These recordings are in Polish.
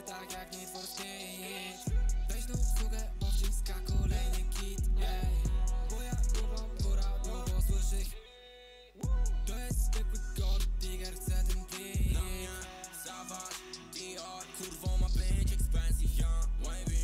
tak jak Need for Speed. Weź tą sztukę, bo wciska kolejny kit. Moja gruba góra, długo słyszy. To jest zwykły gold digger, chcę ten beat. Na mnie Savage, Dior, kurwo ma być expensive, wavy,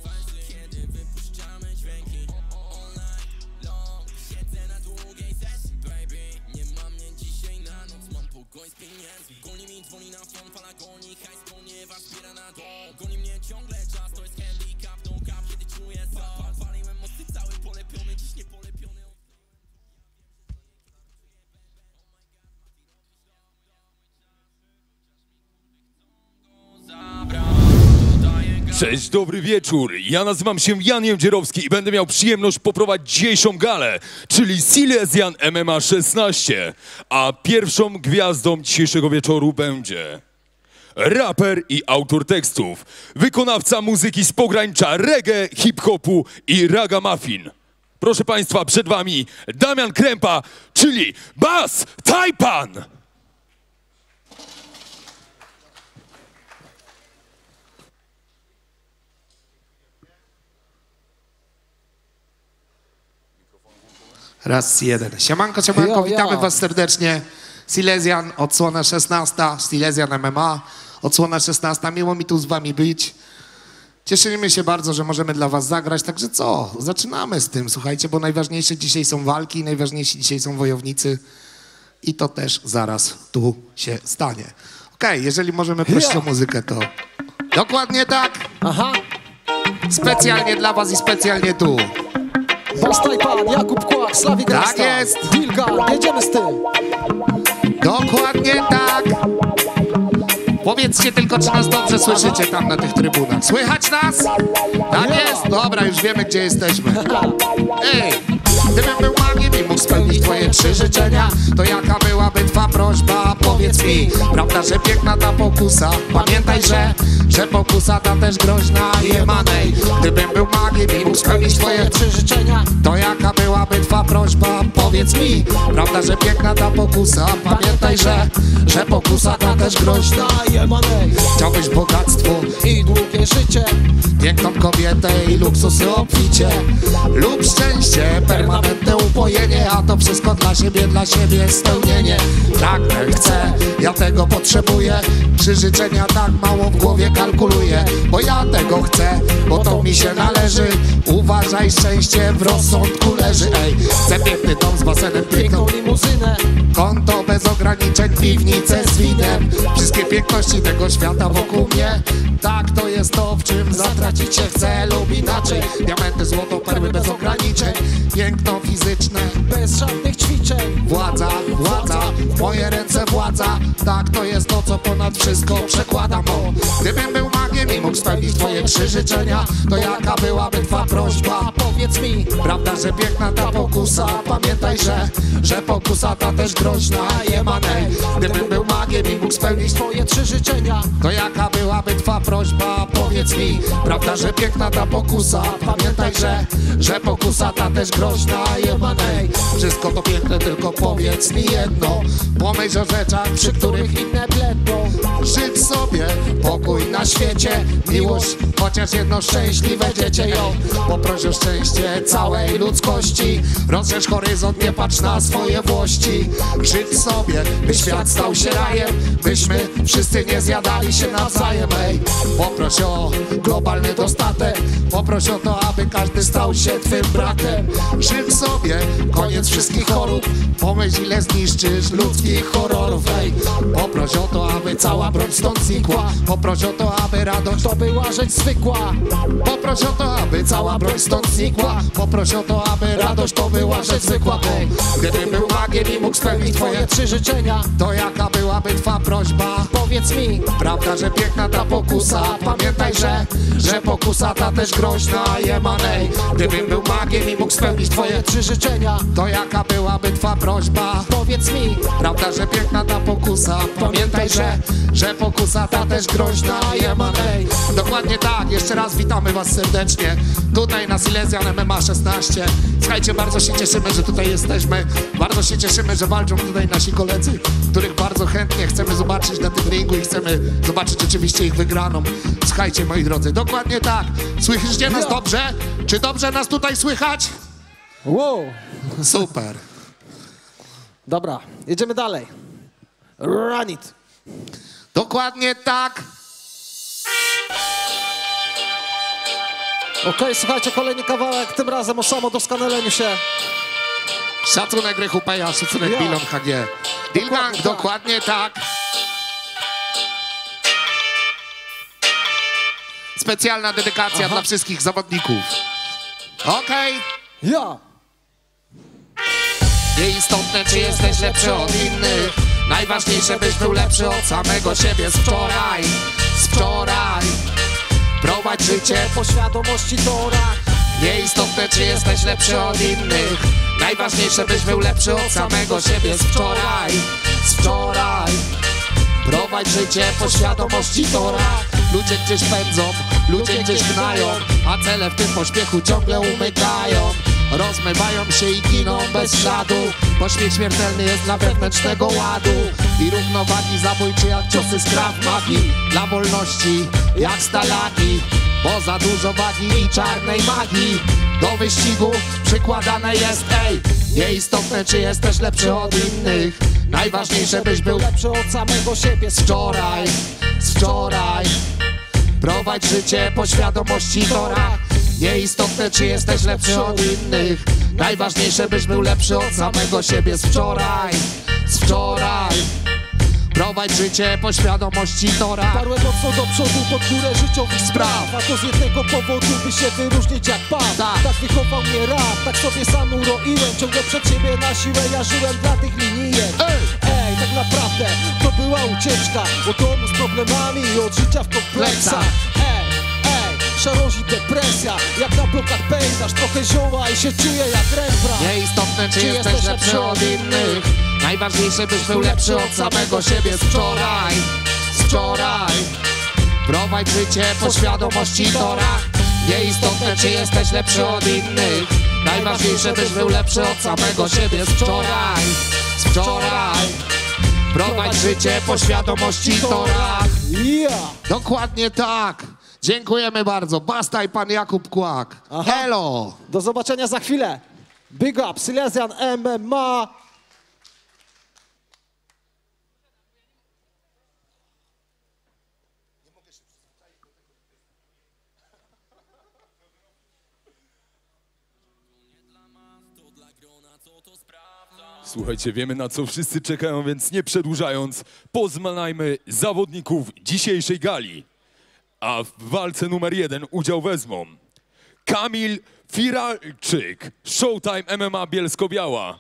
fancy. Kiedy wypuszczamy dźwięki all night long, siedzę na długiej sesji, baby. Nie mam mnie dzisiaj na noc, mam pogoń z pieniędzmi. Goni mi, dzwoni na fon, fala goni, hajs ponieważ zbiera na dół. Goni mnie ciągle czas, to jest handicap, no cap, kiedy czuję zapach. Paliłem mosty cały polepiony, dziś nie polepiony. Cześć, dobry wieczór. Ja nazywam się Jan Jędzierowski i będę miał przyjemność poprowadzić dzisiejszą galę, czyli Silesian MMA 16. A pierwszą gwiazdą dzisiejszego wieczoru będzie raper i autor tekstów, wykonawca muzyki z pogranicza reggae, hip-hopu i ragamuffin. Proszę Państwa, przed Wami Damian Krępa, czyli Bass Taipan. Raz, jeden. Siemanko, siemanko, Jo, witamy jo. was serdecznie. Silesian, odsłona 16, Silesian MMA, odsłona 16. Miło mi tu z wami być. Cieszymy się bardzo, że możemy dla was zagrać, także co? Zaczynamy z tym, słuchajcie, bo najważniejsze dzisiaj są walki, najważniejsi dzisiaj są wojownicy i to też zaraz tu się stanie. Okej, jeżeli możemy prosić o muzykę, to dokładnie tak. Aha, Specjalnie dla was i specjalnie tu. Bass Taipan, Jakub Kłak, Slawik Tak Rasta. jest. Wilka, jedziemy z tym. Dokładnie tak. Powiedzcie tylko, czy nas dobrze słyszycie tam na tych trybunach. Słychać nas? Tak jest? Dobra, już wiemy, gdzie jesteśmy. Ej, gdybym był magiem i mógł spełnić twoje 3 życzenia, to jaka byłaby twa prośba? Powiedz mi, prawda, że piękna ta pokusa? Pamiętaj, że pokusa ta też groźna. Jemanej, gdybym był magiem i mógł spełnić twoje 3 życzenia. to jaka byłaby twa prośba? Powiedz mi, prawda, że piękna ta pokusa? Pamiętaj, że pokusa ta też groźna. Jemanej Chciałbyś bogactwo, i długie życie, piękną kobietę i luksusy obficie, lub szczęście, permanentne upojenie, a to wszystko dla siebie spełnienie. Pragnę, chcę, ja tego potrzebuję, 3 życzenia tak mało w głowie kalkuluję, bo ja tego chcę, bo to mi się należy. Uważaj, szczęście w rozsądku leży. Ej, chcę piękny dom z basenem, piękną piękną limuzynę. konto bez ograniczeń, piwnicę z winem, wszystkie piękności tego świata wokół mnie. Tak, to jest to, w czym zatracić się chcę lub inaczej. Diamenty, złoto, perły bez ograniczeń, piękno fizyczne, Bez żadnych ćwiczeń. władza, w moje ręce władza. Tak, to jest to, co ponad wszystko przekładam. O, gdybym był magiem i mógł spełnić twoje 3 życzenia, to jaka byłaby twa prośba? Powiedz mi, Prawda, że piękna ta pokusa? Pamiętaj, że pokusa ta też groźna. Jemanej, gdybym był magiem i mógł spełnić twoje 3 życzenia. to jaka byłaby twa prośba? Powiedz mi, prawda, że piękna ta pokusa? Pamiętaj, że pokusa ta też groźna. Jemanej, wszystko to piękne, tylko powiedz mi jedno. Pomyśl o rzeczach, przy których Inne bledną. żyć sobie, pokój na świecie, miłość, chociaż jedno szczęśliwe dziecię. Ją poproś o szczęście całej ludzkości, rozszerz horyzont, nie patrz na swoje włości. Żyć sobie, by świat stał się rajem, byśmy wszyscy nie zjadali się nawzajem. Ej, poproś o globalny dostatek, poproś o to, aby każdy stał się twym bratem. Żyć sobie, koniec wszystkich chorób, pomyśl, ile zniszczysz ludzkich horrorów. Ej, poproś o to, aby cała broń stąd znikła, poproś o to, aby radość To była rzecz zwykła. poproś o to, aby cała broń stąd znikła, poproś o to, aby radość to była rzecz zwykła. Bo gdybym był magiem i mógł spełnić twoje 3 życzenia. to jaka byłaby twa prośba? Powiedz mi, Prawda, że piękna ta pokusa? Pamiętaj, że pokusa ta też groźna. Jemanej, gdybym był magiem Bogiem i mógł spełnić twoje. Trzy życzenia, To jaka byłaby twa prośba? powiedz mi. Prawda, że piękna ta pokusa. Pamiętaj, że pokusa ta też groźna. Emanej. Dokładnie tak, jeszcze raz witamy was serdecznie. Tutaj na Silesian MMA 16. Słuchajcie, bardzo się cieszymy, że tutaj jesteśmy. Bardzo się cieszymy, że walczą tutaj nasi koledzy, których bardzo chętnie chcemy zobaczyć na tym ringu i chcemy zobaczyć rzeczywiście ich wygraną. Słuchajcie, moi drodzy, dokładnie tak. Słyszycie nas dobrze? Czy dobrze nas tutaj słychać? Wow. Super. Dobra, jedziemy dalej. Run it. Dokładnie tak. Okej, słuchajcie, kolejny kawałek, tym razem o samodoskonaleniu się. Szacunek Rychupeja, szacunek Ja. Bilon HG. Dilgang, dokładnie tak. Specjalna dedykacja dla wszystkich zawodników. Okej. Ja. Nieistotne, czy jesteś lepszy od innych. Najważniejsze, byś był lepszy od samego siebie z wczoraj. Z wczoraj. Prowadź życie. Po świadomości torach. Nieistotne, czy jesteś lepszy od innych. Najważniejsze, byś był lepszy od samego siebie z wczoraj. Z wczoraj. Prowadź życie po świadomości torach. Ludzie gdzieś pędzą, ludzie gdzieś gnają, a cele w tym pośpiechu ciągle umykają. Rozmywają się i giną bez śladu. Pośpiech śmiertelny jest dla wewnętrznego ładu i równowagi zabójczy jak ciosy z Krav Magi. Dla wolności jak stalagi, bo za dużo wagi i czarnej magii. Do wyścigu przykładane jest, ej. Nieistotne, czy jesteś lepszy od innych. Najważniejsze, byś był Lepszy od samego siebie z wczoraj. Z wczoraj. Prowadź życie po świadomości torach. Nieistotne, czy jesteś lepszy od innych. Najważniejsze, byś był lepszy od samego siebie z wczoraj. Z wczoraj. Prowadź życie po świadomości torach. Parłem mocno do przodu pod górę życiowych spraw. A to z jednego powodu, by się wyróżnić jak pan. Tak wychował mnie rap, tak sobie sam uroiłem. Ciągle przed siebie na siłę, ja żyłem dla tych linijek. Ej, tak naprawdę to była ucieczka od domu z problemami i od życia w kompleksach. Szarozi depresja, jak na blokach pejzaż. Trochę zioła i się czuję jak Rembrandt. Nieistotne, czy jesteś lepszy od innych. Najważniejsze, byś był lepszy od samego siebie z wczoraj. Z wczoraj. Prowadź życie po świadomości torach. Nieistotne, czy jesteś lepszy od innych. Najważniejsze, byś był lepszy od samego siebie z wczoraj. Z wczoraj. Prowadź życie po świadomości torach. Dokładnie tak. Dziękujemy bardzo. Basta i pan Jakub Kłak. Hello. Do zobaczenia za chwilę. Big up, Silesian MMA. Słuchajcie, wiemy na co wszyscy czekają, więc nie przedłużając, poznajmy zawodników dzisiejszej gali. A w walce numer 1 udział wezmą Kamil Firalczyk, Showtime MMA Bielsko-Biała.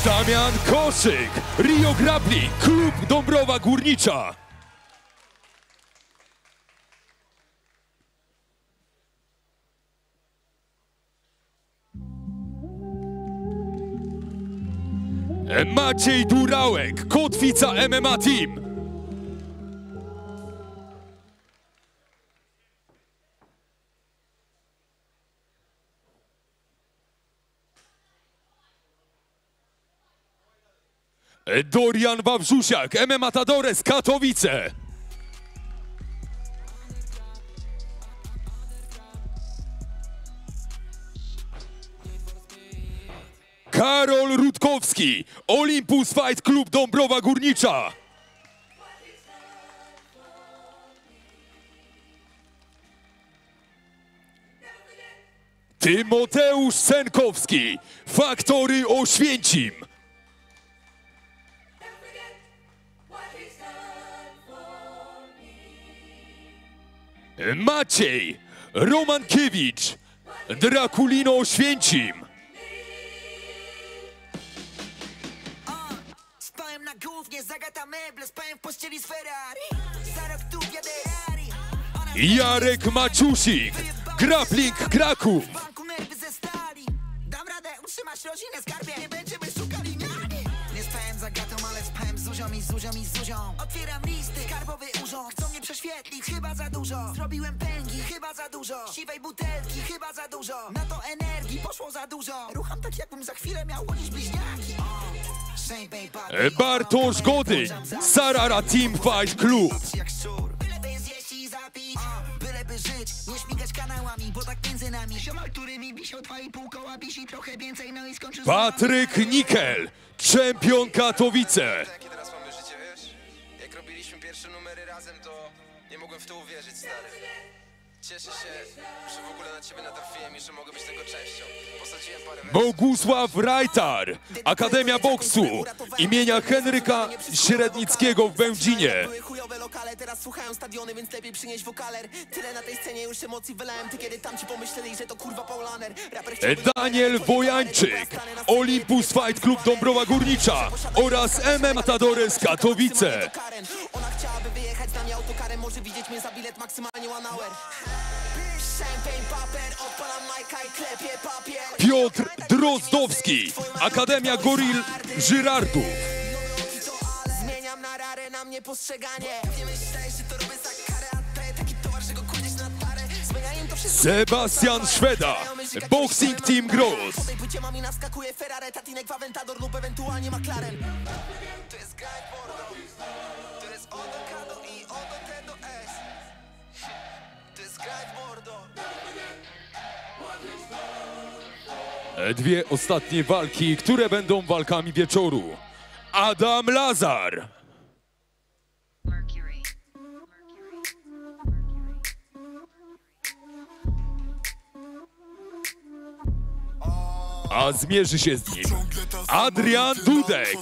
Damian Koszyk, Rio Grappling, Klub Dąbrowa Górnicza. Maciej Durałek, Kotwica MMA Team. Dorian Wawrzusiak, MMA Tadores, Katowice. Karol Rutkowski, Olympus Fight Club Dąbrowa Górnicza. Tymoteusz Senkowski, Faktory Oświęcim. Maciej Romankiewicz, Drakulino Oświęcim. Spałem na gównie, zagata meble, spałem w pościeli z Ferrari. Za rok tu wjadę Rari. Jarek Maciusik, Grappling Kraków. W banku nerwy ze stali. Dam radę utrzymać rodzinę, skarbie. Nie będziemy szukali miani. Nie spałem za gatą, ale spałem z Zuzią i z Zuzią i z Zuzią. Otwieram listy, skarbowy urząd. Chcą mnie prześwietlić, chyba za dużo. Zrobiłem pęgi, chyba za dużo. Siwej butelki, chyba za dużo. Na to energii poszło za dużo. Rucham tak, jakbym za chwilę miał urodzić bliźniaki. Bartosz Godyń, Sarara Teamfight Club. Jak szczur. Byleby zjeść i zapić, byleby żyć, nie śmigać kanałami, bo tak między nami. Ziomal, który mi wisiał 2,5 koła, wisi trochę więcej, no i skończy. Patryk Nikel, czempion Katowice. Jakie teraz mamy życie, wiesz? Jak robiliśmy pierwsze numery razem, to nie mogłem w to uwierzyć, stary. Cieszę się, że w ogóle na ciebie natrafiłem i że mogę być tego częścią. Posadziłem parę wersów. Bogusław Rajtar, Akademia Boksu imienia Henryka Średnickiego w Będzinie. Były chujowe lokale, teraz słuchają stadiony, więc lepiej przynieść wokaler. Tyle na tej scenie już emocji wylałem, ty kiedy tam ci pomyśleli, że to kurwa Paulaner. Daniel Wojańczyk, Olympus Fight Club Dąbrowa Górnicza oraz MM Matadores Katowice. Ona chciałaby wyjechać z nami autokarem, może widzieć mnie za bilet maksymalnie 1 hour. Champagne paper, odpalam majka i klepię papier. Piotr Drozdowski, Akademia Goril Żyrardów. Zmieniam na rarę, na mnie postrzeganie. Nie myślałeś, że to robię za karę, a daję taki towar, że go kładziesz na tarę. Zmienia im to wszystko. Sebastian Szweda, Boxing Team Gross. Po tej płycie mami naskakuje Ferrari, Tatinek, Aventador lub ewentualnie McLaren. To jest Guy Bordo, to jest od K do I, od T do S. To jest Guy Bordo. Dwie ostatnie walki, które będą walkami wieczoru. Adam Lazar. Mercury. A zmierzy się z nim Adrian Dudek,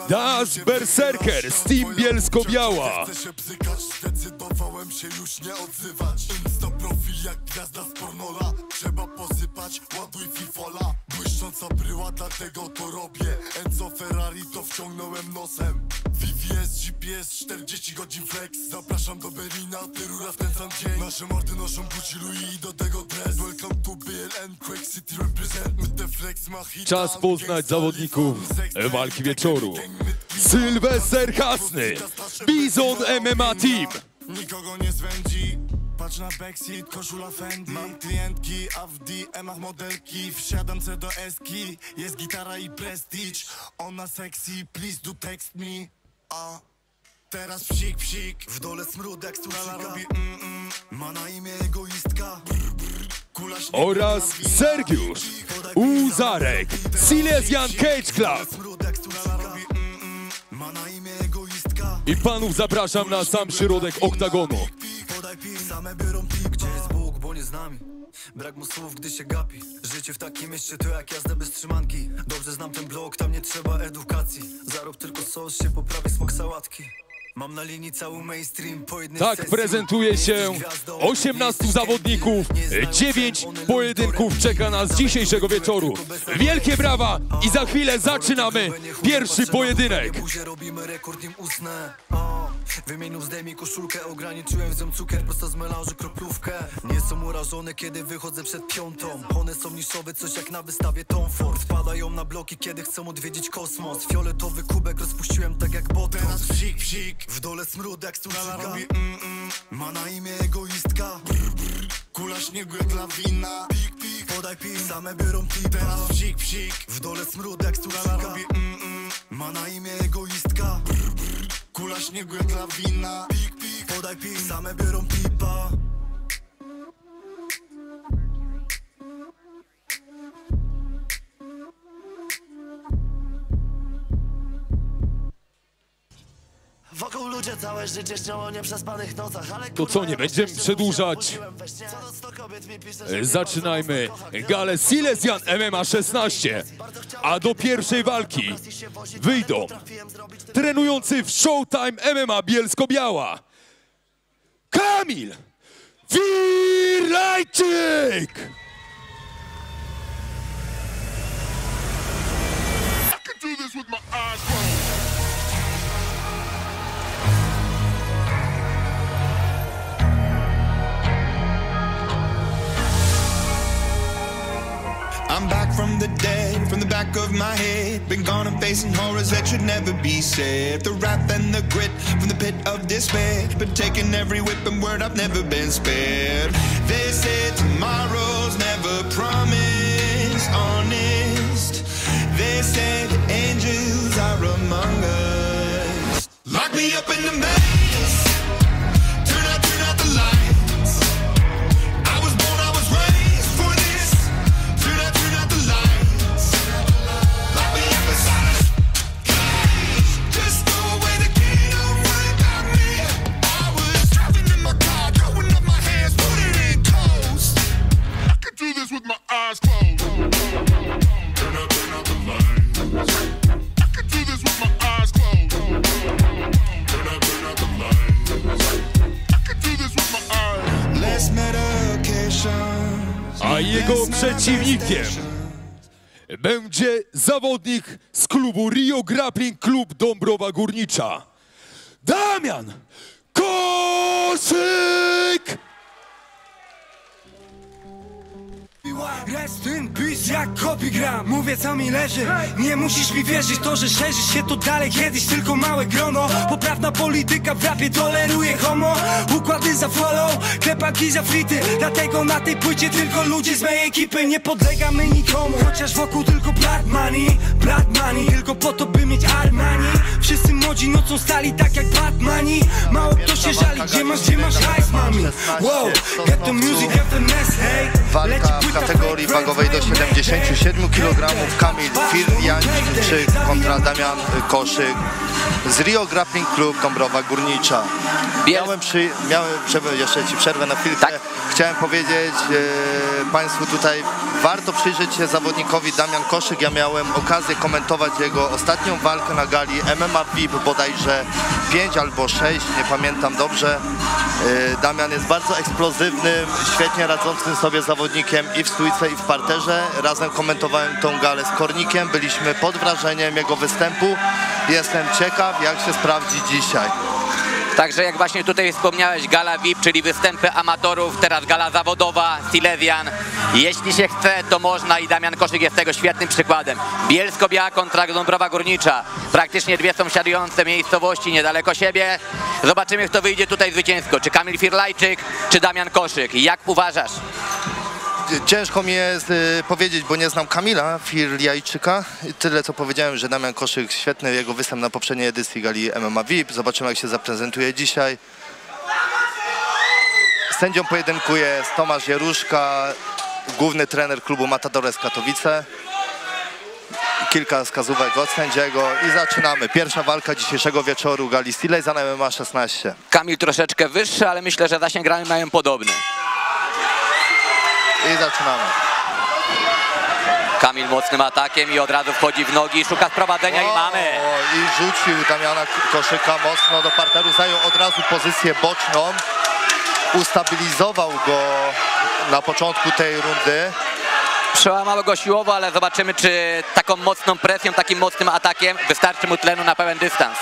Das Berserker z Team Bielsko-Biała. Chcę się bzykać, zdecydowałem się już nie odzywać. Insta profil jak gwiazda z pornola. Trzeba posypać, ładuj fifola. Błyszcząca bryła, dlatego to robię. Enzo Ferrari to wciągnąłem nosem. VVS, GPS, 40 godzin flex. Zapraszam do Berlina, ty rura w ten sam dzień. Nasze mordy noszą Gucci, Louis i do tego dress. Welcome to BLN, Quake City represent. My the flex machita. Czas poznać zawodników walki wieczoru. Sylwester Hasny, Bizon MMA Team. Nikogo nie zwędzi. Patrz na backseat, koszula Fendi. Mam klientki, a w DM-ach modelki. Wsiadam se do eski, jest gitara i prestige. Ona sexy, please do text me. A teraz psik, psik. W dole smród jak sturala robi ma na imię egoistka. Kula śniegu Oraz na wina. Sergiusz Uzarek, Silesian Cage Club. Smród jak sturala robi ma na imię egoistka. I panów zapraszam na sam środek oktagonu. Podaj pij, same biorą pip. Gdzie jest Bóg, bo nie z nami. Brak mu słów, gdy się gapi. Życie w takim mieście to jak jazda bez trzymanki. Dobrze znam ten blok, tam nie trzeba edukacji. Zarób tylko sos, się poprawi smak sałatki. Mam na linii cały mainstream po jednej Tak sesji. prezentuje się 18 zawodników. 9 pojedynków czeka nas dzisiejszego wieczoru. Wielkie brawa i za chwilę zaczynamy pierwszy pojedynek. Buzie robimy rekord, nim usnę. Wymienił zdejmij koszulkę, ograniczyłem z nią cukier prosto z melanżu kroplówkę. Nie są urażone, kiedy wychodzę przed piątą. One są niszowe, coś jak na wystawie Tom Ford. Wpadają na bloki, kiedy chcą odwiedzić kosmos. Fioletowy kubek rozpuściłem tak jak boty. Teraz psik, psik. W dole smród jak sturala robi ma na imię egoistka. Kula śniegu jak lawina. Pik, pik. Podaj pik, same biorą pip. Teraz psik, psik. W dole smród jak sturala robi ma na imię egoistka. Kula śniegu jak lawina. Pik, pik. Podaj pik, same biorą pipa. Wokół ludzie całe życie śnią o nieprzespanych nocach, ale To co, nie będziemy przedłużać. Zaczynajmy galę Silesian MMA 16. A do pierwszej walki wyjdą trenujący w Showtime MMA Bielsko-Biała Kamil Wirlajczyk I'm back from the dead, from the back of my head. Been gone and facing horrors that should never be said. The wrath and the grit from the pit of despair. Been taking every whip and word, I've never been spared. They say tomorrow's never promised, honest. They say the angels are among us. Lock me up in the maze. Turn out the lights. I was born, I was raised for this. Turn out the lights. Lock me up inside a cage. Just throw away the key, don't worry about me. I was driving in my car, throwing up my hands, put it in coast. I could do this with my eyes closed. Turn out the lights. I could do this with my eyes closed. Turn out the lights. I could do this with my eyes. Less medication. A jego przeciwnikiem będzie zawodnik z klubu Rio Grappling Club Dąbrowa Górnicza, Damian Koszyk! Rest in peace, jak kopigram, mówię co mi leży. Nie musisz mi wierzyć, to że szerzysz się to dalej kiedyś tylko małe grono. Poprawna polityka w rapie toleruje homo. Układy za follow, klepaki za frity. Dlatego na tej płycie tylko ludzie z mojej ekipy. Nie podlegamy nikomu, chociaż wokół tylko blood money. Tylko po to by mieć Armani. Wszyscy młodzi nocą stali tak jak Batmani. Mało kto się żali, gdzie masz hajs mami. Wow, get the music, FNS, hej. Walka w kategorii wagowej do 77 kg. Kamil Firliańczyk kontra Damian Koszyk z Rio Grappling Club Dąbrowa Górnicza. Jeszcze ci przerwę na chwilkę. Tak? Chciałem powiedzieć Państwu tutaj, warto przyjrzeć się zawodnikowi Damian Koszyk. Ja miałem okazję komentować jego ostatnią walkę na gali MMA VIP, bodajże 5 albo 6, nie pamiętam dobrze. Damian jest bardzo eksplozywnym, świetnie radzącym sobie zawodnikiem i w stójce, i w parterze. Razem komentowałem tą galę z Kornikiem, byliśmy pod wrażeniem jego występu. Jestem ciekaw, jak się sprawdzi dzisiaj. Także jak właśnie tutaj wspomniałeś, gala VIP, czyli występy amatorów, teraz gala zawodowa, Silesian. Jeśli się chce, to można i Damian Koszyk jest tego świetnym przykładem. Bielsko-Biała kontra Dąbrowa Górnicza. Praktycznie dwie sąsiadujące miejscowości niedaleko siebie. Zobaczymy, kto wyjdzie tutaj zwycięsko. Czy Kamil Firlajczyk, czy Damian Koszyk. Jak uważasz? Ciężko mi jest powiedzieć, bo nie znam Kamila Firliajczyka. Tyle co powiedziałem, że Damian Koszyk, świetny jego występ na poprzedniej edycji gali MMA VIP. Zobaczymy, jak się zaprezentuje dzisiaj. Sędzią pojedynku jest Tomasz Jeruszka, główny trener klubu Matadores Katowice. Kilka wskazówek od sędziego i zaczynamy. Pierwsza walka dzisiejszego wieczoru gali Silesian MMA 16. Kamil troszeczkę wyższy, ale myślę, że zasięg rany mają podobny. I zaczynamy. Kamil mocnym atakiem i od razu wchodzi w nogi, szuka sprowadzenia i mamy. I rzucił Damiana Koszyka mocno do parteru, zajął od razu pozycję boczną. Ustabilizował go na początku tej rundy. Przełamało go siłowo, ale zobaczymy, czy taką mocną presją, takim mocnym atakiem wystarczy mu tlenu na pełen dystans.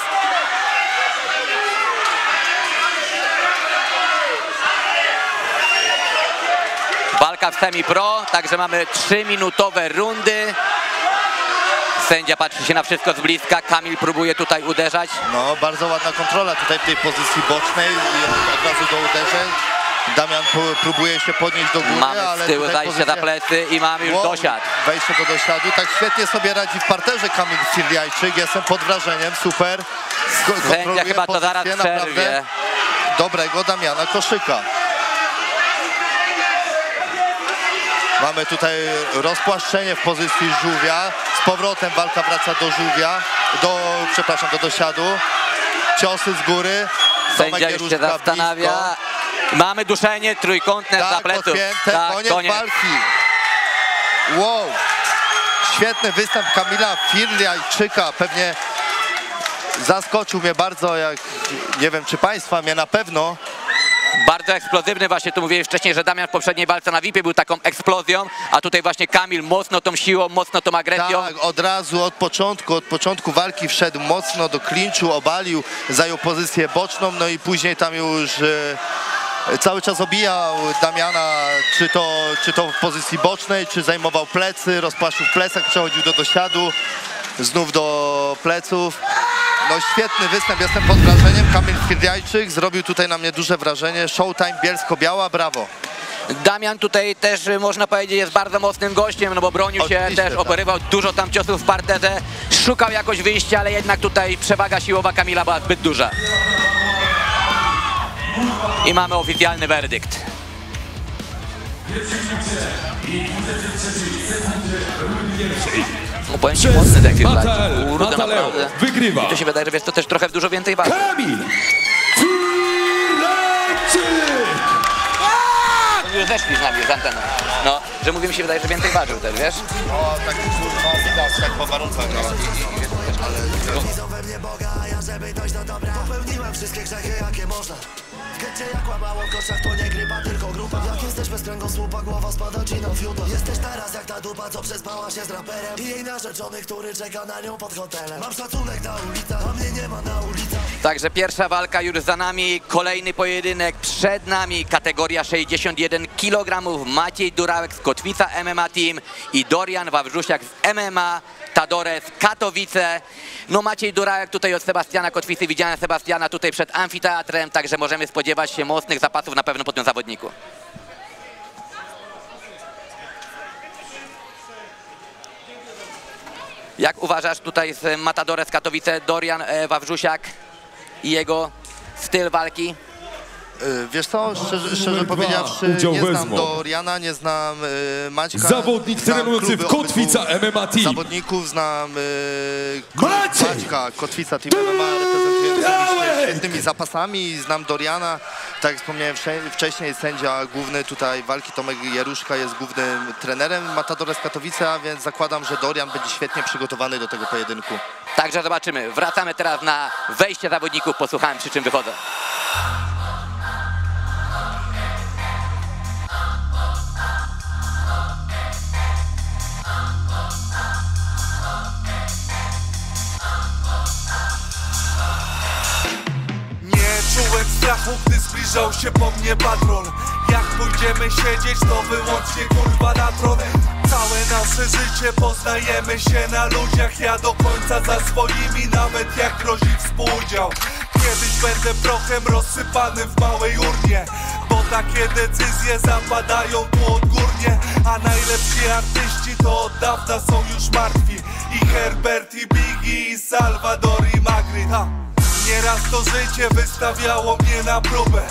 Walka w semi-pro, także mamy 3-minutowe rundy. Sędzia patrzy się na wszystko z bliska, Kamil próbuje tutaj uderzać. No, bardzo ładna kontrola tutaj w tej pozycji bocznej i od razu do uderzeń. Damian próbuje się podnieść do góry, mamy ale z tyłu zajście pozycja... za plecy i mamy już dosiad. Wejście do dosiadu, tak świetnie sobie radzi w parterze Kamil Firliajczyk, jestem pod wrażeniem, super. Sędzia chyba to zaraz przerwie. Dobrego Damiana Koszyka. Mamy tutaj rozpłaszczenie w pozycji żółwia. Z powrotem walka wraca do żółwia. Do dosiadu. Ciosy z góry. Sędzia już się zastanawia. Blisko. Mamy duszenie trójkątne za pleców. Tak, koniec walki. Wow. Świetny występ Kamila Firliajczyka. Pewnie zaskoczył mnie bardzo, jak nie wiem czy Państwa, mnie na pewno. Bardzo eksplozywny, właśnie tu mówiłeś wcześniej, że Damian w poprzedniej walce na VIP-ie był taką eksplozją, a tutaj właśnie Kamil mocno tą siłą, mocno tą agresją. Tak, od razu, od początku walki wszedł mocno do klinczu, obalił, zajął pozycję boczną, no i później tam już cały czas obijał Damiana, czy to w pozycji bocznej, czy zajmował plecy, rozpłaszczył w plecach, przechodził do dosiadu, znów do pleców. No świetny występ, jestem pod wrażeniem. Kamil Firdiajczyk zrobił tutaj na mnie duże wrażenie. Showtime Bielsko-Biała, brawo. Damian tutaj też, można powiedzieć, jest bardzo mocnym gościem, no bo bronił się też, operował dużo tam ciosów w parterze, szukał jakoś wyjścia, ale jednak tutaj przewaga siłowa Kamila była zbyt duża. I mamy oficjalny werdykt. No powiem ci, mocny ten film. Mataleł wygrywa. I to się wydaje, że jest to też trochę dużo więcej walki. Kamil Już zeszli z nami z anteną. No, że mówimy się wydaje, że więcej ważył też, wiesz? No, tak widać, tak po warunkach. Popełniłem wszystkie grzechy, jakie można. W getcie jak łamało w koszach, to nie grypa, tylko grupa. Jak jesteś bez kręgosłupa, głowa spada ci na fiuto. Jesteś teraz jak ta dupa, co przespała się z raperem i jej narzeczony, który czeka na nią pod hotelem. Mam szacunek na ulicach, a mnie nie ma na ulicach. Także pierwsza walka już za nami, kolejny pojedynek przed nami, kategoria 61 kg. Maciej Durałek z Kotwica MMA Team i Dorian Wawrzusiak z MMA Tadore z Katowice. No Maciej Durałek tutaj od Sebastiana Kotwicy, widziałem Sebastiana tutaj przed amfiteatrem, także możemy spodziewać się mocnych zapasów na pewno po tym zawodniku. Jak uważasz tutaj z Matadore z Katowice, Dorian Wawrzusiak i jego styl walki? Wiesz co, szczerze powiedziawszy, nie znam Doriana, nie znam Maćka. Zawodnik trenujący w Kotwica MMA Team. Zawodników znam Maćka, Kotwica Team MMA, reprezentujący świetnymi zapasami. Znam Doriana, tak jak wspomniałem wcześniej, sędzia główny tutaj walki Tomek Jaruszka jest głównym trenerem Matadore z Katowice, a więc zakładam, że Dorian będzie świetnie przygotowany do tego pojedynku. Także zobaczymy. Wracamy teraz na wejście zawodników, posłuchałem przy czym wychodzą. Czułem strachu, gdy zbliżał się po mnie patrol. Jak pójdziemy siedzieć, to wyłącznie kurwa na tron. Całe nasze życie poznajemy się na ludziach. Ja do końca za swoimi, nawet jak grozi współudział. Kiedyś będę prochem rozsypany w małej urnie, bo takie decyzje zapadają tu odgórnie. A najlepsi artyści to od dawna są już martwi. I Herbert, i Biggie, i Salvador, i Magritte. Nieraz to życie wystawiało mnie na próbę.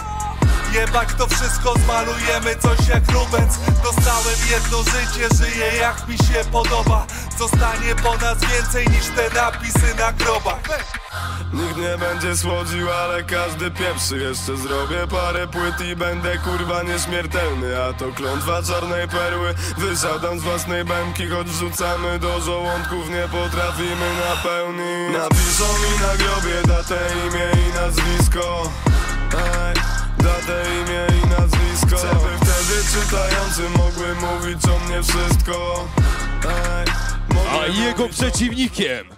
Jebać to wszystko, zmalujemy coś jak Rubens. Dostałem jedno życie, żyję jak mi się podoba. Zostanie po nas więcej niż te napisy na grobach. Nikt nie będzie słodził, ale każdy pieprzy. Jeszcze zrobię parę płyt i będę kurwa nieśmiertelny. A to klątwa czarnej perły. Wysiadam z własnej bębki, choć wrzucamy do żołądków, nie potrafimy napełnić. Napiszą mi na grobie datę, imię i nazwisko. Datę, imię i nazwisko. Żeby wtedy czytający mogły mówić o mnie wszystko. A jego przeciwnikiem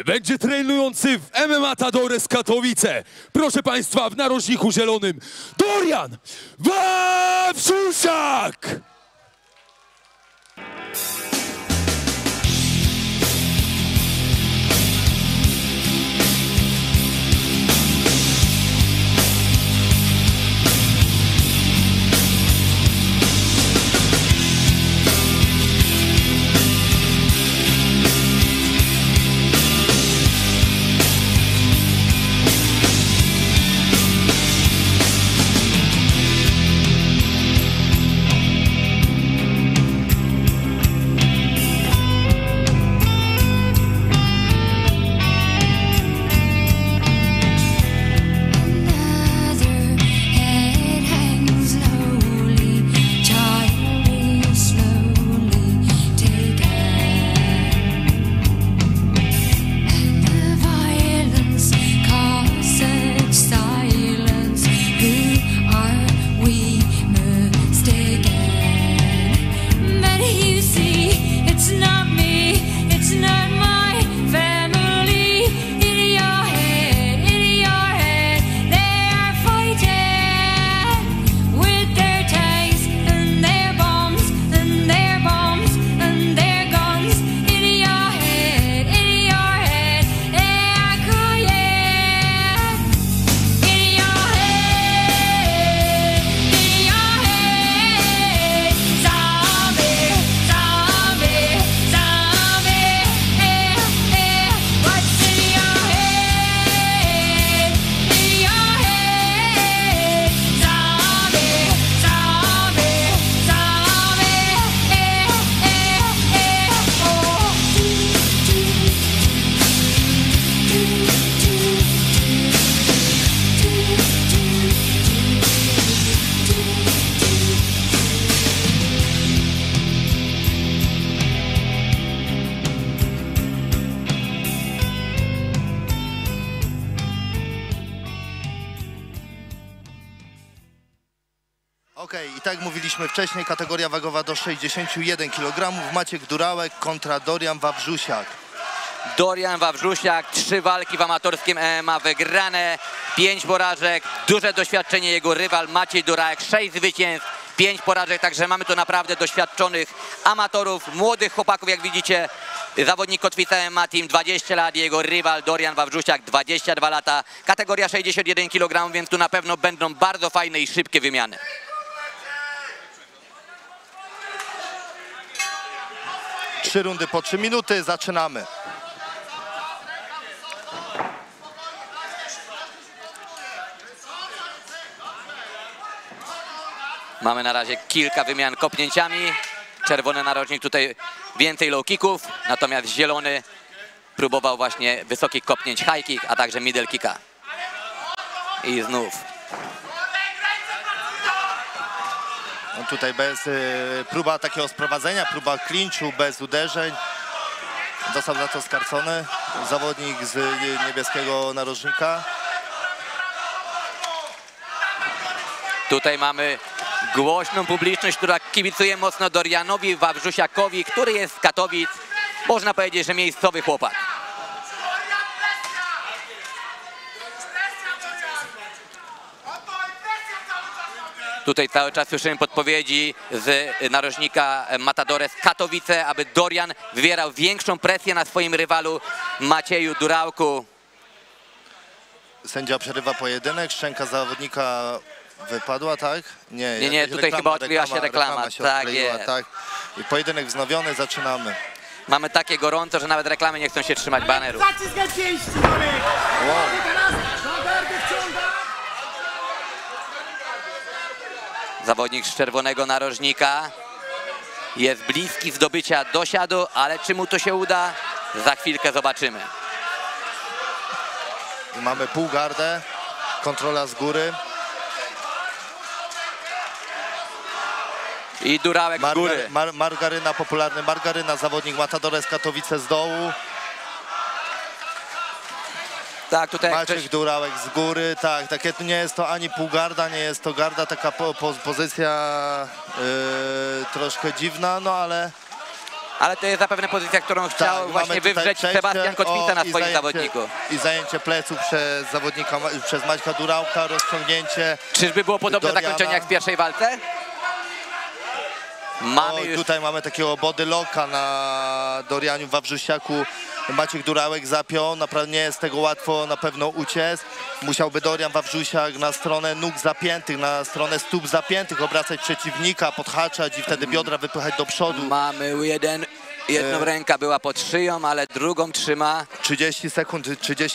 będzie trenujący w MMA Tadore z Katowice. Proszę Państwa, w narożniku zielonym Dorian Wawrzusiak! Okej, i tak jak mówiliśmy wcześniej, kategoria wagowa do 61 kg. Maciek Durałek kontra Dorian Wawrzusiak. Dorian Wawrzusiak, 3 walki w amatorskim MMA wygrane, 5 porażek, duże doświadczenie jego rywal Maciej Durałek, 6 zwycięstw, 5 porażek, także mamy tu naprawdę doświadczonych amatorów, młodych chłopaków, jak widzicie. Zawodnik Kotwica MMA Team 20 lat, jego rywal Dorian Wawrzusiak 22 lata, kategoria 61 kg, więc tu na pewno będą bardzo fajne i szybkie wymiany. Trzy rundy po 3 minuty, zaczynamy. Mamy na razie kilka wymian kopnięciami. Czerwony narożnik tutaj więcej low kicków, natomiast zielony próbował właśnie wysokich kopnięć high kick, a także middle kicka. I znów. No tutaj bez próba takiego sprowadzenia, próba clinchu, bez uderzeń. Został za to skarcony zawodnik z niebieskiego narożnika. Tutaj mamy głośną publiczność, która kibicuje mocno Dorianowi Wawrzusiakowi, który jest z Katowic. Można powiedzieć, że miejscowy chłopak. Tutaj cały czas słyszymy podpowiedzi z narożnika Matadores Katowice, aby Dorian wywierał większą presję na swoim rywalu Macieju Durałku. Sędzia przerywa pojedynek, szczęka zawodnika wypadła, tak? Nie, tutaj chyba odkryła się reklama. Tak jest. Tak. I pojedynek wznowiony, zaczynamy. Mamy takie gorąco, że nawet reklamy nie chcą się trzymać banerów. Zaciskaj pięści, Zawodnik z czerwonego narożnika jest bliski zdobycia dosiadu, ale czy mu to się uda? Za chwilkę zobaczymy. I mamy półgardę, kontrola z góry. I Durałek z góry. Margaryna, popularny Margaryna, zawodnik Matadores Katowice z dołu. Tak, tutaj Maciek Durałek z góry, tak, takie nie jest to ani półgarda, nie jest to garda, taka pozycja troszkę dziwna, no ale... Ale to jest zapewne pozycja, którą chciał tak, właśnie wywrzeć Sebastian Kotwica na swoim zawodniku. I zajęcie pleców przez zawodnika, przez Maćka Durałka, rozciągnięcie. Czyżby było podobne Doriana. zakończenie jak w pierwszej walce? Tutaj mamy takiego body locka na Dorianiu Wawrzusiaku. Maciek Durałek zapiął, naprawdę nie jest tego łatwo na pewno uciec. Musiałby Dorian Wawrzusiak na stronę nóg zapiętych, na stronę stóp zapiętych obracać przeciwnika, podhaczać i wtedy biodra wypychać do przodu. Mamy jedną ręka była pod szyją, ale drugą trzyma. 30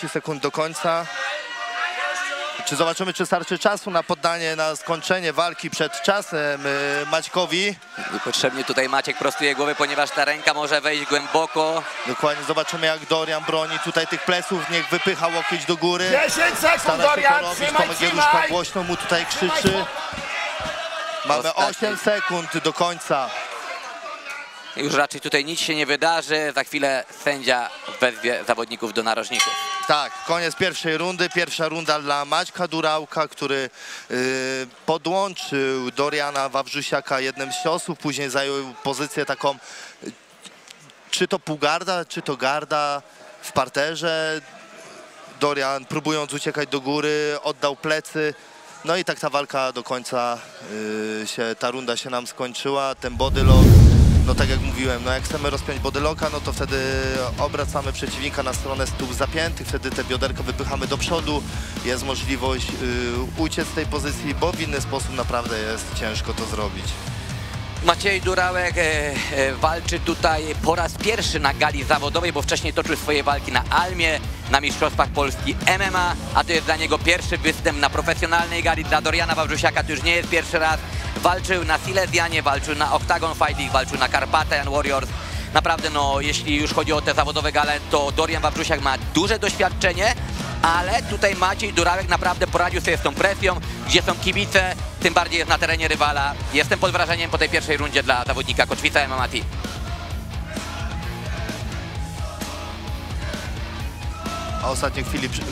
sekund do końca. Czy zobaczymy, czy starczy czasu na poddanie, na skończenie walki przed czasem Maćkowi? Niepotrzebnie tutaj Maciek prostuje głowę, ponieważ ta ręka może wejść głęboko. Dokładnie, zobaczymy jak Dorian broni tutaj tych pleców, niech wypycha łokieć do góry. 10 sekund, Stara Dorian, się to robić, trzymaj, Tomek Gieruszka trzymaj. głośno mu tutaj krzyczy. Mamy 8 sekund do końca. Już raczej tutaj nic się nie wydarzy. Za chwilę sędzia wezwie zawodników do narożników. Tak, koniec pierwszej rundy. Pierwsza runda dla Maćka Durałka, który podłączył Doriana Wawrzusiaka jednym z ciosów. Później zajął pozycję taką, czy to półgarda, czy to garda w parterze. Dorian, próbując uciekać do góry, oddał plecy. No i tak ta walka do końca, ta runda się nam skończyła. Ten bodylock, no tak jak mówiłem, no jak chcemy rozpiąć bodylocka, no to wtedy obracamy przeciwnika na stronę stóp zapiętych, wtedy te bioderko wypychamy do przodu. Jest możliwość uciec z tej pozycji, bo w inny sposób naprawdę jest ciężko to zrobić. Maciej Durałek walczy tutaj po raz pierwszy na gali zawodowej, bo wcześniej toczył swoje walki na Almie, na Mistrzostwach Polski MMA, a to jest dla niego pierwszy występ na profesjonalnej gali. Dla Doriana Wawrzusiaka to już nie jest pierwszy raz. Walczył na Silesianie, walczył na Octagon Fighting, walczył na Carpathian Warriors. Naprawdę, no, jeśli już chodzi o te zawodowe gale, to Dorian Wawrzusiak ma duże doświadczenie, ale tutaj Maciej Durałek naprawdę poradził sobie z tą presją, gdzie są kibice, tym bardziej jest na terenie rywala. Jestem pod wrażeniem po tej pierwszej rundzie dla zawodnika Kotwica MMA Team. A ostatnie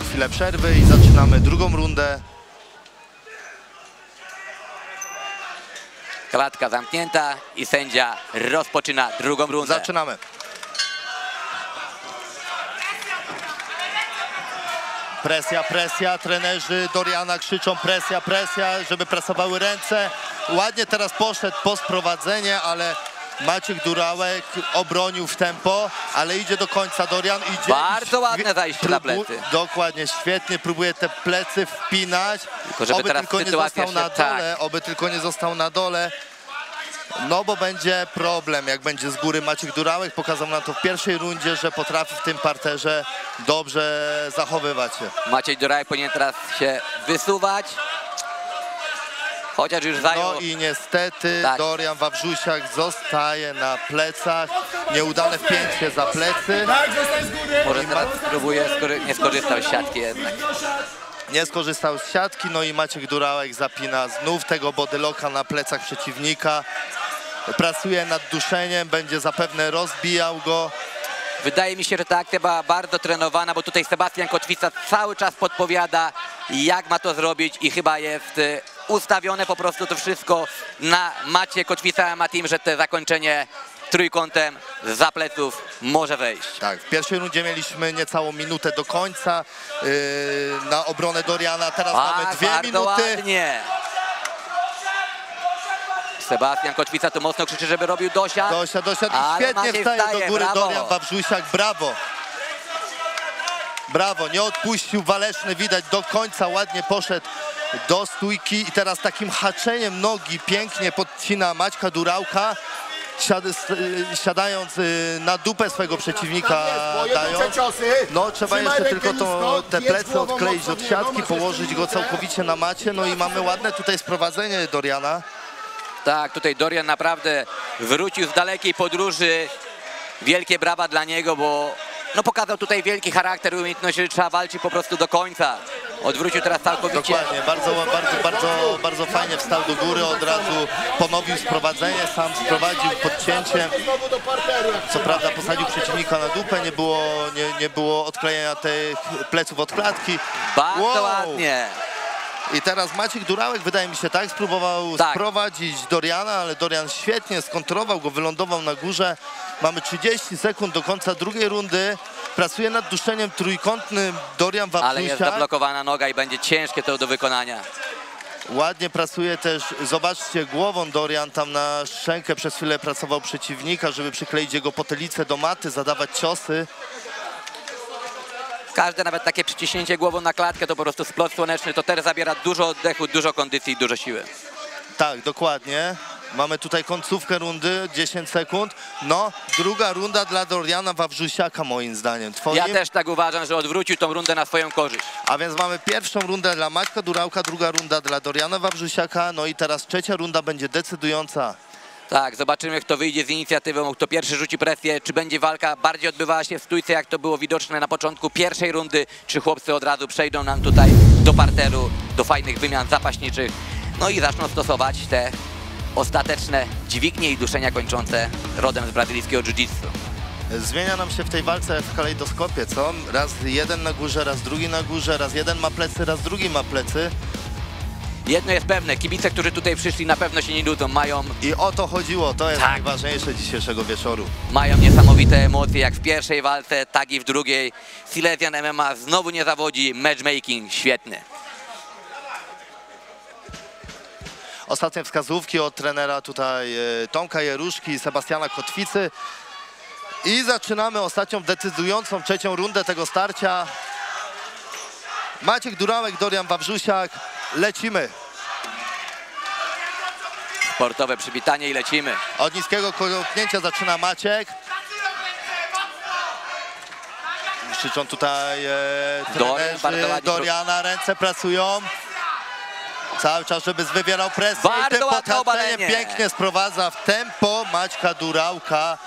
chwilę przerwy i zaczynamy drugą rundę. Klatka zamknięta i sędzia rozpoczyna drugą rundę. Zaczynamy. Presja, presja, trenerzy Doriana krzyczą presja, presja, żeby presowały ręce. Ładnie teraz poszedł po sprowadzenie, ale Maciek Durałek obronił w tempo, ale idzie do końca Dorian. Idzie, bardzo ładne zajście na plecy. Dokładnie, świetnie, próbuje te plecy wpinać. Tylko żeby oby teraz tylko nie sytuacja został na się, dole, oby tylko nie został na dole. No bo będzie problem, jak będzie z góry Maciek Durałek. Pokazał nam to w pierwszej rundzie, że potrafi w tym parterze dobrze zachowywać się. Maciej Durałek powinien teraz się wysuwać. Chociaż już zajął... No i niestety tak. Dorian Wawrzusiak zostaje na plecach. Nieudane wpięcie za plecy. Może teraz spróbuje, nie skorzystał z siatki jednak. Nie skorzystał z siatki, no i Maciek Durałek zapina znów tego bodylocka na plecach przeciwnika. Pracuje nad duszeniem, będzie zapewne rozbijał go. Wydaje mi się, że ta akcja była bardzo trenowana, bo tutaj Sebastian Kotwica cały czas podpowiada, jak ma to zrobić i chyba jest ustawione po prostu to wszystko na Macie Kotwica MMA Team, że te zakończenie trójkątem za pleców może wejść. Tak, w pierwszej rundzie mieliśmy niecałą minutę do końca na obronę Doriana, teraz mamy 2 minuty. Ładnie. Sebastian Kotwica tu mocno krzyczy, żeby robił dosiad. Dosiad i świetnie wstaje do góry brawo. Dorian Wawrzusiak, brawo. Brawo, nie odpuścił Waleczny, widać do końca, ładnie poszedł do stójki i teraz takim haczeniem nogi pięknie podcina Maćka Durałka, siadając na dupę swojego przeciwnika dając. No trzeba jeszcze tylko te plecy odkleić od siatki, położyć go całkowicie na macie, no i mamy ładne tutaj sprowadzenie Doriana. Tak, tutaj Dorian naprawdę wrócił z dalekiej podróży. Wielkie brawa dla niego, bo no pokazał tutaj wielki charakter, umiejętność, że trzeba walczyć po prostu do końca. Odwrócił teraz całkowicie. Dokładnie, bardzo fajnie wstał do góry, od razu ponowił sprowadzenie, sam sprowadził podcięciem. Co prawda posadził przeciwnika na dupę, nie było odklejenia tych pleców od klatki. Bardzo ładnie. I teraz Maciek Durałek, wydaje mi się, tak, spróbował sprowadzić Doriana, ale Dorian świetnie skontrował go, wylądował na górze. Mamy 30 sekund do końca drugiej rundy. Pracuje nad duszeniem trójkątnym Dorian Wawrzusiak. Ale jest zablokowana noga i będzie ciężkie to do wykonania. Ładnie pracuje też, zobaczcie, głową Dorian tam na szczękę przez chwilę pracował przeciwnika, żeby przykleić jego potylicę do maty, zadawać ciosy. Każde nawet takie przyciśnięcie głową na klatkę to po prostu splot słoneczny, to też zabiera dużo oddechu, dużo kondycji i dużo siły. Tak, dokładnie. Mamy tutaj końcówkę rundy, 10 sekund. No, druga runda dla Doriana Wawrzusiaka moim zdaniem. Ja też tak uważam, że odwrócił tą rundę na swoją korzyść. A więc mamy pierwszą rundę dla Maćka Durałka, druga runda dla Doriana Wawrzusiaka, no i teraz trzecia runda będzie decydująca. Tak, zobaczymy, kto wyjdzie z inicjatywą, kto pierwszy rzuci presję, czy będzie walka bardziej odbywała się w stójce, jak to było widoczne na początku pierwszej rundy, czy chłopcy od razu przejdą nam tutaj do parteru, do fajnych wymian zapaśniczych, no i zaczną stosować te ostateczne dźwignie i duszenia kończące rodem z brazylijskiego jiu-jitsu. Zmienia nam się w tej walce w kalejdoskopie, co? Raz jeden na górze, raz drugi na górze, raz jeden ma plecy, raz drugi ma plecy. Jedno jest pewne, kibice, którzy tutaj przyszli, na pewno się nie nudzą, mają... I o to chodziło, to jest najważniejsze dzisiejszego wieczoru. Mają niesamowite emocje, jak w pierwszej walce, tak i w drugiej. Silesian MMA znowu nie zawodzi, matchmaking świetny. Ostatnie wskazówki od trenera tutaj Tomka Jeruszki i Sebastiana Kotwicy. I zaczynamy ostatnią decydującą trzecią rundę tego starcia. Maciek Durałek, Dorian Wawrzusiak. Lecimy. Sportowe przywitanie i lecimy. Od niskiego kopnięcia zaczyna Maciek. Krzyczą tutaj trenerzy Doriana, ręce pracują. Cały czas, żeby wywierał presję. I tym podchwyceniem pięknie sprowadza w tempo Maćka Durałka.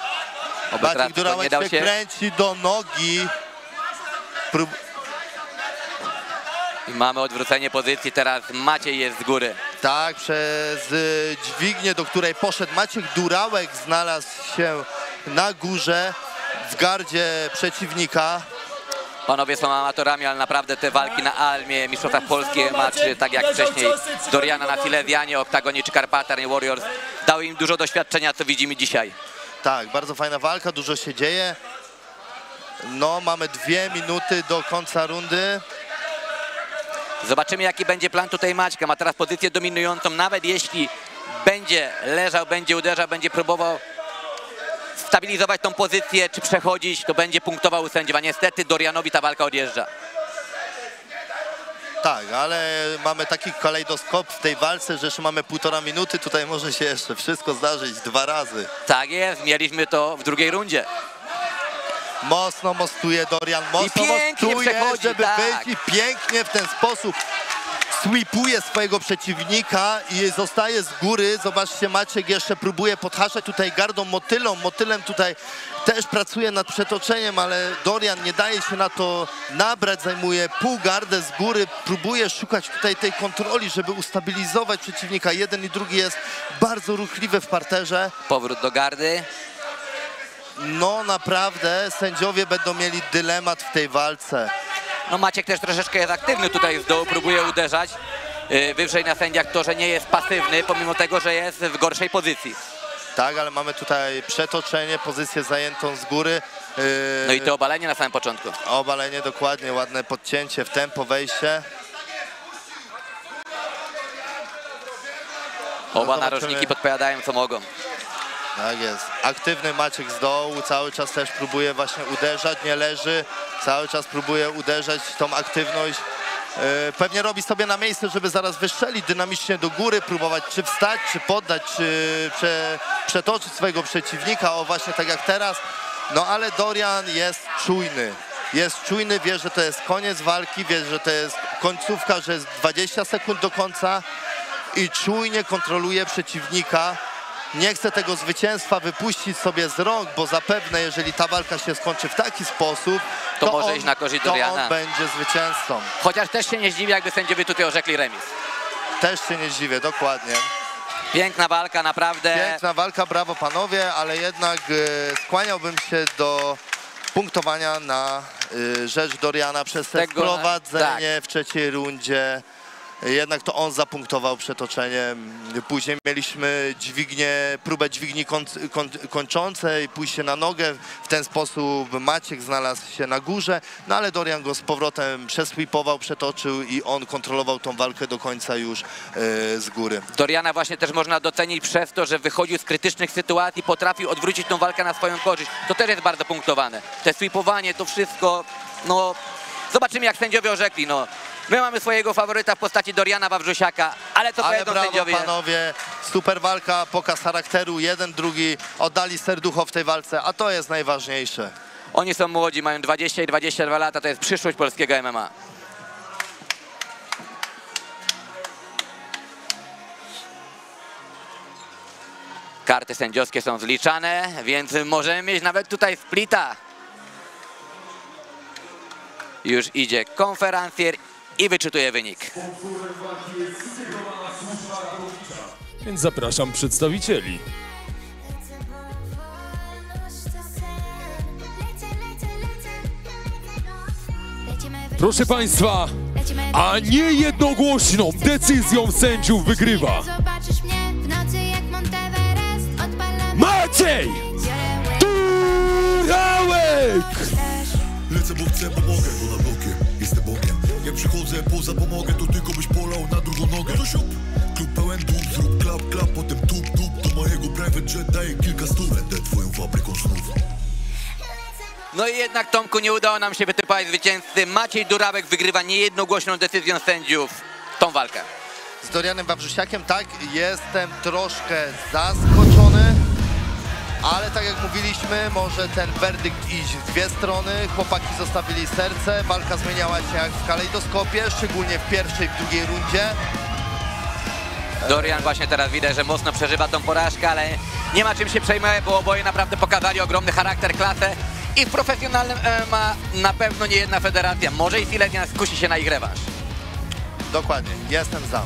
Maciek Durałek się kręci do nogi. I mamy odwrócenie pozycji, teraz Maciej jest z góry. Tak, przez dźwignię, do której poszedł Maciek Durałek, znalazł się na górze w gardzie przeciwnika. Panowie są amatorami, ale naprawdę te walki na Almie, Mistrzostwach Polski MMA, czy tak jak wcześniej Doriana na Silesianie, Oktagonie czy Karpatarnie Warriors, dały im dużo doświadczenia, co widzimy dzisiaj. Tak, bardzo fajna walka, dużo się dzieje. No, mamy 2 minuty do końca rundy. Zobaczymy, jaki będzie plan tutaj Maćka. Ma teraz pozycję dominującą, nawet jeśli będzie leżał, będzie uderzał, będzie próbował stabilizować tą pozycję, czy przechodzić, to będzie punktował u sędziów, a niestety Dorianowi ta walka odjeżdża. Tak, ale mamy taki kalejdoskop w tej walce, że jeszcze mamy 1,5 minuty. Tutaj może się jeszcze wszystko zdarzyć 2 razy. Tak jest, mieliśmy to w drugiej rundzie. Mocno mostuje Dorian, mocno mostuje, żeby wyjść i pięknie w ten sposób sweepuje swojego przeciwnika i zostaje z góry. Zobaczcie, Maciek jeszcze próbuje podhaczać tutaj gardą motylą. Motylem tutaj też pracuje nad przetoczeniem, ale Dorian nie daje się na to nabrać, zajmuje pół gardę z góry, próbuje szukać tutaj tej kontroli, żeby ustabilizować przeciwnika. Jeden i drugi jest bardzo ruchliwy w parterze. Powrót do gardy. No naprawdę sędziowie będą mieli dylemat w tej walce. No Maciek też troszeczkę jest aktywny tutaj z dołu, próbuje uderzać. Wyżej na sędziach to, że nie jest pasywny, pomimo tego, że jest w gorszej pozycji. Tak, ale mamy tutaj przetoczenie, pozycję zajętą z góry. No i to obalenie na samym początku. Obalenie, dokładnie, ładne podcięcie w tempo, wejście. Oba narożniki podpowiadają, co mogą. Tak jest. Aktywny Maciek z dołu, cały czas też próbuje właśnie uderzać, nie leży. Cały czas próbuje uderzać tą aktywność. Pewnie robi sobie na miejsce, żeby zaraz wystrzelić dynamicznie do góry, próbować czy wstać, czy poddać, czy przetoczyć swojego przeciwnika. O, właśnie tak jak teraz. No ale Dorian jest czujny. Jest czujny, wie, że to jest koniec walki, wie, że to jest końcówka, że jest 20 sekund do końca i czujnie kontroluje przeciwnika. Nie chce tego zwycięstwa wypuścić sobie z rąk, bo zapewne, jeżeli ta walka się skończy w taki sposób, to może iść na korzyść Doriana. On będzie zwycięzcą. Chociaż też się nie zdziwię, jakby sędziowie tutaj orzekli remis. Też się nie zdziwię, dokładnie. Piękna walka, naprawdę. Piękna walka, brawo panowie, ale jednak skłaniałbym się do punktowania na rzecz Doriana przez te wprowadzenie w trzeciej rundzie. Jednak to on zapunktował przetoczeniem. Później mieliśmy próbę dźwigni kończącej, pójście na nogę. W ten sposób Maciek znalazł się na górze, no ale Dorian go z powrotem przesweepował, przetoczył i on kontrolował tą walkę do końca już z góry. Doriana właśnie też można docenić przez to, że wychodził z krytycznych sytuacji, potrafił odwrócić tą walkę na swoją korzyść. To też jest bardzo punktowane. Te sweepowanie, to wszystko, no zobaczymy, jak sędziowie orzekli. No. My mamy swojego faworyta w postaci Doriana Wawrzusiaka, ale to powiedzą sędziowie. Ale panowie, super walka, pokaz charakteru, jeden, drugi oddali serducho w tej walce, a to jest najważniejsze. Oni są młodzi, mają 20 i 22 lata, to jest przyszłość polskiego MMA. Karty sędziowskie są zliczane, więc możemy mieć nawet tutaj splita. Już idzie konferencjer i wyczytuje wynik. Więc zapraszam przedstawicieli. Proszę Państwa, a nie jednogłośną decyzją sędziów wygrywa Maciej Turałek! Lecę, bo chcę, bo mogę, bo na bokiem jestem Bogiem. Jak przychodzę, poza pomogę, to tylko byś polał na drugą nogę. To siup, klub pełen dup, zrób klap, klap, potem tup, tup. Do mojego private jet daję kilka stów. Będę twoją fabryką snów. No i jednak, Tomku, nie udało nam się wytypować zwycięzcy. Maciej Turałek wygrywa niejednogłośną decyzją sędziów tą walkę. Z Dorianem Wawrzusiakiem, tak, jestem troszkę zaskoczony. Ale tak jak mówiliśmy, może ten werdykt iść w dwie strony. Chłopaki zostawili serce, walka zmieniała się jak w kalejdoskopie, szczególnie w pierwszej, w drugiej rundzie. Dorian właśnie teraz widać, że mocno przeżywa tą porażkę, ale nie ma czym się przejmować, bo oboje naprawdę pokazali ogromny charakter, klasę i w profesjonalnym MMA na pewno nie jedna federacja. Może i Silesian skusi się na ich rewanż. Dokładnie, jestem za.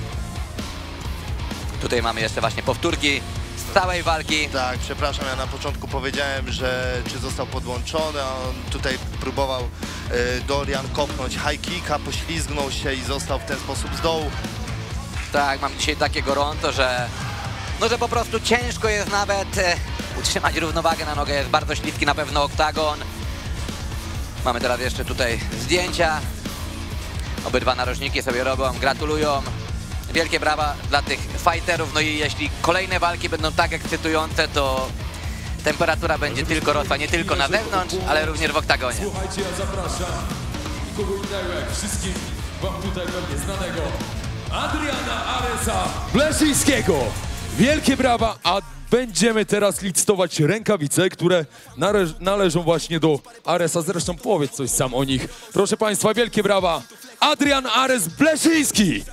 Tutaj mamy jeszcze właśnie powtórki z całej walki. Tak, przepraszam, ja na początku powiedziałem, że czy został podłączony, a on tutaj próbował Dorian kopnąć high kicka, poślizgnął się i został w ten sposób z dołu. Tak, mam dzisiaj takie gorąco, że no że po prostu ciężko jest nawet utrzymać równowagę na nogę. Jest bardzo śliski na pewno oktagon. Mamy teraz jeszcze tutaj zdjęcia. Obydwa narożniki sobie robią, gratulują. Wielkie brawa dla tych fighterów. No i jeśli kolejne walki będą tak ekscytujące, to temperatura będzie tylko rosła, nie tylko na zewnątrz, ale również w oktagonie. Słuchajcie, ja zapraszam nikogo innego jak wszystkim wam tutaj pewnie znanego Adriana Aresa Bleszyńskiego. Wielkie brawa, a będziemy teraz licytować rękawice, które należą właśnie do Aresa. Zresztą powiedz coś sam o nich. Proszę Państwa, wielkie brawa. Adrian Ares Bleszyński.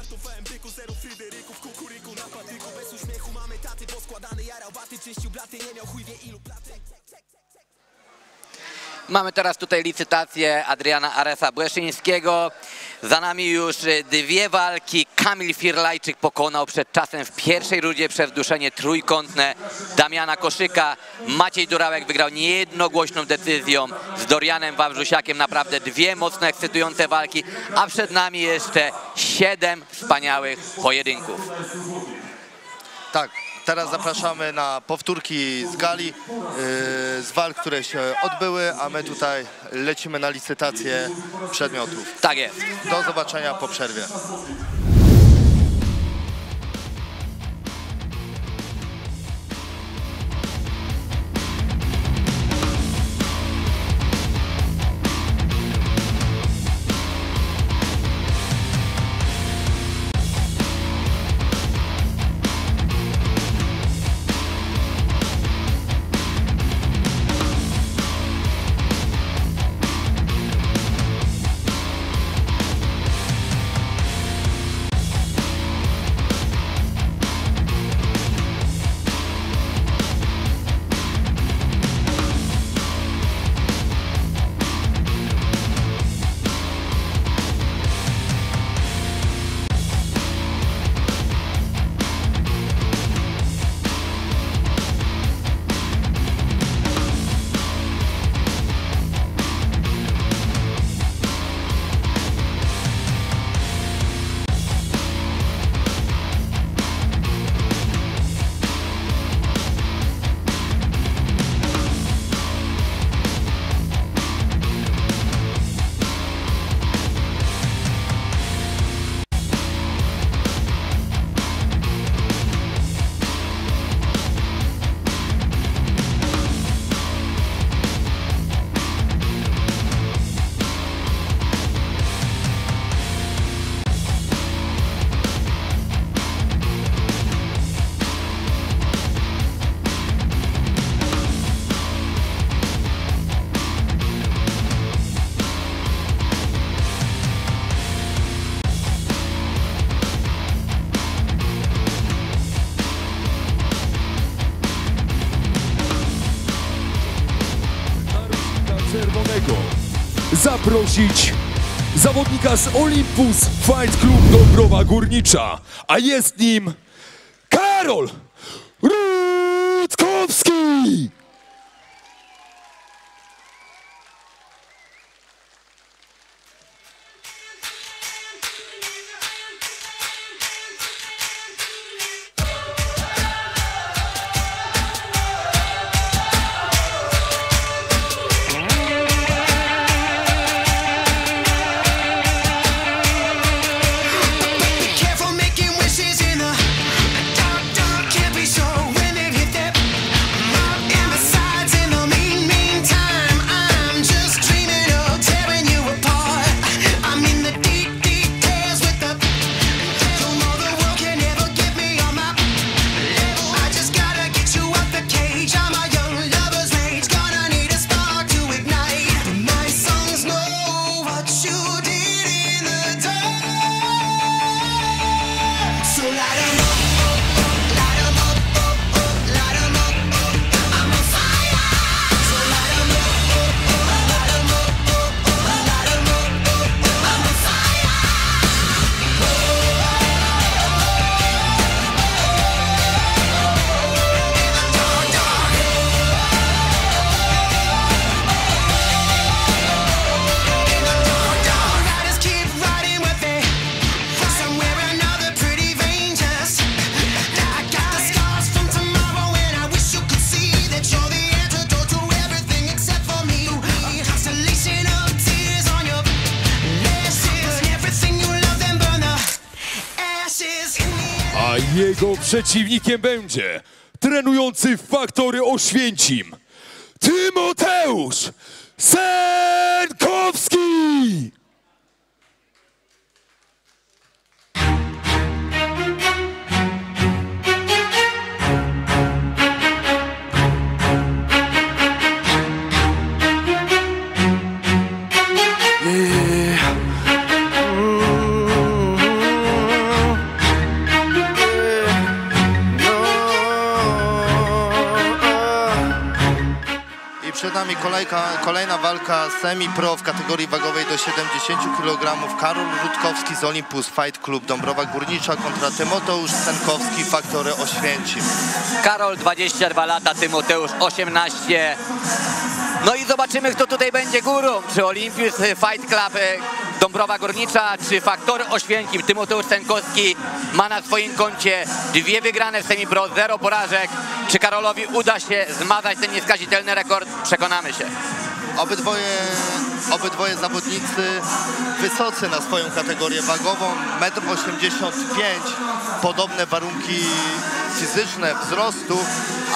Mamy teraz tutaj licytację Adriana Aresa Bleszyńskiego. Za nami już 2 walki. Kamil Firlajczyk pokonał przed czasem w pierwszej rundzie przez duszenie trójkątne Damiana Koszyka. Maciej Durałek wygrał niejednogłośną decyzją z Dorianem Wawrzusiakiem. Naprawdę 2 mocno ekscytujące walki, a przed nami jeszcze 7 wspaniałych pojedynków. Tak, teraz zapraszamy na powtórki z gali, z walk, które się odbyły, a my tutaj lecimy na licytację przedmiotów. Tak jest. Do zobaczenia po przerwie. Zaprosić zawodnika z Olympus Fight Club Dąbrowa Górnicza, a jest nim Karol Rutkowski! Can't be so when it hit that. I'm in the Jego przeciwnikiem będzie trenujący Faktory Oświęcim Tymoteusz Senkowski! Przed nami kolejna walka semi-pro w kategorii wagowej do 70 kg. Karol Rutkowski z Olympus Fight Club Dąbrowa Górnicza kontra Tymoteusz Senkowski, Faktory Oświęcim. Karol 22 lata, Tymoteusz 18. No i zobaczymy, kto tutaj będzie górą. Czy Olympus Fight Club Dąbrowa Górnicza, czy Faktory Oświęcim. Tymoteusz Senkowski ma na swoim koncie 2 wygrane w semi-pro, 0 porażek. Czy Karolowi uda się zmazać ten nieskazitelny rekord? Przekonamy się. Obydwoje zawodnicy wysocy na swoją kategorię wagową, 1,85 m, podobne warunki fizyczne, wzrostu,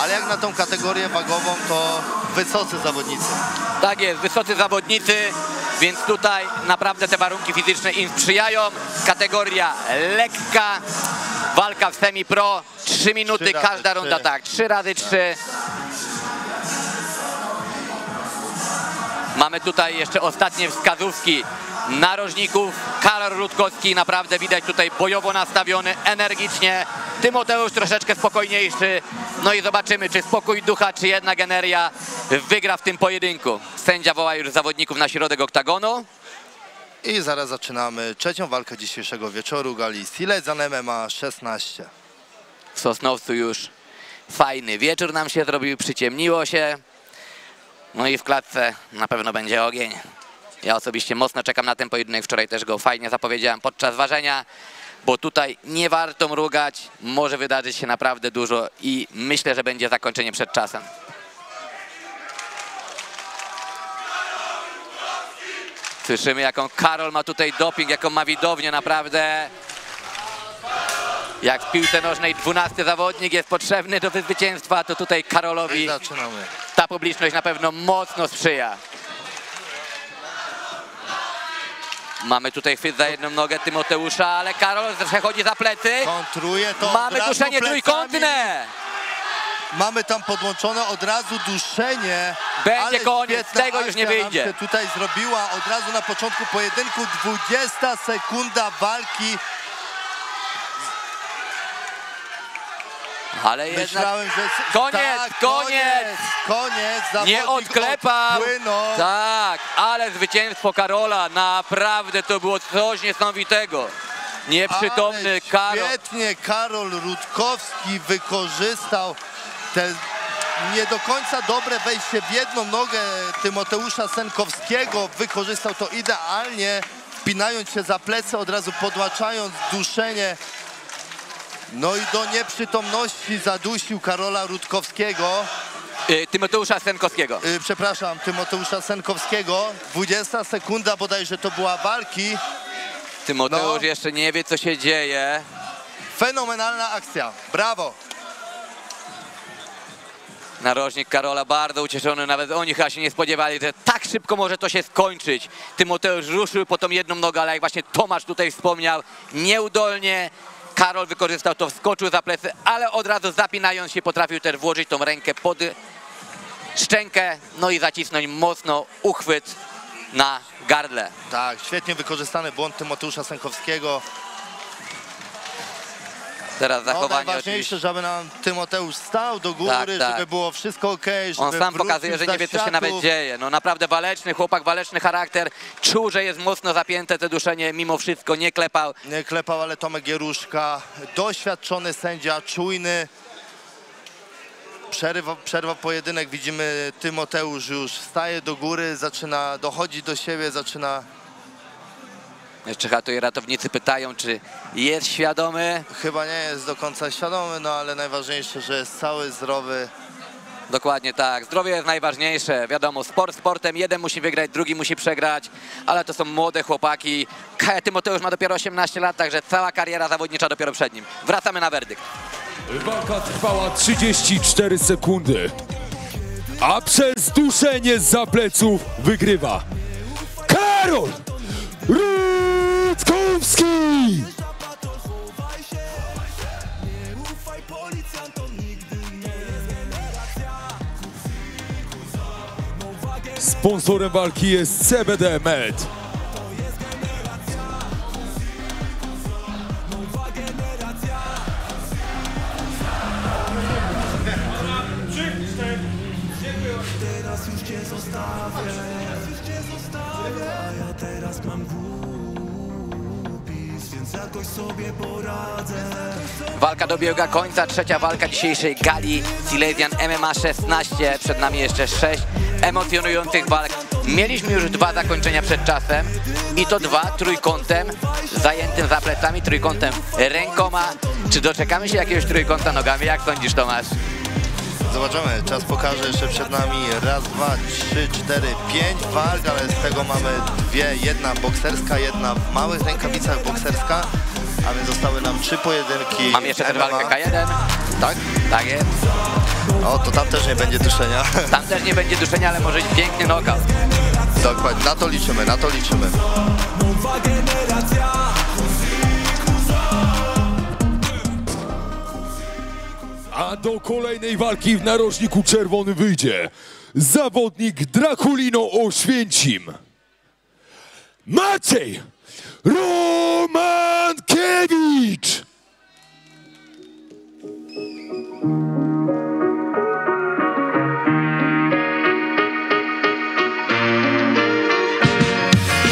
ale jak na tą kategorię wagową, to wysocy zawodnicy. Tak jest, wysocy zawodnicy, więc tutaj naprawdę te warunki fizyczne im sprzyjają. Kategoria lekka, walka w semi-pro, 3 minuty, każda runda, tak, 3 razy 3. Mamy tutaj jeszcze ostatnie wskazówki narożników. Karol Rutkowski naprawdę widać tutaj bojowo nastawiony, energicznie. Tymoteusz troszeczkę spokojniejszy. No i zobaczymy, czy spokój ducha, czy jednak energia wygra w tym pojedynku. Sędzia woła już zawodników na środek oktagonu. I zaraz zaczynamy trzecią walkę dzisiejszego wieczoru gali Silesian MMA 16. W Sosnowcu już fajny wieczór nam się zrobił, przyciemniło się. No i w klatce na pewno będzie ogień. Ja osobiście mocno czekam na ten pojedynek. Wczoraj też go fajnie zapowiedziałem podczas ważenia, bo tutaj nie warto mrugać. Może wydarzyć się naprawdę dużo i myślę, że będzie zakończenie przed czasem. Słyszymy, jaką Karol ma tutaj doping, jaką ma widownię, naprawdę. Jak w piłce nożnej 12 zawodnik jest potrzebny do zwycięstwa, to tutaj Karolowi ta publiczność na pewno mocno sprzyja. Mamy tutaj chwyt za jedną nogę Tymoteusza, ale Karol przechodzi za plecy. Kontruje to. Mamy duszenie trójkątne. Mamy tam podłączone od razu duszenie. Będzie koniec, tego już nie wyjdzie. Nam się tutaj zrobiła od razu na początku pojedynku, 20 sekunda walki. Ale myślałem, jednak... że... Koniec, tak, koniec! Nie Zawodnik odklepał! odpłynął. Tak, ale zwycięstwo Karola, naprawdę to było coś niesamowitego. Nieprzytomny ale Karol. Świetnie Karol Rutkowski wykorzystał te nie do końca dobre wejście w jedną nogę Tymoteusza Senkowskiego. Wykorzystał to idealnie, wpinając się za plecy, od razu podłaczając duszenie. No i do nieprzytomności zadusił Karola Rutkowskiego. Tymoteusza Senkowskiego. Przepraszam, Tymoteusza Senkowskiego. 20 sekunda bodajże to była walki. Tymoteusz jeszcze nie wie, co się dzieje. Fenomenalna akcja, brawo. Narożnik Karola bardzo ucieszony, nawet oni chyba się nie spodziewali, że tak szybko może to się skończyć. Tymoteusz ruszył po tą jedną nogę, ale jak właśnie Tomasz tutaj wspomniał, nieudolnie. Karol wykorzystał to, wskoczył za plecy, ale od razu zapinając się potrafił też włożyć tą rękę pod szczękę, no i zacisnąć mocno uchwyt na gardle. Tak, świetnie wykorzystany błąd Tymoteusza Senkowskiego. Teraz zachowanie najważniejsze, oczywiście. żeby nam Tymoteusz stał do góry, tak. żeby było wszystko okej. On sam pokazuje, że nie wie, co się nawet dzieje. No naprawdę waleczny chłopak, waleczny charakter. Czuł, że jest mocno zapięte te duszenie, mimo wszystko nie klepał. Nie klepał, ale Tomek Gieruszka, doświadczony sędzia, czujny. Przerwa pojedynek, widzimy Tymoteusz już wstaje do góry, zaczyna dochodzić do siebie, zaczyna... Jeszcze tutaj ratownicy pytają, czy jest świadomy. Chyba nie jest do końca świadomy, no ale najważniejsze, że jest cały zdrowy. Dokładnie tak. Zdrowie jest najważniejsze. Wiadomo, sport sportem. Jeden musi wygrać, drugi musi przegrać, ale to są młode chłopaki. Kaja Tymoteusz ma dopiero 18 lat, także cała kariera zawodnicza dopiero przed nim. Wracamy na werdykt. Walka trwała 34 sekundy. A przez duszenie zza pleców wygrywa Karol Rutkowski! Sponsorem walki jest CBD Med. Teraz już cię zostawię, a ja teraz mam głupis, więc jakoś sobie poradzę. Walka dobiega końca, trzecia walka dzisiejszej gali Silesian MMA 16. Przed nami jeszcze 6 emocjonujących walk. Mieliśmy już 2 zakończenia przed czasem i to 2 trójkątem zajętym za plecami, trójkątem rękoma. Czy doczekamy się jakiegoś trójkąta nogami? Jak sądzisz, Tomasz? Zobaczymy, czas pokaże, jeszcze przed nami raz, 2, 3, 4, 5 walk, ale z tego mamy 2, jedna bokserska, jedna w małych rękawicach bokserska, a więc zostały nam 3 pojedynki. Mam jeszcze tę walkę K1. Tak? Tak jest. O, to tam też nie będzie duszenia. Tam też nie będzie duszenia, ale może być piękny knockout. Dokładnie, na to liczymy, na to liczymy. A do kolejnej walki w narożniku czerwonym wyjdzie zawodnik Draculino Oświęcim, Maciej Romankiewicz.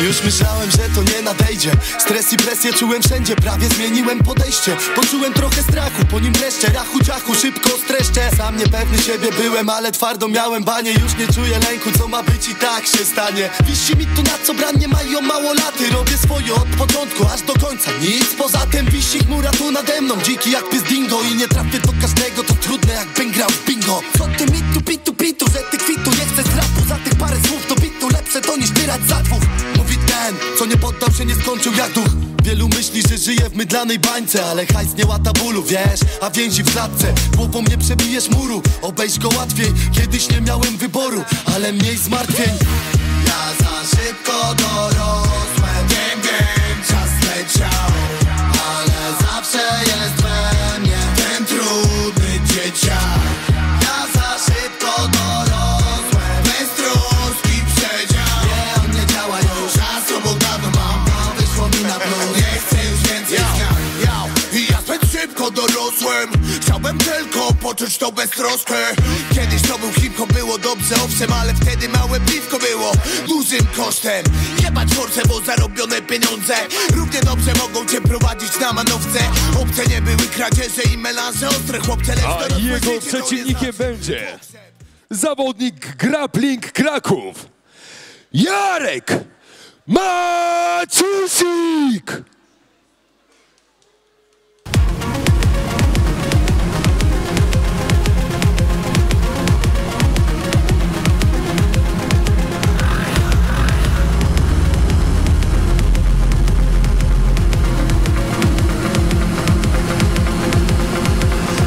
Już myślałem, że to nie nadejdzie. Stres i presję czułem wszędzie, prawie zmieniłem podejście. Poczułem trochę strachu, po nim wreszcie rachu ciachu, szybko streszczę. Sam niepewny siebie byłem, ale twardo miałem banie. Już nie czuję lęku, co ma być i tak się stanie. Wisi mi tu na co brannie mają mało laty. Robię swoje od początku aż do końca, nic poza tym. Wisi chmura tu nade mną, dziki jak pies dingo. I nie trafię do każdego, to trudne jakbym grał w bingo. Co ty mitu, pitu, że ty kwitu. Nie chcę strachu, za tych parę słów do bitu. Lepsze to niż tyrać za dwóch. Mówi ten, co nie poddał się, nie skończył jak duch. Wielu myśli, że żyje w mydlanej bańce, ale hajs nie łata bólu, wiesz, a więzi w klatce. Głową nie przebijesz muru, obejść go łatwiej. Kiedyś nie miałem wyboru, ale mniej zmartwień. Ja za szybko dorosłem, wiem, czas leciał, ale zawsze jest we mnie ten trudny dzieciak. Ja za szybko dorosłem, bez troski przedział. Nie, on nie działa już, czas obok dawno mam, wyszło mi na plus. Nie chcę już więcej zmian. I ja zbyt szybko dorosłem. Chciałbym tylko poczuć tą beztroskę. Kiedyś to był hip-hop, było dobrze, owszem, ale wtedy małe piwko było dużym kosztem. Jebać force, bo zarobione pieniądze równie dobrze mogą cię prowadzić na manowce. Obce nie były kradzieże i melanże ostre, chłopcze. A jego przeciwnikiem będzie zawodnik Grappling Kraków, Jarek Maciusik.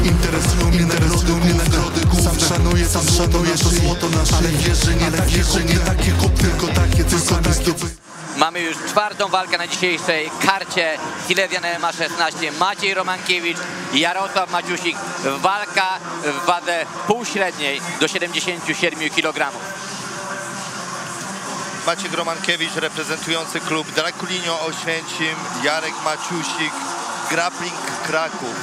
Interesują mnie nagrody Sam szanuję to złoto na szyi. Ale wiesz, że nie takie kop, tylko takie, tylko takie. Mamy już 4. walkę na dzisiejszej karcie Silesian MMA 16. Maciej Romankiewicz, Jarosław Maciusik. Walka w wadze półśredniej do 77 kg. Maciej Romankiewicz reprezentujący klub Draculino Oświęcim, Jarek Maciusik, Grappling Kraków.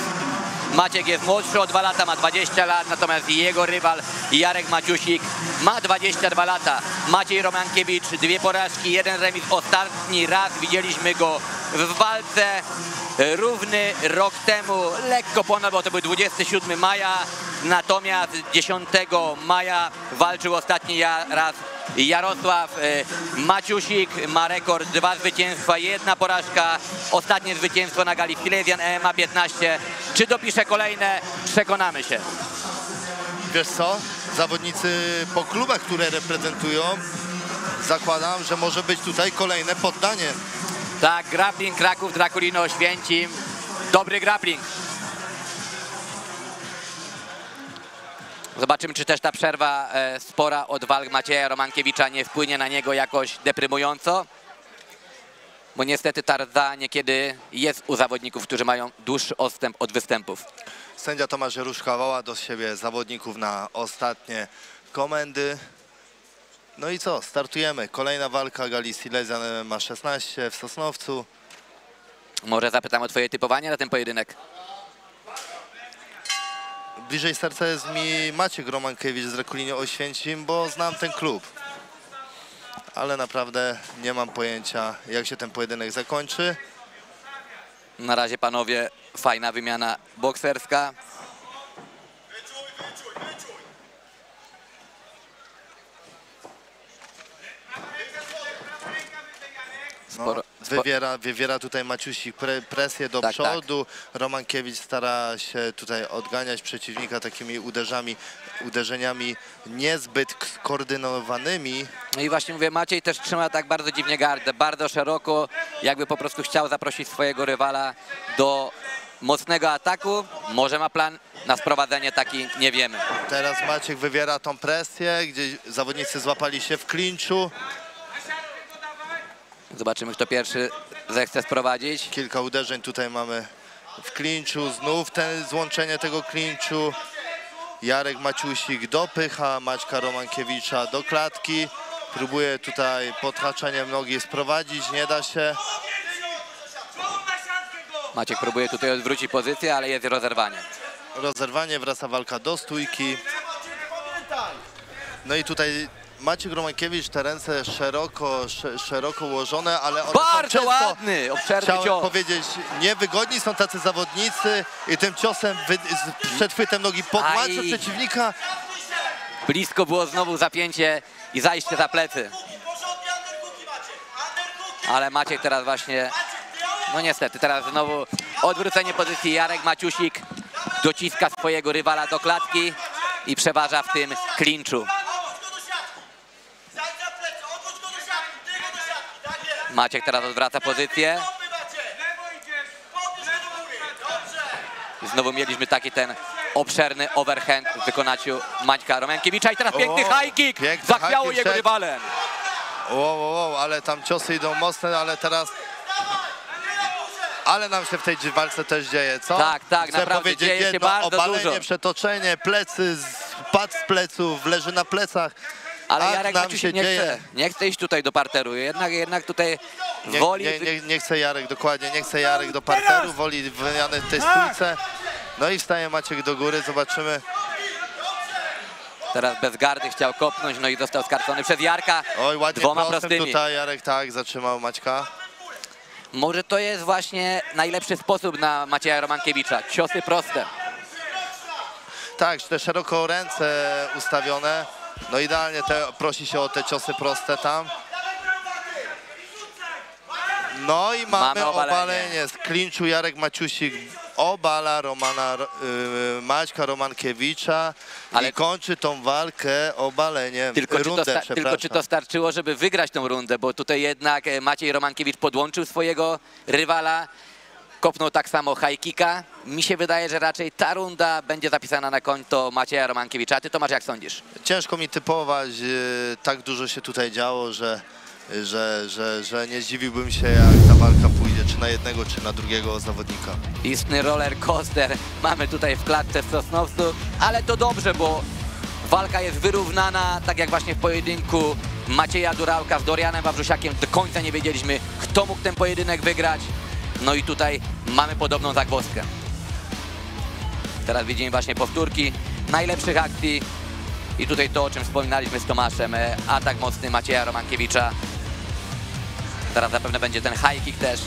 Maciek jest młodszy o 2 lata, ma 20 lat, natomiast jego rywal Jarek Maciusik ma 22 lata. Maciej Romankiewicz, 2 porażki, 1 remis. Ostatni raz widzieliśmy go w walce równy rok temu, lekko ponad, bo to był 27 maja, natomiast 10 maja walczył ostatni raz Jarosław Maciusik. Ma rekord 2 zwycięstwa, 1 porażka. Ostatnie zwycięstwo na gali Silesian MMA 15. Czy dopisze kolejne? Przekonamy się. Wiesz co? zawodnicy po klubach, które reprezentują, zakładam, że może być tutaj kolejne poddanie. Tak, grappling Kraków, Draculino, Oświęcim. Dobry grappling. Zobaczymy, czy też ta przerwa spora od walk Macieja Romankiewicza nie wpłynie na niego jakoś deprymująco. Bo niestety ta rdza niekiedy jest u zawodników, którzy mają dłuższy odstęp od występów. Sędzia Tomasz Jeruszka woła do siebie zawodników na ostatnie komendy. No i co? Startujemy. Kolejna walka gali Silesian MMA 16 w Sosnowcu. Może zapytam o twoje typowanie na ten pojedynek. Bliżej serca jest mi Maciek Romankiewicz z Draculino Oświęcim, bo znam ten klub. Ale naprawdę nie mam pojęcia, jak się ten pojedynek zakończy. Na razie, panowie, fajna wymiana bokserska. No, wywiera tutaj Maciusik presję do przodu. Tak. Romankiewicz stara się tutaj odganiać przeciwnika takimi uderzeniami niezbyt skoordynowanymi. No i właśnie mówię, Maciej też trzyma tak bardzo dziwnie gardę, bardzo szeroko, jakby po prostu chciał zaprosić swojego rywala do mocnego ataku. Może ma plan na sprowadzenie taki, nie wiemy. Teraz Maciek wywiera tą presję, gdzie zawodnicy złapali się w klinczu. Zobaczymy, kto pierwszy zechce sprowadzić. Kilka uderzeń tutaj mamy w klinczu. Znów złączenie tego klinczu. Jarek Maciusik dopycha Maćka Romankiewicza do klatki. Próbuje tutaj podhaczeniem nogi sprowadzić. Nie da się. Maciek próbuje tutaj odwrócić pozycję, ale jest rozerwanie. Rozerwanie, wraca walka do stójki. No i tutaj Maciek Romankiewicz, te ręce szeroko ułożone, ale one bardzo są ładny, obszerny cios. Chciałem powiedzieć, niewygodni są tacy zawodnicy i tym ciosem przed chwytem nogi podłącza przeciwnika. Blisko było znowu zapięcie i zajście za plecy. Ale Maciek teraz właśnie, no niestety, teraz znowu odwrócenie pozycji. Jarek Maciusik dociska swojego rywala do klatki i przeważa w tym klinczu. Maciek teraz odwraca pozycję. Znowu mieliśmy taki ten obszerny overhand w wykonaniu Maćka Romankiewicza i teraz piękny high kick. Zachwiało jego rywalem. Ale tam ciosy idą mocne, ale teraz... Ale nam się w tej walce też dzieje, co? Tak, naprawdę dzieje się bardzo obalenie, dużo. Przetoczenie, plecy, spadł z pleców, leży na plecach. Ale Jarek Maciusik nie chce iść tutaj do parteru, jednak tutaj woli... Nie chce Jarek, dokładnie, nie chce Jarek do parteru, woli wymiany w tej stójce. No i wstaje Maciek do góry, zobaczymy. Teraz bez gardy chciał kopnąć, no i został skarcony przez Jarka. Oj, ładnie dwoma prostymi. Tutaj Jarek zatrzymał Maćka. Może to jest właśnie najlepszy sposób na Macieja Romankiewicza, ciosy proste. Tak, te szeroko ręce ustawione. No idealnie prosi się o te ciosy proste tam. No i mamy obalenie. Z klinczu Jarek Maciusik obala Maćka Romankiewicza i kończy tą walkę obaleniem. Tylko czy to starczyło, żeby wygrać tą rundę, bo tutaj jednak Maciej Romankiewicz podłączył swojego rywala. Kopnął tak samo high kicka. Mi się wydaje, że raczej ta runda będzie zapisana na konto Macieja Romankiewicza. A ty, Tomasz, jak sądzisz? Ciężko mi typować. Tak dużo się tutaj działo, że nie zdziwiłbym się, jak ta walka pójdzie, czy na jednego, czy na drugiego zawodnika. Istny roller coaster mamy tutaj w klatce w Sosnowcu, ale to dobrze, bo walka jest wyrównana, tak jak właśnie w pojedynku Macieja Durałka z Dorianem Wawrzusiakiem. Do końca nie wiedzieliśmy, kto mógł ten pojedynek wygrać. No i tutaj mamy podobną zagwozdkę. Teraz widzimy właśnie powtórki najlepszych akcji. I tutaj to, o czym wspominaliśmy z Tomaszem, atak mocny Macieja Romankiewicza. Teraz zapewne będzie ten high kick też.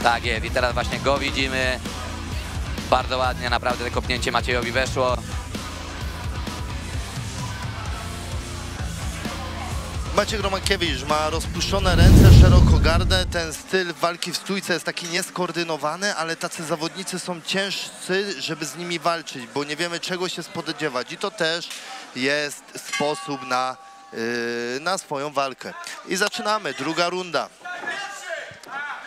Tak jest i teraz właśnie go widzimy. Bardzo ładnie, naprawdę to kopnięcie Maciejowi weszło. Maciek Romankiewicz ma rozpuszczone ręce, szeroko gardę. Ten styl walki w stójce jest taki nieskoordynowany, ale tacy zawodnicy są ciężcy, żeby z nimi walczyć, bo nie wiemy, czego się spodziewać. I to też jest sposób na swoją walkę. I zaczynamy, druga runda.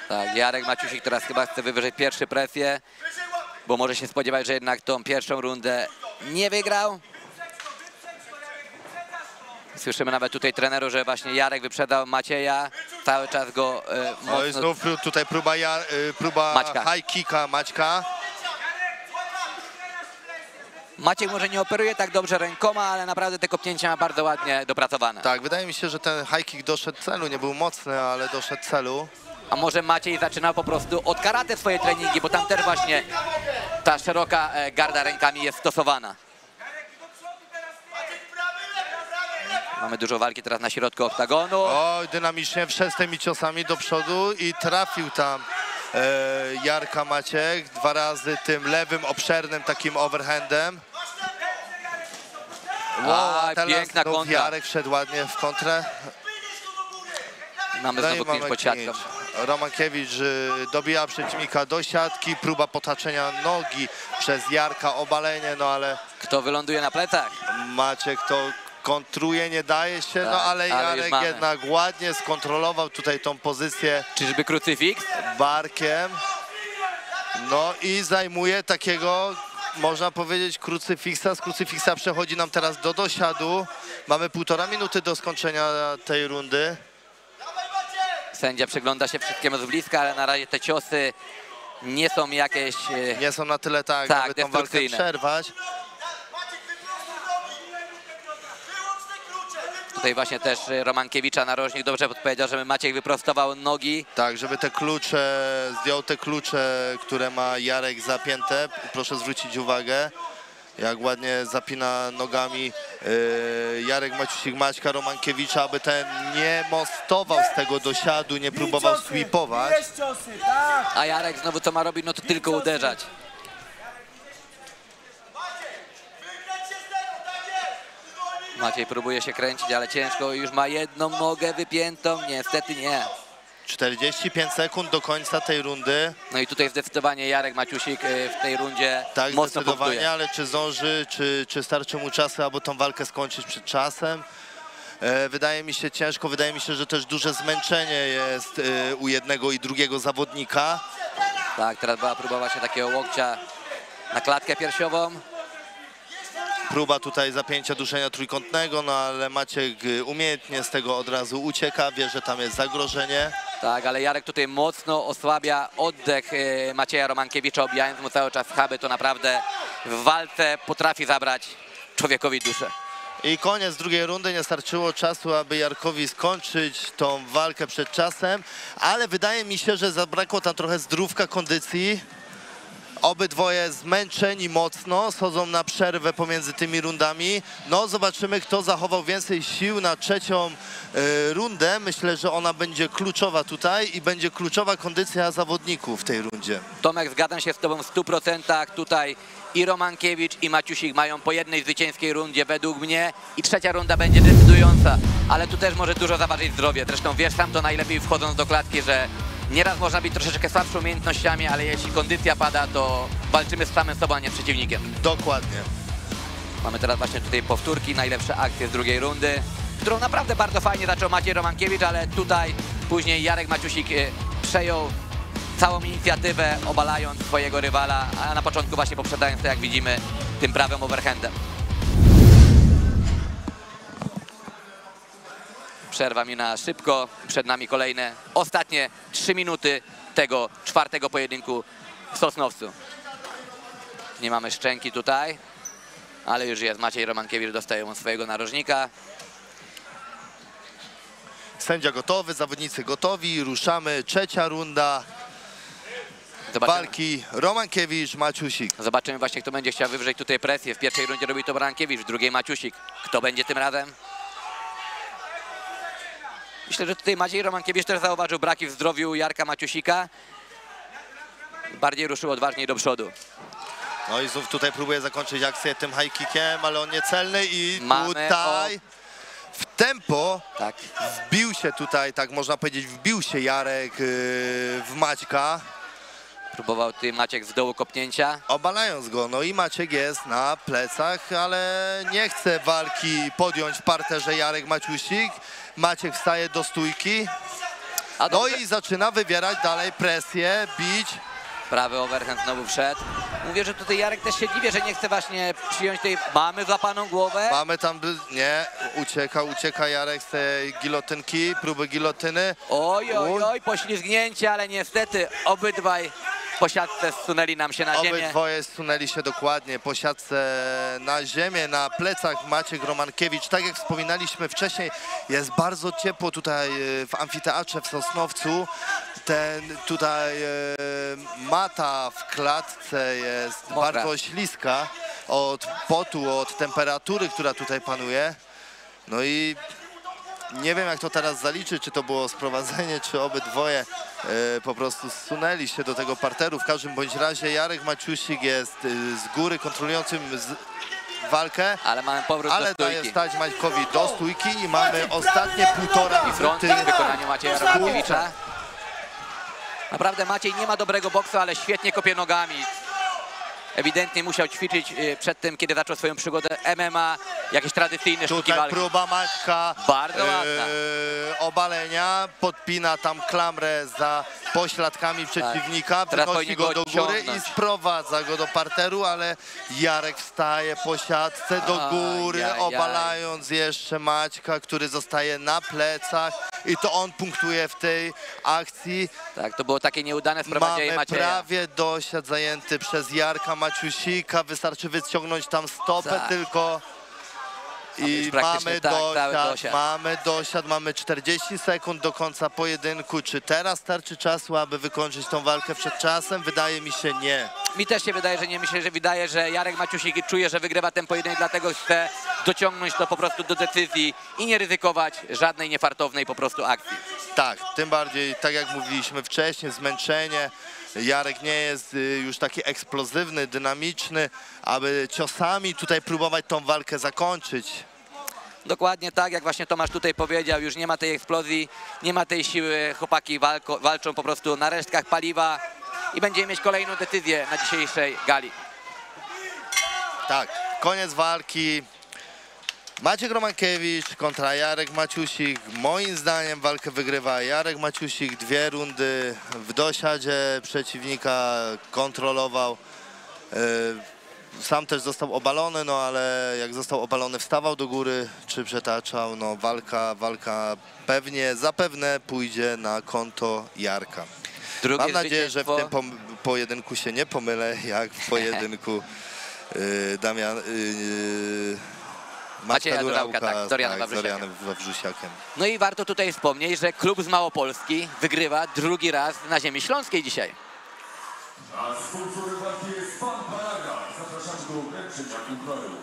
Tak, Jarek Maciusik teraz chyba chce wywrzeć pierwszy presję, bo może się spodziewać, że jednak tą pierwszą rundę nie wygrał. Słyszymy nawet tutaj treneru, że właśnie Jarek wyprzedał Macieja. Cały czas go mocno... No i znów tutaj próba high kicka Maćka. Maciek może nie operuje tak dobrze rękoma, ale naprawdę te kopnięcia ma bardzo ładnie dopracowane. Tak, wydaje mi się, że ten high kick doszedł celu. Nie był mocny, ale doszedł celu. A może Maciej zaczynał po prostu od karate swoje treningi, bo tam też właśnie ta szeroka garda rękami jest stosowana. Mamy dużo walki teraz na środku oktagonu. Oj, dynamicznie wszedł z tymi ciosami do przodu i trafił tam Jarka Maciek 2 razy tym lewym, obszernym takim overhandem. Wow, piękna kontra. Jarek wszedł ładnie w kontrę. Mamy znowu clinch pod siatką. Romankiewicz dobija przeciwnika do siatki, próba potaczenia nogi przez Jarka, obalenie, no ale... Kto wyląduje na plecach? Maciek to kontruje, nie daje się, tak, no ale Jarek jednak ładnie skontrolował tutaj tą pozycję. Czyżby krucyfiks? Barkiem. No i zajmuje takiego, można powiedzieć, krucyfiksa. Z krucyfiksa przechodzi nam teraz do dosiadu. Mamy 1,5 minuty do skończenia tej rundy. Sędzia przygląda się wszystkiemu z bliska, ale na razie te ciosy nie są jakieś... Nie są na tyle tak, aby tą walkę przerwać. Tutaj właśnie też Romankiewicza narożnik dobrze podpowiedział, żeby Maciek wyprostował nogi. Tak, żeby te klucze, zdjął te klucze, które ma Jarek zapięte. Proszę zwrócić uwagę, jak ładnie zapina nogami Jarek Maciusik Maćka Romankiewicza, aby ten nie mostował z tego dosiadu, nie próbował sweepować. A Jarek znowu co ma robić, no to tylko uderzać. Maciej próbuje się kręcić, ale ciężko. Już ma jedną nogę wypiętą. Niestety nie. 45 sekund do końca tej rundy. No i tutaj zdecydowanie Jarek Maciusik w tej rundzie tak, mocno zdecydowanie, punktuje. ale czy zdąży, czy starczy mu czasu, aby tą walkę skończyć przed czasem? Wydaje mi się ciężko, wydaje mi się, że też duże zmęczenie jest u jednego i drugiego zawodnika. Tak, teraz była próba właśnie takiego łokcia na klatkę piersiową. Próba tutaj zapięcia duszenia trójkątnego, no ale Maciek umiejętnie z tego od razu ucieka, wie, że tam jest zagrożenie. Tak, ale Jarek tutaj mocno osłabia oddech Macieja Romankiewicza, obijając mu cały czas schaby. To naprawdę w walce potrafi zabrać człowiekowi duszę. I koniec drugiej rundy, nie starczyło czasu, aby Jarkowi skończyć tą walkę przed czasem, ale wydaje mi się, że zabrakło tam trochę zdrówka, kondycji. Obydwoje zmęczeni mocno, schodzą na przerwę pomiędzy tymi rundami. No zobaczymy, kto zachował więcej sił na trzecią rundę. Myślę, że ona będzie kluczowa tutaj i będzie kluczowa kondycja zawodników w tej rundzie. Tomek, zgadzam się z tobą w 100%. Tutaj i Romankiewicz, i Maciusik mają po jednej zwycięskiej rundzie według mnie i trzecia runda będzie decydująca. Ale tu też może dużo zaważyć zdrowie. Zresztą wiesz sam to najlepiej wchodząc do klatki, że nieraz można być troszeczkę słabszymi umiejętnościami, ale jeśli kondycja pada, to walczymy z samym sobą, a nie przeciwnikiem. Dokładnie. Mamy teraz właśnie tutaj powtórki, najlepsze akcje z drugiej rundy, którą naprawdę bardzo fajnie zaczął Maciej Romankiewicz, ale tutaj później Jarek Maciusik przejął całą inicjatywę, obalając swojego rywala, a na początku właśnie poprzedzając to, jak widzimy, tym prawym overhandem. Przerwa mina szybko, przed nami kolejne, ostatnie 3 minuty tego czwartego pojedynku w Sosnowcu. Nie mamy szczęki tutaj, ale już jest. Maciej Romankiewicz dostaje mu swojego narożnika. Sędzia gotowy, zawodnicy gotowi, ruszamy. Trzecia runda walki Romankiewicz, Maciusik. Zobaczymy właśnie, kto będzie chciał wywrzeć tutaj presję. W pierwszej rundzie robi to Romankiewicz, w drugiej Maciusik. Kto będzie tym razem? Myślę, że tutaj Maciej Romankiewicz też zauważył braki w zdrowiu Jarka Maciusika. Bardziej ruszył odważniej do przodu. No i znów tutaj próbuje zakończyć akcję tym high kickiem, ale on niecelny i mamy tutaj w tempo tak. wbił się tutaj, tak można powiedzieć, wbił się Jarek w Maćka. Próbował Maciek z dołu kopnięcia. Obalając go, no i Maciek jest na plecach, ale nie chce walki podjąć w parterze Jarek Maciusik. Maciek wstaje do stójki, no i zaczyna wywierać dalej presję, bić. Prawy overhand znowu wszedł. Mówię, że tutaj Jarek też się dziwi, że nie chce właśnie przyjąć tej... Mamy złapaną głowę. Mamy tam... Nie, ucieka Jarek z tej gilotynki, próby gilotyny. Oj, poślizgnięcie, ale niestety obydwaj po siatce zsunęli nam się na ziemię. Obydwoje zsunęli się dokładnie po siatce na ziemię, na plecach Maciek Romankiewicz. Tak jak wspominaliśmy wcześniej, jest bardzo ciepło tutaj w amfiteatrze w Sosnowcu. Tutaj mata w klatce jest bardzo śliska od potu, od temperatury, która tutaj panuje. No i nie wiem, jak to teraz zaliczyć, czy to było sprowadzenie, czy obydwoje po prostu zsunęli się do tego parteru. W każdym bądź razie Jarek Maciusik jest z góry kontrolującym walkę, ale mamy powrót do stójki. Daje stać Maćkowi do stójki i mamy ostatnie półtora minuty w wykonaniu Macieja Romankiewicza. Naprawdę Maciej nie ma dobrego boksu, ale świetnie kopie nogami. Ewidentnie musiał ćwiczyć przed tym, kiedy zaczął swoją przygodę MMA, jakieś tradycyjne sztuki walki. Próba Maćka, bardzo ładna. Obalenia, podpina tam klamrę za pośladkami przeciwnika, wynosi go do góry i sprowadza go do parteru, ale Jarek wstaje po siatce do góry, obalając jeszcze Maćka, który zostaje na plecach i to on punktuje w tej akcji. Tak, to było takie nieudane sprowadzenie Macieja. Mamy prawie dosiad zajęty przez Jarka Maciusika, wystarczy wyciągnąć tam stopę tylko. I mamy dosiad, mamy 40 sekund do końca pojedynku. Czy teraz starczy czasu, aby wykończyć tą walkę przed czasem? Wydaje mi się nie. Mi też się wydaje, że nie. Myślę, że wydaje, że Jarek Maciusik czuje, że wygrywa ten pojedynek, dlatego chce dociągnąć to po prostu do decyzji i nie ryzykować żadnej niefartownej po prostu akcji. Tak, tym bardziej, tak jak mówiliśmy wcześniej, zmęczenie. Jarek nie jest już taki eksplozywny, dynamiczny, aby ciosami tutaj próbować tą walkę zakończyć. Dokładnie tak, jak właśnie Tomasz tutaj powiedział, już nie ma tej eksplozji, nie ma tej siły, chłopaki walczą po prostu na resztkach paliwa i będziemy mieć kolejną decyzję na dzisiejszej gali. Tak, koniec walki. Maciek Romankiewicz kontra Jarek Maciusik. Moim zdaniem walkę wygrywa Jarek Maciusik. 2 rundy w dosiadzie przeciwnika kontrolował. Sam też został obalony, no ale jak został obalony, wstawał do góry czy przetaczał. No walka zapewne pójdzie na konto Jarka. Mam nadzieję, że w tym pojedynku się nie pomylę, jak w pojedynku Macieja Durałka, tak, z Dorianem Wawrzysiakiem. No i warto tutaj wspomnieć, że klub z Małopolski wygrywa drugi raz na ziemi śląskiej dzisiaj. A sponsorem walki jest pan Paraga. Zapraszam do wręczenia pucharu.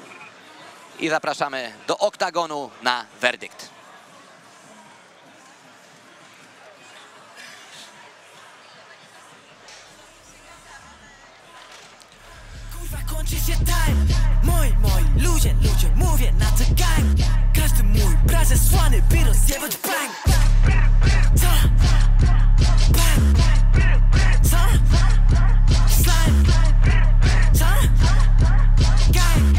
I zapraszamy do oktagonu na werdykt. Kurwa, kończy się time. Moi ludzie, mówię na to gang. Każdy mój prezes słany, by rozjebać bang. Co? Bang. Co? Slime. Co? Gang.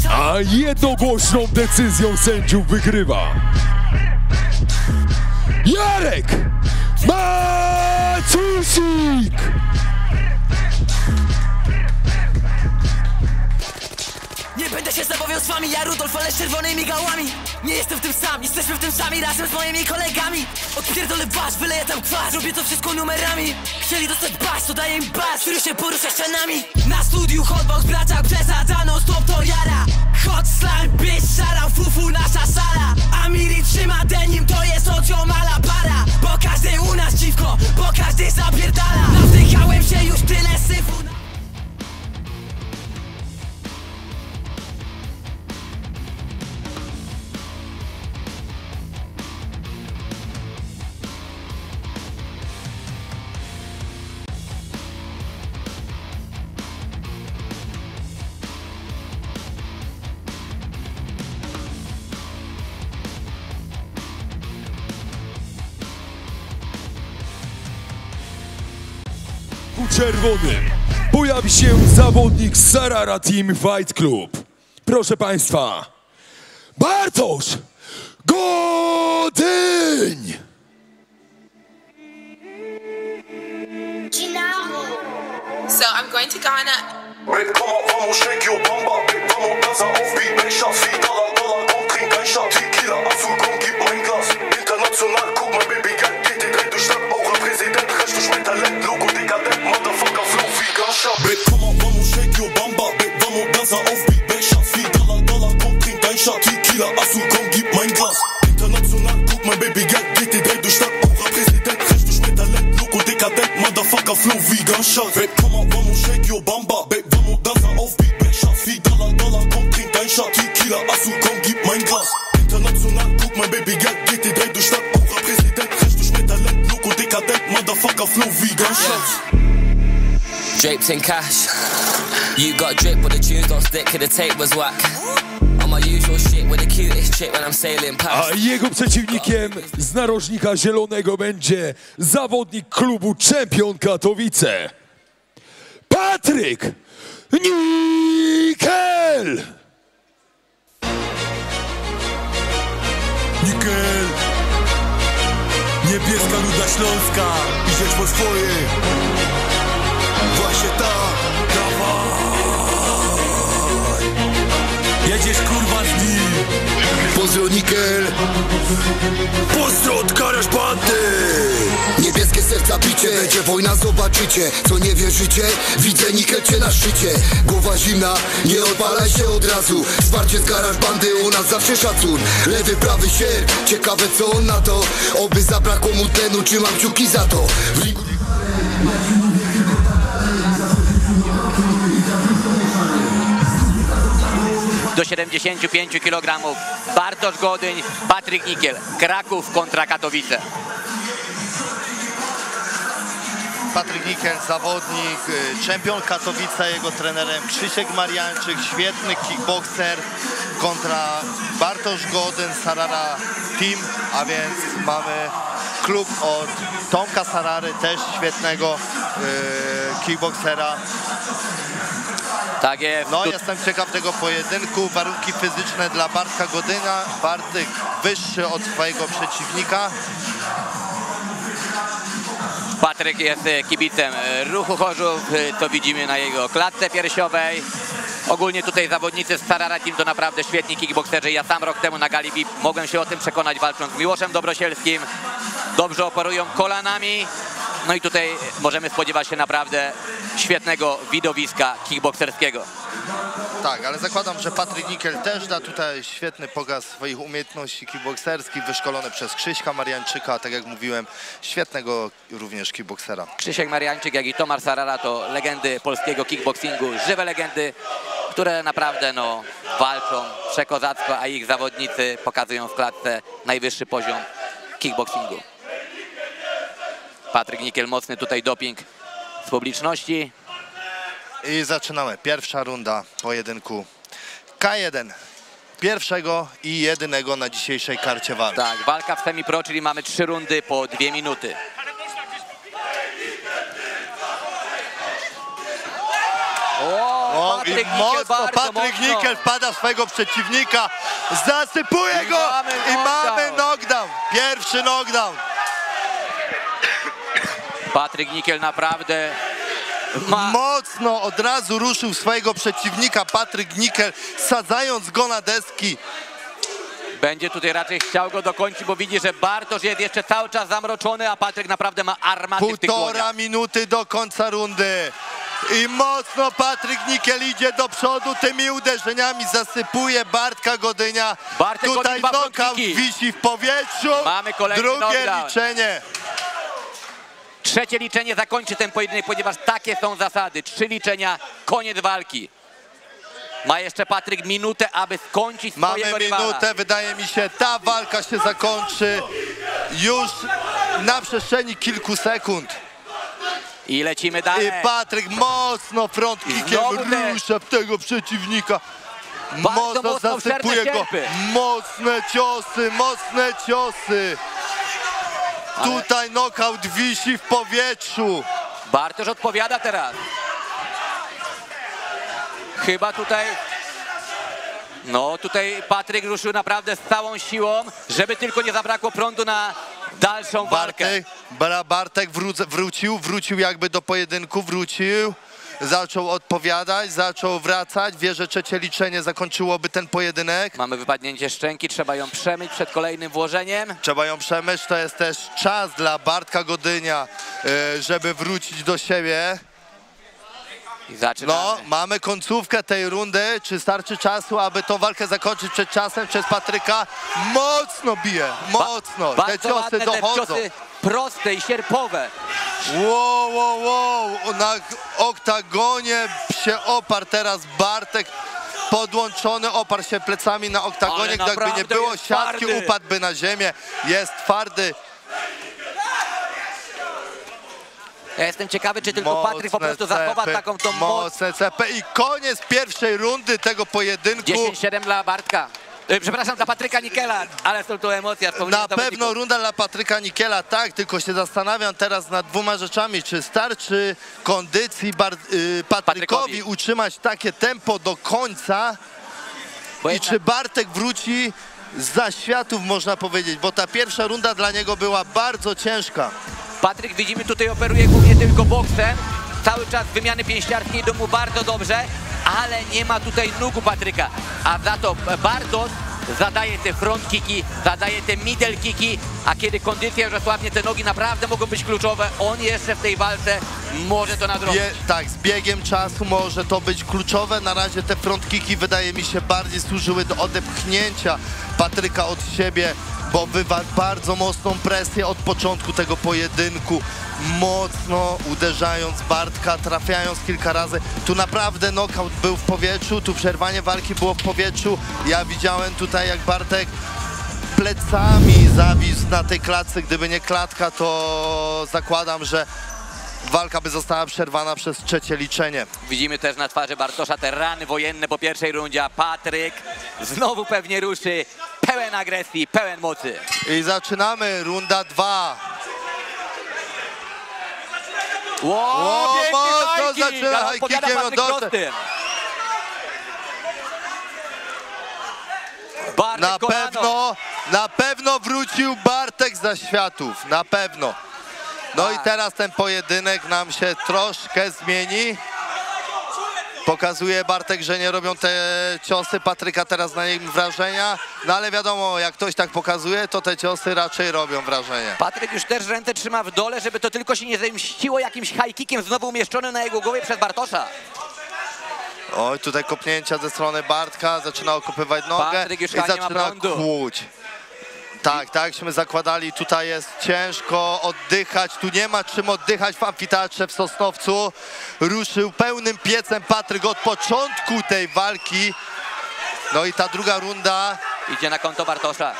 Co? A jednogłośną decyzją sędziów wygrywa Jarek Maciusik! Nie będę się zabawiał z wami, ja Rudolf, ale z czerwonymi gałami. Nie jestem w tym sam, jesteśmy w tym sami razem z moimi kolegami. Odpierdolę wasz, wyleję tam kwas, robię to wszystko numerami. Chcieli dostać bas, to daję im bas, który się porusza ścianami. Na studiu hotbox, braciak, przesadzano, stop to jara. Hot slime, bitch, szara, fufu, nasza sala. Amiri trzyma denim, to jest ociomala para. Bo każdy u nas dziwko, bo każdy zapierdala. Nawdychałem się już tyle syfu. czerwonym pojawi się zawodnik Sarara Team Fight Club. Proszę Państwa, Bartosz Godyń! So I'm going to Ghana. Babe, komm auf, vamos, shake your bamba. Babe, vamos, dansa auf Beat, make shots wie Dollar, Dollar, komm, trink ein Shot. Tequila, Azul, komm, gib mein Glas. International, guck mal, Baby, Geld geht die Dreh durch Stadt. Auch ein Präsident, recht durch mein Talent. Logo, dekadent, Motherfucker, Flow wie Gunshot. Babe, komm auf, vamos, shake your bamba. Babe, vamos, dansa auf Beat, make shots wie Dollar, Dollar, komm, trink ein Shot. Tequila, Azul, komm, gib mein Glas. International, guck mal, Baby, Geld geht die Dreh durch Stadt. Auch ein Präsident, recht durch mein Talent. Logo, dekadent, Motherfucker, Flow wie Gunshot. Babe, komm auf, vamos, shake your bamba. Babe, dansa auf Beat, Backshots wie Dollar, Dollar, komm, trink ein Shot. Tequila, Azul, komm, gib mein Glas. International, guck mal, Baby, Geld geht die Dreh durch Stadt. Auch ein Präsident, recht durch mein Talent. Logo, dekadent, Motherfucker, Flow wie Gunshots. Drapes in cash. You got drip, but the tunes don't stick, cause the tape was whack. On my usual shit with the cutest chick when I'm sailing past. A jego przeciwnikiem z narożnika zielonego będzie zawodnik klubu Czempion Katowice, Patryk Nikel! Nikel! Niebieska Ruda Śląska, idziesz po swoje. Właśnie tak, dawaj. Jedziesz kurwa z nim. Pozdro Nikel. Pozdro od Karasz Bandy. Niebieskie serca bicie, będzie wojna, zobaczycie. Co nie wierzycie? Widzę Nikel cię na szczycie. Głowa zimna, nie odpalaj się od razu. Wsparcie z Karasz Bandy, u nas zawsze szacun. Lewy, prawy sierp, ciekawe co on na to. Oby zabrakło mu tlenu, trzymam kciuki za to. W ringu... Do 75 kg Bartosz Godyń, Patryk Nikel. Kraków kontra Katowice. Patryk Nikel, zawodnik, czempion Katowice, jego trenerem Krzysiek Mariańczyk, świetny kickboxer, kontra Bartosz Godyń, Sarara Team, a więc mamy klub od Tomka Sarary, też świetnego kickboxera. Tak jest. No, jestem ciekaw tego pojedynku. Warunki fizyczne dla Bartka Godynia. Bartek wyższy od swojego przeciwnika. Patryk jest kibicem Ruchu Chorzów, to widzimy na jego klatce piersiowej. Ogólnie tutaj zawodnicy z Sarara Team to naprawdę świetni kickbokserzy. Ja sam rok temu na gali VIP mogłem się o tym przekonać, walcząc z Miłoszem Dobrosielskim. Dobrze operują kolanami. No i tutaj możemy spodziewać się naprawdę świetnego widowiska kickbokserskiego. Tak, ale zakładam, że Patryk Nikel też da tutaj świetny pokaz swoich umiejętności kickbokserskich, wyszkolony przez Krzyśka Mariańczyka, tak jak mówiłem, świetnego również kickboksera. Krzysiek Mariańczyk, jak i Tomar Sarara to legendy polskiego kickboxingu, żywe legendy, które naprawdę no, walczą przekozacko, a ich zawodnicy pokazują w klatce najwyższy poziom kickboxingu. Patryk Nikel, mocny tutaj doping z publiczności. I zaczynamy. Pierwsza runda pojedynku K1. Pierwszego i jedynego na dzisiejszej karcie walki. Tak, walka w semi-pro, czyli mamy 3 rundy po 2 minuty. O, Patryk i mocno Patryk Nikel wpada w swojego przeciwnika, zasypuje go i mamy knockdown. Pierwszy knockdown. Patryk Nikel naprawdę mocno od razu ruszył swojego przeciwnika. Patryk Nikel, sadzając go na deski. Będzie tutaj raczej chciał go dokończyć, bo widzi, że Bartosz jest jeszcze cały czas zamroczony, a Patryk naprawdę ma armaty w tych dłoniach. 1,5 minuty do końca rundy. I mocno Patryk Nikel idzie do przodu, tymi uderzeniami zasypuje Bartka Godynia. Bartek tutaj knockout wisi w powietrzu. Mamy kolejny drugie knockdown. liczenie. Trzecie liczenie zakończy ten pojedynek, ponieważ takie są zasady. 3 liczenia, koniec walki. Ma jeszcze Patryk minutę, aby skończyć swojego rywala. Mamy minutę, wydaje mi się, ta walka się zakończy już na przestrzeni kilku sekund. I lecimy dalej. I Patryk mocno front kickiem rusza w tego przeciwnika. Mocno zasypuje go. Mocne ciosy, mocne ciosy. Tutaj knockout wisi w powietrzu. Bartosz odpowiada teraz. Chyba tutaj... No tutaj Patryk ruszył naprawdę z całą siłą, żeby tylko nie zabrakło prądu na dalszą walkę. Bartek wrócił jakby do pojedynku, zaczął odpowiadać, zaczął wracać, wie, że trzecie liczenie zakończyłoby ten pojedynek. Mamy wypadnięcie szczęki, trzeba ją przemyć przed kolejnym włożeniem. Trzeba ją przemyć, to jest też czas dla Bartka Godynia, żeby wrócić do siebie. I zaczynamy. No, mamy końcówkę tej rundy. Czy starczy czasu, aby tą walkę zakończyć przed czasem przez Patryka? Mocno bije, mocno. Te ciosy dochodzą. Te ciosy proste i sierpowe. Wow. Na oktagonie się oparł teraz Bartek. Podłączony, oparł się plecami na oktagonie. Gdyby nie było siatki, upadłby na ziemię. Jest twardy. Ja jestem ciekawy, czy tylko Patryk po prostu zachowa taką tą moc. Mocne cepy i koniec pierwszej rundy tego pojedynku. 10-7 dla Bartka. Przepraszam, dla Patryka Nikiela, ale są tu emocje. Na pewno runda dla Patryka Nikiela, tak, tylko się zastanawiam teraz nad dwoma rzeczami. Czy starczy kondycji Patrykowi utrzymać takie tempo do końca i czy Bartek wróci z zaświatów, można powiedzieć, bo ta pierwsza runda dla niego była bardzo ciężka. Patryk, widzimy, tutaj operuje głównie tylko boksem. Cały czas wymiany pięściarskie idą mu bardzo dobrze, ale nie ma tutaj nóg u Patryka. A za to Bartosz zadaje te front kicki, zadaje te middle kicki, a kiedy kondycja już osłabnie, te nogi naprawdę mogą być kluczowe. On jeszcze w tej walce może to nadrobić. Tak, z biegiem czasu może to być kluczowe. Na razie te front kicki, wydaje mi się, bardziej służyły do odepchnięcia Patryka od siebie, bo wywarł bardzo mocną presję od początku tego pojedynku, mocno uderzając Bartka, trafiając kilka razy. Tu naprawdę knockout był w powietrzu, tu przerwanie walki było w powietrzu. Ja widziałem tutaj, jak Bartek plecami zawisł na tej klatce. Gdyby nie klatka, to zakładam, że walka by została przerwana przez trzecie liczenie. Widzimy też na twarzy Bartosza te rany wojenne po pierwszej rundzie, a Patryk znowu pewnie ruszy, pełen agresji, pełen mocy. I zaczynamy, runda 2. Mocno zaczyna high kickiem. Na pewno wrócił Bartek za światów, na pewno. No i teraz ten pojedynek nam się troszkę zmieni. Pokazuje Bartek, że nie robią te ciosy Patryka teraz na nim wrażenia. No ale wiadomo, jak ktoś tak pokazuje, to te ciosy raczej robią wrażenie. Patryk już też ręce trzyma w dole, żeby to tylko się nie zemściło jakimś high kickiem znowu umieszczonym na jego głowie przez Bartosza. Oj, tutaj kopnięcia ze strony Bartka, zaczyna okopywać nogę i zaczyna kłuć. Tak, jakśmy zakładali, tutaj jest ciężko oddychać, tu nie ma czym oddychać w amfiteatrze w Sosnowcu. Ruszył pełnym piecem Patryk od początku tej walki. No i ta druga runda idzie na konto Bartosza.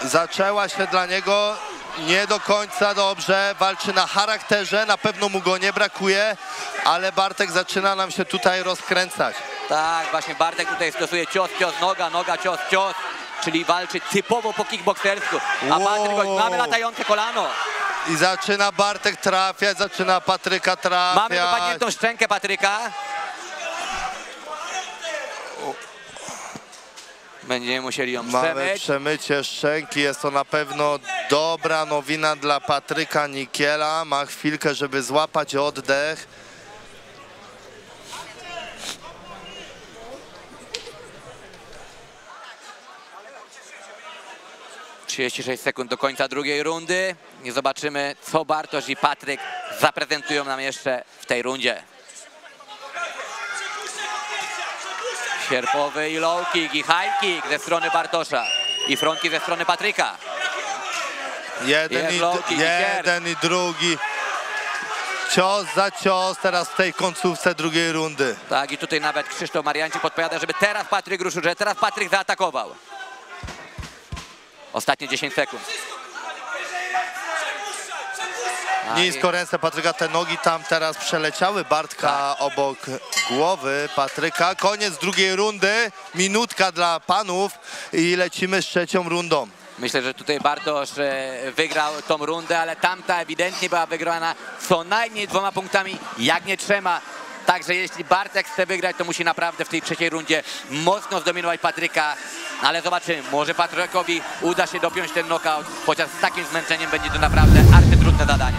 Zaczęła się dla niego nie do końca dobrze, walczy na charakterze, na pewno mu go nie brakuje, ale Bartek zaczyna nam się tutaj rozkręcać. Tak, właśnie Bartek tutaj stosuje cios, noga, cios, czyli walczy typowo po kickboksersku, a Patryk, mamy latające kolano. I zaczyna Bartek trafiać, zaczyna Patryka trafiać. Mamy wypadniętą szczękę Patryka. Będziemy musieli ją przemyć. Mamy przemycie szczęki, jest to na pewno dobra nowina dla Patryka Nikiela. Ma chwilkę, żeby złapać oddech. - 36 sekund do końca drugiej rundy. I zobaczymy, co Bartosz i Patryk zaprezentują nam jeszcze w tej rundzie. Sierpowy i low kick, i high kick ze strony Bartosza. I front kick ze strony Patryka. Jeden i drugi. Cios za cios teraz w tej końcówce drugiej rundy. Tak, i tutaj nawet Krzysztof Mariańczyk podpowiada, żeby teraz Patryk ruszył, że teraz Patryk zaatakował. Ostatnie 10 sekund. Nisko ręce Patryka, te nogi tam teraz przeleciały Bartka obok głowy Patryka. Koniec drugiej rundy, minutka dla panów i lecimy z trzecią rundą. Myślę, że tutaj Bartosz wygrał tą rundę, ale tamta ewidentnie była wygrana co najmniej 2 punktami, jak nie 3. Także jeśli Bartek chce wygrać, to musi naprawdę w tej trzeciej rundzie mocno zdominować Patryka. Ale zobaczymy, może Patrykowi uda się dopiąć ten knockout, chociaż z takim zmęczeniem będzie to naprawdę arcytrudne zadanie.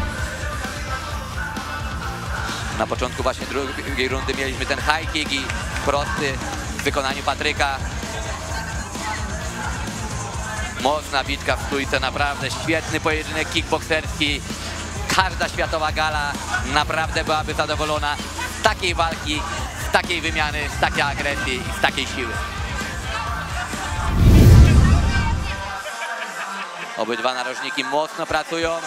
Na początku właśnie drugiej rundy mieliśmy ten high kick i prosty w wykonaniu Patryka. Mocna bitka w stójce, naprawdę świetny pojedynek kickbokserski. Każda światowa gala naprawdę byłaby zadowolona z takiej walki, z takiej wymiany, z takiej agresji i z takiej siły. Obydwa narożniki mocno pracują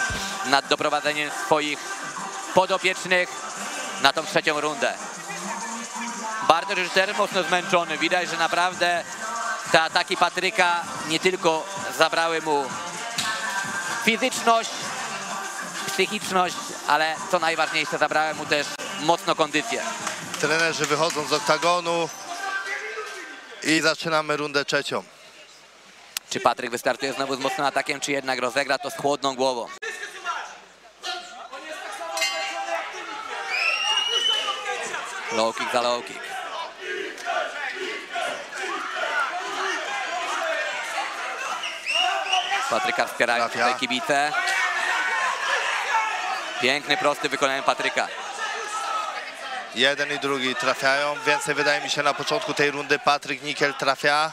nad doprowadzeniem swoich podopiecznych na tą trzecią rundę. Bartosz już teraz mocno zmęczony. Widać, że naprawdę te ataki Patryka nie tylko zabrały mu fizyczność, psychiczność, ale co najważniejsze, zabrały mu też mocno kondycję. Trenerzy wychodzą z oktagonu i zaczynamy rundę trzecią. Czy Patryk wystartuje znowu z mocnym atakiem, czy jednak rozegra to z chłodną głową? Low kick za low kick. Patryka wspierają tutaj kibice. Piękny, prosty wykonanie Patryka. Jeden i drugi trafiają. Więcej wydaje mi się na początku tej rundy Patryk Nickel trafia.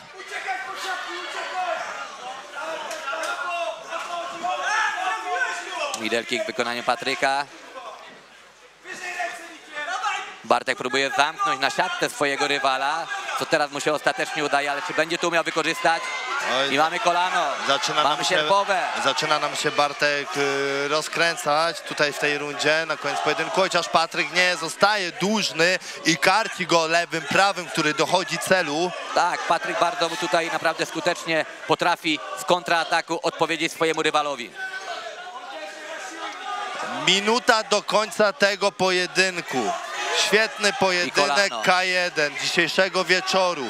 Middle kick w wykonaniu Patryka. Bartek próbuje zamknąć na siatce swojego rywala, co teraz mu się ostatecznie udaje, ale czy będzie tu umiał wykorzystać? I mamy kolano, mamy sierpowe. Zaczyna nam się Bartek rozkręcać tutaj w tej rundzie, na koniec pojedynku, chociaż Patryk nie zostaje dłużny i karci go lewym, prawym, który dochodzi celu. Tak, Patryk bardzo tutaj naprawdę skutecznie potrafi z kontrataku odpowiedzieć swojemu rywalowi. Minuta do końca tego pojedynku. Świetny pojedynek K1 dzisiejszego wieczoru.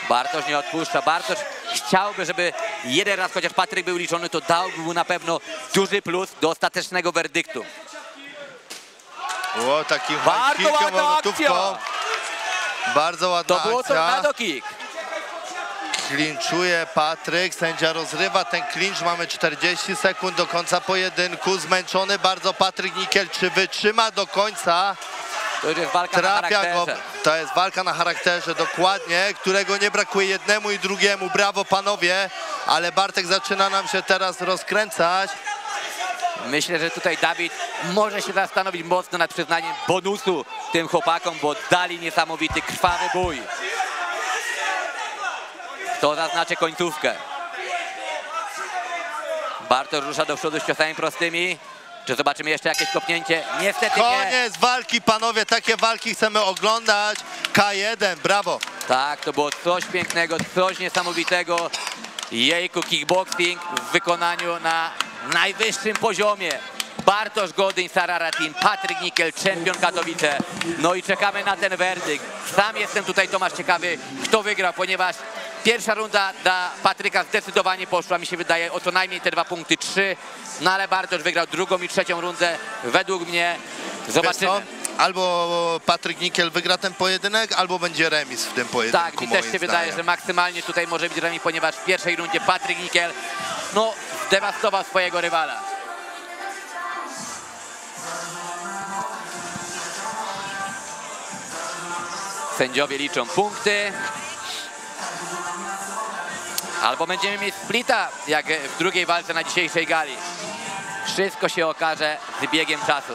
Bartosz nie odpuszcza. Bartosz chciałby, żeby jeden raz chociaż Patryk był liczony, to dałby mu na pewno duży plus do ostatecznego werdyktu. O, taki bardzo ładna akcja. Bardzo ładna akcja. To było tornado kick. Klinczuje Patryk, sędzia rozrywa ten klincz, mamy 40 sekund do końca pojedynku. Zmęczony bardzo Patryk Nickel, czy wytrzyma do końca? To już jest walka na charakterze. To jest walka na charakterze, dokładnie, którego nie brakuje jednemu i drugiemu. Brawo panowie, ale Bartek zaczyna nam się teraz rozkręcać. Myślę, że tutaj Dawid może się zastanowić mocno nad przyznaniem bonusu tym chłopakom, bo dali niesamowity, krwawy bój. To zaznaczy końcówkę. Bartosz rusza do przodu z ciosami prostymi. Czy zobaczymy jeszcze jakieś kopnięcie? Niestety nie. Koniec walki, panowie, takie walki chcemy oglądać. K1, brawo. Tak, to było coś pięknego, coś niesamowitego. Jejku, kickboxing w wykonaniu na najwyższym poziomie. Bartosz Godin, Sarara Team, Patryk Nickel, czempion Katowice. No i czekamy na ten werdykt. Sam jestem tutaj, Tomasz, ciekawy, kto wygrał, ponieważ pierwsza runda dla Patryka zdecydowanie poszła, mi się wydaje, o co najmniej te 2 punkty, 3. No ale Bartosz wygrał drugą i trzecią rundę. Według mnie zobaczymy. Albo Patryk Nickel wygra ten pojedynek, albo będzie remis w tym pojedynku. Tak, mi też się wydaje, że maksymalnie tutaj może być remis, ponieważ w pierwszej rundzie Patryk Nickel no, zdewastował swojego rywala. Sędziowie liczą punkty. Albo będziemy mieć splita, jak w drugiej walce na dzisiejszej gali. Wszystko się okaże z biegiem czasu.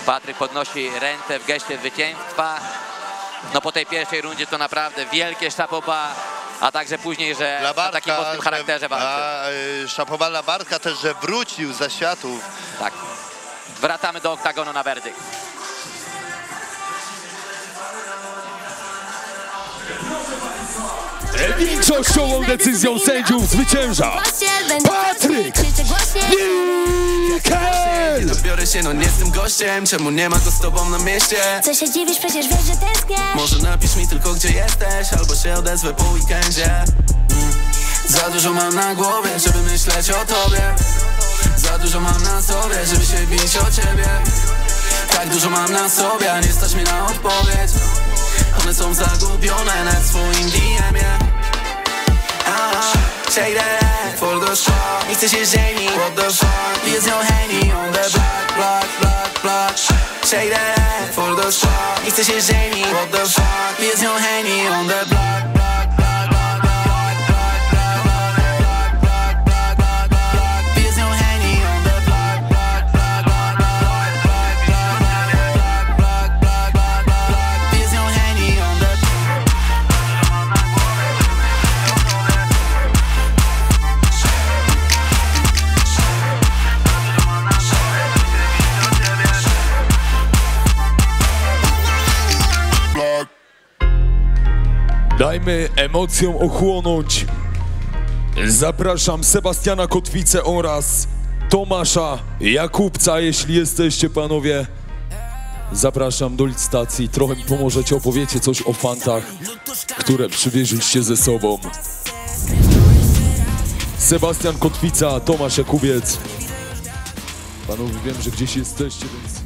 Patryk podnosi ręce w geście zwycięstwa. No po tej pierwszej rundzie to naprawdę wielkie szapoba, a także później, że Bartka, na takim mocnym charakterze walczy. Szapoba dla Bartka też, że wrócił ze światów. Tak. Wracamy do oktagonu na werdykt. Większościową decyzją sędziów zwycięża Patryk Nickel! Nie dobiorę się, no nie jestem gościem. Czemu nie ma go z tobą na mieście? Co się dziwisz, przecież wiesz, że tęsknię. Może napisz mi tylko, gdzie jesteś, albo się odezwę po weekendzie. Za dużo mam na głowie, żeby myśleć o tobie. Za dużo mam na sobie, żeby się bić o ciebie. Tak dużo mam na sobie, a nie stać mi na odpowiedź. One są zagubione na swoim DM-ie. Shake that ass for the show. Nie chcę się żenić, what the fuck. Piję z nią Henny on the block, block, block, block. Shake that ass for the show. Nie chcę się żenić, what the fuck. Piję z nią Henny on the block, block, block, block, block, block, block, block, block, block, block, block. Piję z nią Henny on the block, block, block, block, block, block, block, block, block, block, block. Piję z nią Henny on the Dajmy emocjom ochłonąć. Zapraszam Sebastiana Kotwicę oraz Tomasza Jakubca, jeśli jesteście panowie. Zapraszam do licytacji. Trochę mi pomożecie, opowiecie coś o fantach, które przywieźliście ze sobą. Sebastian Kotwica, Tomasz Jakubiec. Panowie, wiem, że gdzieś jesteście, więc...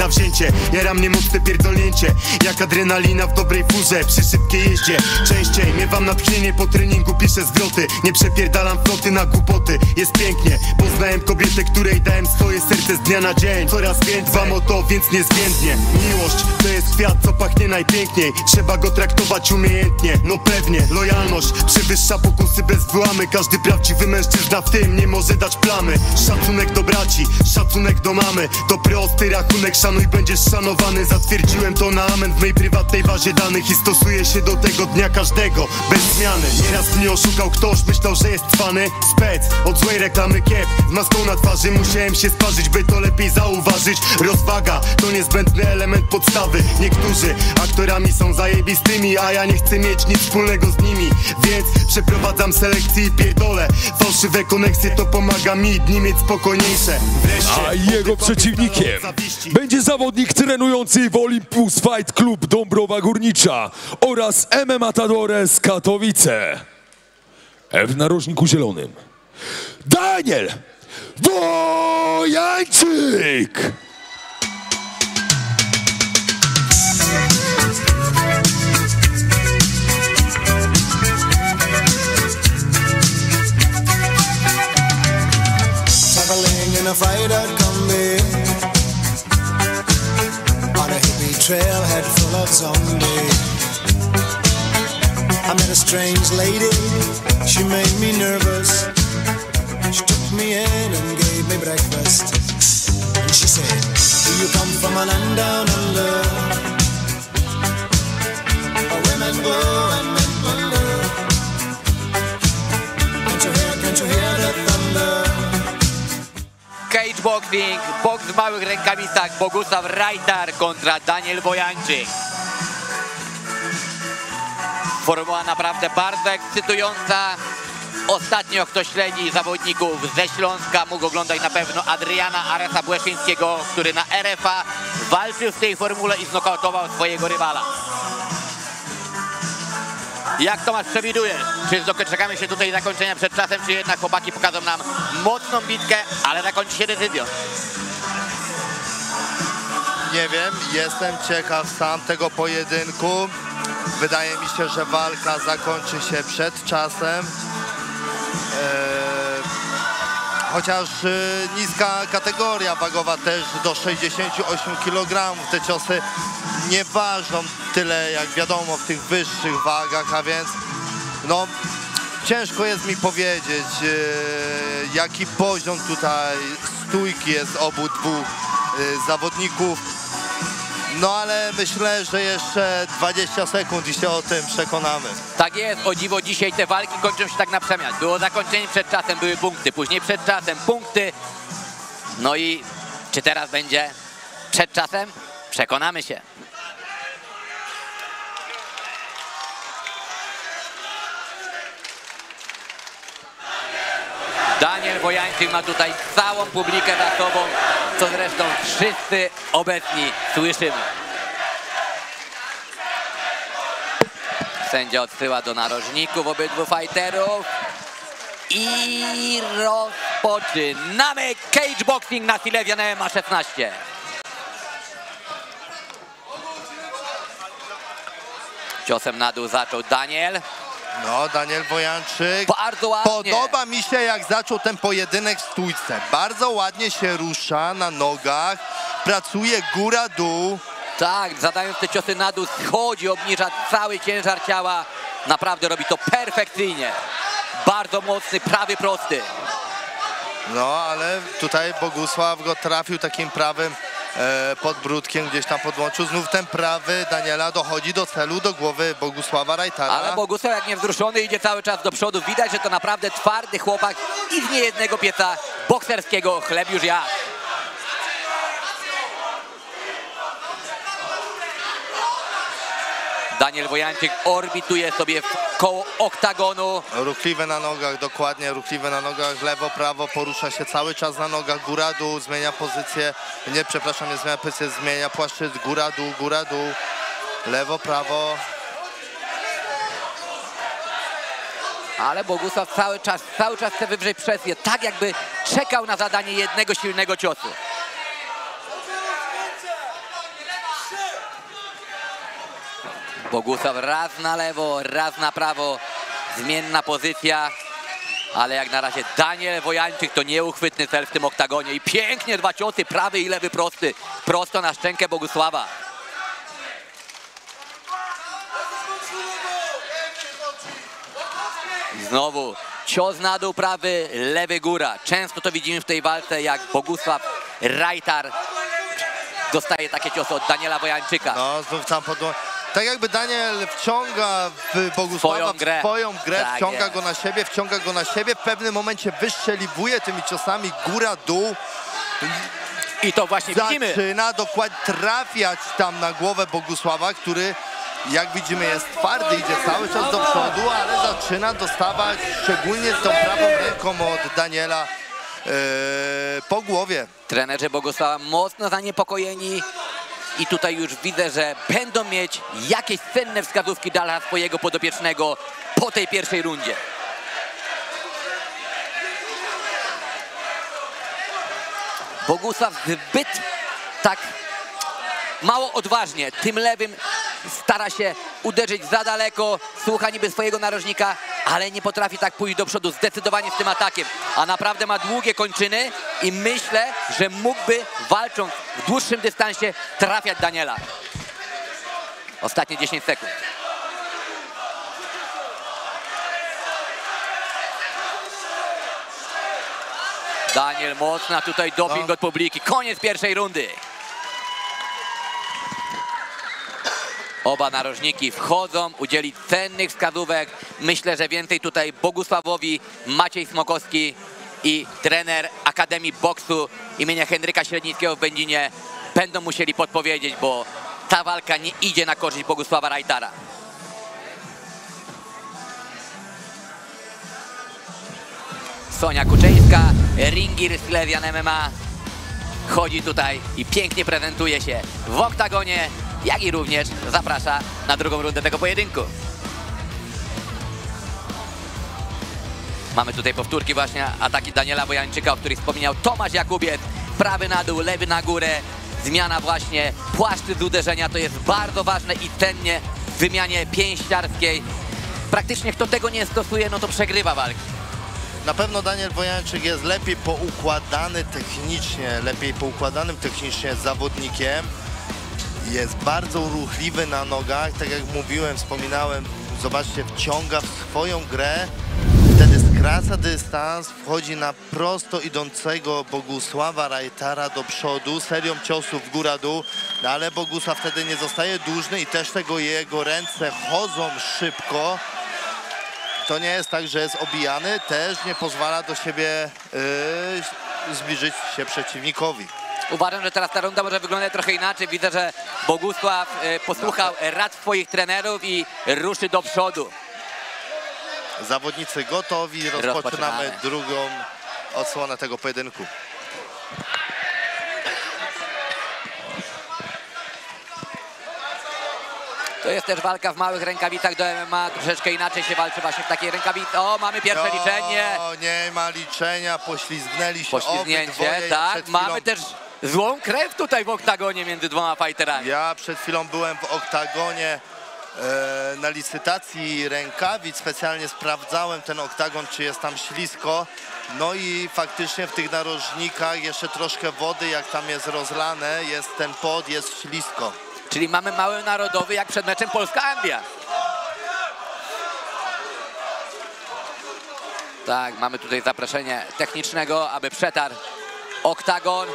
na wzięcie. Jara mnie mocne pierdolnięcie, jak adrenalina w dobrej furze przy szybkiej jeździe. Częściej miewam natchnienie, po treningu piszę zwroty. Nie przepierdalam floty na głupoty, jest pięknie. Poznałem kobietę, której dałem swoje serce z dnia na dzień. Coraz więcej dbam o to, więc niezmiennie. Miłość to jest kwiat, co pachnie najpiękniej. Trzeba go traktować umiejętnie, no pewnie. Lojalność przewyższa pokusy bez wyłamy. Każdy prawdziwy mężczyzna w tym nie może dać plamy. Szacunek do braci, szacunek do mamy. To prosty rachunek, szanuj, będziesz szanowany. Zatwierdziłem to na amen w mej prywatnej bazie danych i stosuję się do tego dnia każdego, bez zmiany. Nieraz mnie oszukał ktoś, myślał, że jest cwany. Spec, od złej reklamy kiep, z maską na twarzy. Musiałem się sparzyć, by to lepiej zauważyć. Rozwaga to niezbędny element podstawy. Niektórzy aktorami są zajebistymi, a ja nie chcę mieć nic wspólnego z nimi. Więc przeprowadzam selekcję i pierdolę. Fałszywe koneksje to pomaga mi dni mieć spokojniejsze. Wreszcie, a jego przeciwnikiem będzie zawodnik trenujący w Olympus Fight Club Dąbrowa Górnicza oraz MMA Matador z Katowice. W narożniku zielonym Daniel Wojańczyk. Traveling in a fried-out combi on a hippie trailhead full of zombies. I met a strange lady, she made me nervous. She took me in and gave me breakfast. And she said, do you come from a land down under, where women go and men wonder? Can't you hear the thunder? Cageboxing, boks w małych rękawicach, Bogusław Rajtar kontra Daniel Wojańczyk. Formuła naprawdę bardzo ekscytująca. Ostatnio kto śledzi zawodników ze Śląska mógł oglądać na pewno Adriana Aresa Błeszyńskiego, który na RFA walczył w tej formule i znokautował swojego rywala. Jak Tomasz przewidujesz? Czy doczekamy się tutaj zakończenia przed czasem, czy jednak chłopaki pokażą nam mocną bitkę, ale zakończy się decyzją? Nie wiem, jestem ciekaw sam tego pojedynku. Wydaje mi się, że walka zakończy się przed czasem. Chociaż niska kategoria wagowa też do 68 kg. Te ciosy nie ważą tyle, jak wiadomo, w tych wyższych wagach, a więc no ciężko jest mi powiedzieć, jaki poziom tutaj stójki jest obu dwóch zawodników. No ale myślę, że jeszcze 20 sekund i się o tym przekonamy. Tak jest, o dziwo dzisiaj te walki kończą się tak na przemian. Było zakończenie przed czasem, były punkty, później przed czasem punkty. No i czy teraz będzie przed czasem? Przekonamy się. Daniel Wojańczyk ma tutaj całą publikę za sobą, co zresztą wszyscy obecni słyszymy. Sędzia odsyła do narożników obydwu fighterów. I rozpoczynamy cageboxing na Silesian MMA 16. Ciosem na dół zaczął Daniel. No, Daniel Wojańczyk. Bardzo ładnie. Podoba mi się, jak zaczął ten pojedynek w stójce. Bardzo ładnie się rusza na nogach, pracuje góra-dół. Tak, zadając te ciosy na dół, schodzi, obniża cały ciężar ciała. Naprawdę robi to perfekcyjnie. Bardzo mocny, prawy, prosty. No, ale tutaj Bogusław go trafił takim prawym podbródkiem, gdzieś tam podłączył. Znów ten prawy Daniela dochodzi do celu, do głowy Bogusława Rajtara. Ale Bogusław jak niewzruszony idzie cały czas do przodu. Widać, że to naprawdę twardy chłopak i z niejednego pieca bokserskiego chleb już jadł. Daniel Wojańczyk orbituje sobie koło oktagonu. Ruchliwy na nogach, dokładnie, ruchliwy na nogach, lewo, prawo, porusza się cały czas na nogach, góra, dół, zmienia pozycję, nie, przepraszam, nie zmienia pozycję, zmienia płaszczyzn, góra, dół, lewo, prawo. Ale Bogusław cały czas chce wywrzeć presję, tak jakby czekał na zadanie jednego silnego ciosu. Bogusław raz na lewo, raz na prawo. Zmienna pozycja. Ale jak na razie Daniel Wojańczyk to nieuchwytny cel w tym oktagonie. I pięknie dwa ciosy, prawy i lewy prosty. Prosto na szczękę Bogusława. I znowu cios na dół prawy, lewy góra. Często to widzimy w tej walce, jak Bogusław Rajtar dostaje takie ciosy od Daniela Wojańczyka. No, znów tam tak jakby Daniel wciąga w Bogusława swoją grę, tak wciąga jest. go na siebie, w pewnym momencie wyszczeliwuje tymi ciosami góra-dół. I to właśnie widzimy. Zaczyna dokładnie trafiać tam na głowę Bogusława, który, jak widzimy, jest twardy, idzie cały czas do przodu, ale zaczyna dostawać, szczególnie z tą prawą ręką od Daniela, po głowie. Trenerzy Bogusława mocno zaniepokojeni. I tutaj już widzę, że będą mieć jakieś cenne wskazówki dla swojego podopiecznego po tej pierwszej rundzie. Bogusław zbyt tak mało odważnie tym lewym stara się uderzyć za daleko, słucha niby swojego narożnika, ale nie potrafi tak pójść do przodu zdecydowanie z tym atakiem. A naprawdę ma długie kończyny i myślę, że mógłby, walcząc w dłuższym dystansie, trafiać Daniela. Ostatnie 10 sekund. Daniel mocna tutaj doping od publiki. Koniec pierwszej rundy. Oba narożniki wchodzą, udzielić cennych wskazówek. Myślę, że więcej tutaj Bogusławowi Maciej Smokowski i trener Akademii Boksu imienia Henryka Średnickiego w Będzinie będą musieli podpowiedzieć, bo ta walka nie idzie na korzyść Bogusława Rajtara. Sonia Kuczyńska, ringir Silesian MMA, chodzi tutaj i pięknie prezentuje się w oktagonie, jak i również zaprasza na drugą rundę tego pojedynku. Mamy tutaj powtórki właśnie ataki Daniela Wojańczyka, o których wspominał Tomasz Jakubiec. Prawy na dół, lewy na górę. Zmiana właśnie płaszczyzn uderzenia to jest bardzo ważne i cennie w wymianie pięściarskiej. Praktycznie kto tego nie stosuje, no to przegrywa walkę. Na pewno Daniel Wojańczyk jest lepiej poukładany technicznie zawodnikiem. Jest bardzo ruchliwy na nogach, tak jak mówiłem, wspominałem, zobaczcie, wciąga w swoją grę, wtedy skraca dystans, wchodzi na prosto idącego Bogusława Rajtara do przodu, serią ciosów góra-dół, no ale Bogusław wtedy nie zostaje dłużny i też jego ręce chodzą szybko. To nie jest tak, że jest obijany, też nie pozwala do siebie zbliżyć się przeciwnikowi. Uważam, że teraz ta runda może wyglądać trochę inaczej. Widzę, że Bogusław posłuchał rad swoich trenerów i ruszy do przodu. Zawodnicy gotowi, rozpoczynamy drugą odsłonę tego pojedynku. To jest też walka w małych rękawicach do MMA. Troszeczkę inaczej się walczy właśnie w takiej rękawicy. O, mamy pierwsze liczenie. O, nie ma liczenia, poślizgnęli się Poślizgnięcie, tak. Mamy też złą krew tutaj w oktagonie między dwoma fighterami. Ja przed chwilą byłem w oktagonie na licytacji rękawic. Specjalnie sprawdzałem ten oktagon, czy jest tam ślisko. No i faktycznie w tych narożnikach jeszcze troszkę wody, jak tam jest rozlane, jest ten pot, jest ślisko. Czyli mamy mały narodowy, jak przed meczem Polska-Anglia. Tak, mamy tutaj zaproszenie technicznego, aby przetarł oktagon.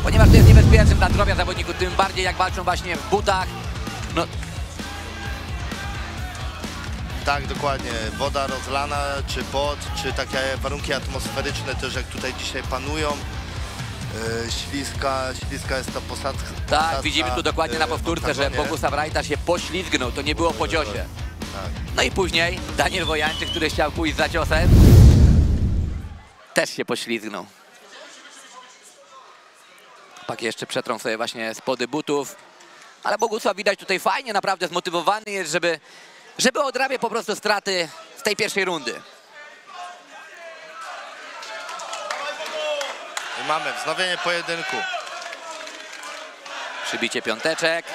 Ponieważ to jest niebezpieczne dla zdrowia zawodników, tym bardziej jak walczą właśnie w butach. No. Tak, dokładnie. Woda rozlana, czy pot, czy takie warunki atmosferyczne też jak tutaj dzisiaj panują. Śliska jest ta posadzka. Tak, widzimy tu dokładnie na powtórce, że Bogusław Rajtar się poślizgnął, to nie było po ciosie. Tak. No i później Daniel Wojańczyk, który chciał pójść za ciosem, też się poślizgnął. Chłopaki jeszcze przetrą sobie właśnie spody butów, ale Bogusław widać tutaj fajnie, naprawdę zmotywowany jest, żeby odrabiać po prostu straty z tej pierwszej rundy. I mamy wznowienie pojedynku. Przybicie piąteczek.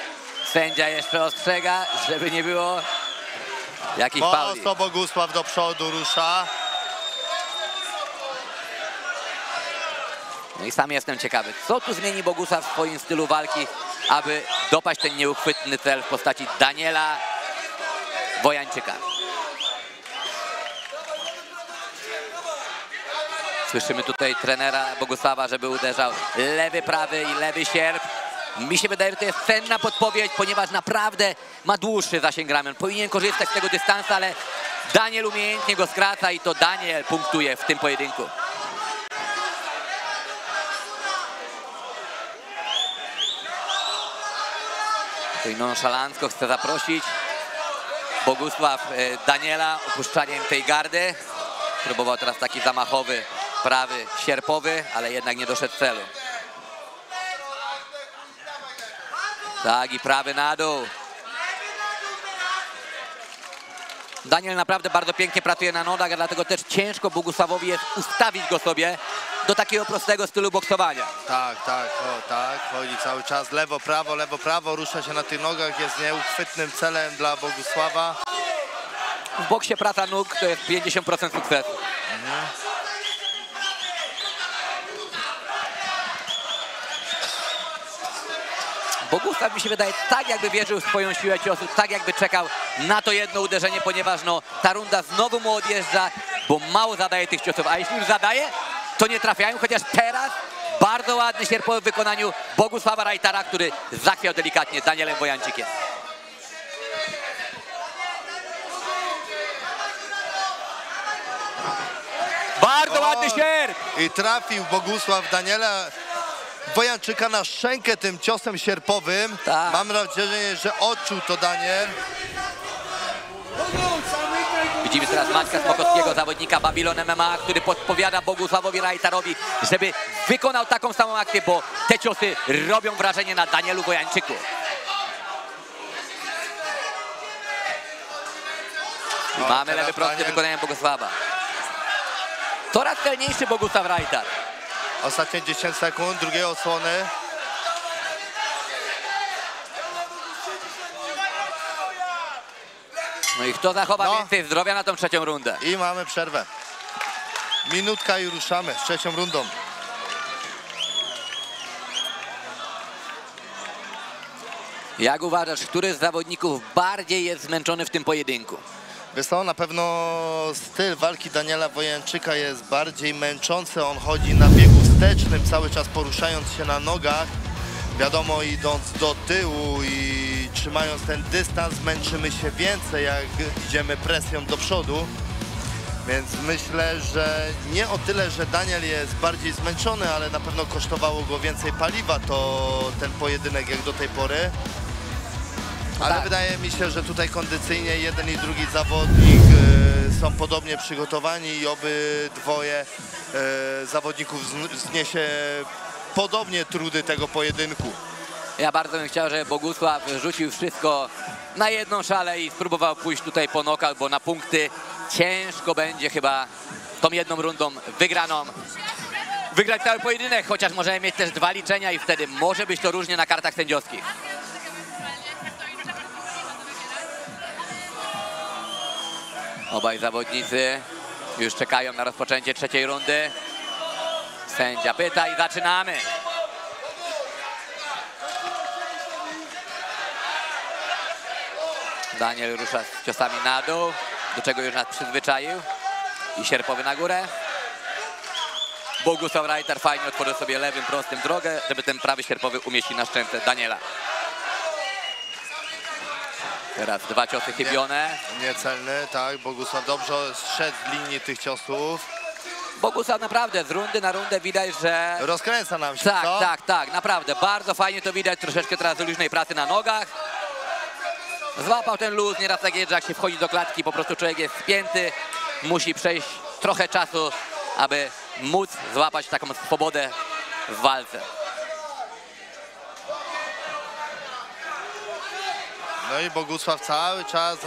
Sędzia jeszcze ostrzega, żeby nie było jakichś fauli. Mocno Bogusław do przodu rusza. No i sam jestem ciekawy, co tu zmieni Bogusław w swoim stylu walki, aby dopaść ten nieuchwytny cel w postaci Daniela Wojańczyka. Słyszymy tutaj trenera Bogusława, żeby uderzał lewy, prawy i lewy sierp. Mi się wydaje, że to jest cenna podpowiedź, ponieważ naprawdę ma dłuższy zasięg ramion. Powinien korzystać z tego dystansu, ale Daniel umiejętnie go skraca i to Daniel punktuje w tym pojedynku. Tutaj nonszalancko chce zaprosić Bogusław Daniela opuszczaniem tej gardy. Próbował teraz taki zamachowy, prawy, sierpowy, ale jednak nie doszedł celu. Tak, i prawy na dół. Daniel naprawdę bardzo pięknie pracuje na nogach, a dlatego też ciężko Bogusławowi jest ustawić go sobie do takiego prostego stylu boksowania. Tak, chodzi cały czas lewo, prawo, rusza się na tych nogach, jest nieuchwytnym celem dla Bogusława. W boksie praca nóg to jest 50% sukcesu. Bogusław, mi się wydaje, tak jakby wierzył w swoją siłę ciosu, tak jakby czekał na to jedno uderzenie, ponieważ no, ta runda znowu mu odjeżdża, bo mało zadaje tych ciosów, a jeśli już zadaje, to nie trafiają, chociaż teraz bardzo ładny sierpowy w wykonaniu Bogusława Reitara, który zachwiał delikatnie Danielem Wojańczykiem. Bardzo ładny sierp! I trafił Bogusław Daniela Wojańczyka na szczękę tym ciosem sierpowym. Tak. Mam wrażenie, że odczuł to Daniel. Widzimy teraz Maćka Smokowskiego, zawodnika Babylon MMA, który podpowiada Bogusławowi Reitarowi, żeby wykonał taką samą akcję, bo te ciosy robią wrażenie na Danielu Wojańczyku. Mamy lewy prosty wykonaniem Bogusława. Coraz celniejszy Bogusław Reitar. Ostatnie 10 sekund, drugiej odsłony. No i kto zachowa więcej zdrowia na tą trzecią rundę? I mamy przerwę. Minutka i ruszamy z trzecią rundą. Jak uważasz, który z zawodników bardziej jest zmęczony w tym pojedynku? Wiesz co, na pewno styl walki Daniela Wojańczyka jest bardziej męczący. On chodzi na biegu wstecznym, cały czas poruszając się na nogach. Wiadomo, idąc do tyłu i trzymając ten dystans, męczymy się więcej, jak idziemy presją do przodu. Więc myślę, że nie o tyle, że Daniel jest bardziej zmęczony, ale na pewno kosztowało go więcej paliwa ten pojedynek jak do tej pory. Ale wydaje mi się, że tutaj kondycyjnie jeden i drugi zawodnik są podobnie przygotowani i obydwoje zawodników zniesie podobnie trudy tego pojedynku. Ja bardzo bym chciał, żeby Bogusław rzucił wszystko na jedną szalę i spróbował pójść tutaj po knockout, bo na punkty ciężko będzie chyba tą jedną rundą wygraną wygrać cały pojedynek, chociaż możemy mieć też 2 liczenia i wtedy może być to różnie na kartach sędziowskich. Obaj zawodnicy już czekają na rozpoczęcie trzeciej rundy. Sędzia pyta i zaczynamy. Daniel rusza z ciosami na dół, do czego już nas przyzwyczaił. I sierpowy na górę. Bogusław Reitar fajnie otworzył sobie lewym, prostym drogę, żeby ten prawy sierpowy umieścił na szczęce Daniela. Teraz 2 ciosy chybione. Niecelny, tak. Bogusław dobrze zszedł z linii tych ciosów. Bogusław naprawdę z rundy na rundę widać, że... Rozkręca nam się, tak, co? Tak, naprawdę. Bardzo fajnie to widać. Troszeczkę teraz luźnej pracy na nogach. Złapał ten luz. Nieraz tak jest, że jak się wchodzi do klatki, po prostu człowiek jest spięty. Musi przejść trochę czasu, aby móc złapać taką swobodę w walce. No i Bogusław cały czas,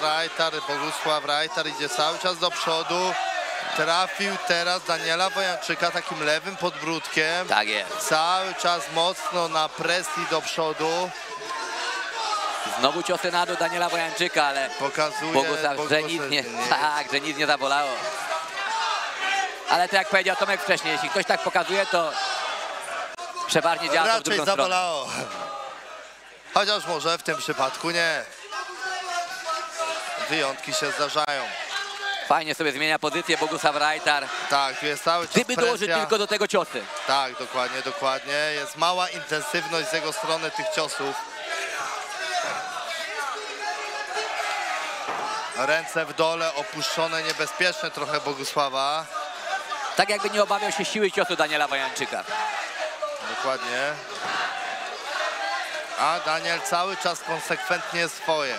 Bogusław Reitar idzie cały czas do przodu. Trafił teraz Daniela Wojańczyka takim lewym podbródkiem. Tak jest. Cały czas mocno na presji do przodu. Znowu ciosy na dół Daniela Wojańczyka, ale pokazuje Bogusław, że nic nie zabolało. Ale to jak powiedział Tomek wcześniej, jeśli ktoś tak pokazuje, to przeważnie działa to w drugą zabolało. Chociaż może w tym przypadku nie. Wyjątki się zdarzają. Fajnie sobie zmienia pozycję Bogusław Rajtar. Tak, tu jest cały czas gdyby presja. dołożyć tylko do tego ciosy. Tak, dokładnie, dokładnie. Jest mała intensywność z jego strony tych ciosów. Ręce w dole, opuszczone, niebezpieczne trochę Bogusława. Tak jakby nie obawiał się siły ciosu Daniela Wojańczyka. Dokładnie. A Daniel cały czas konsekwentnie swoje.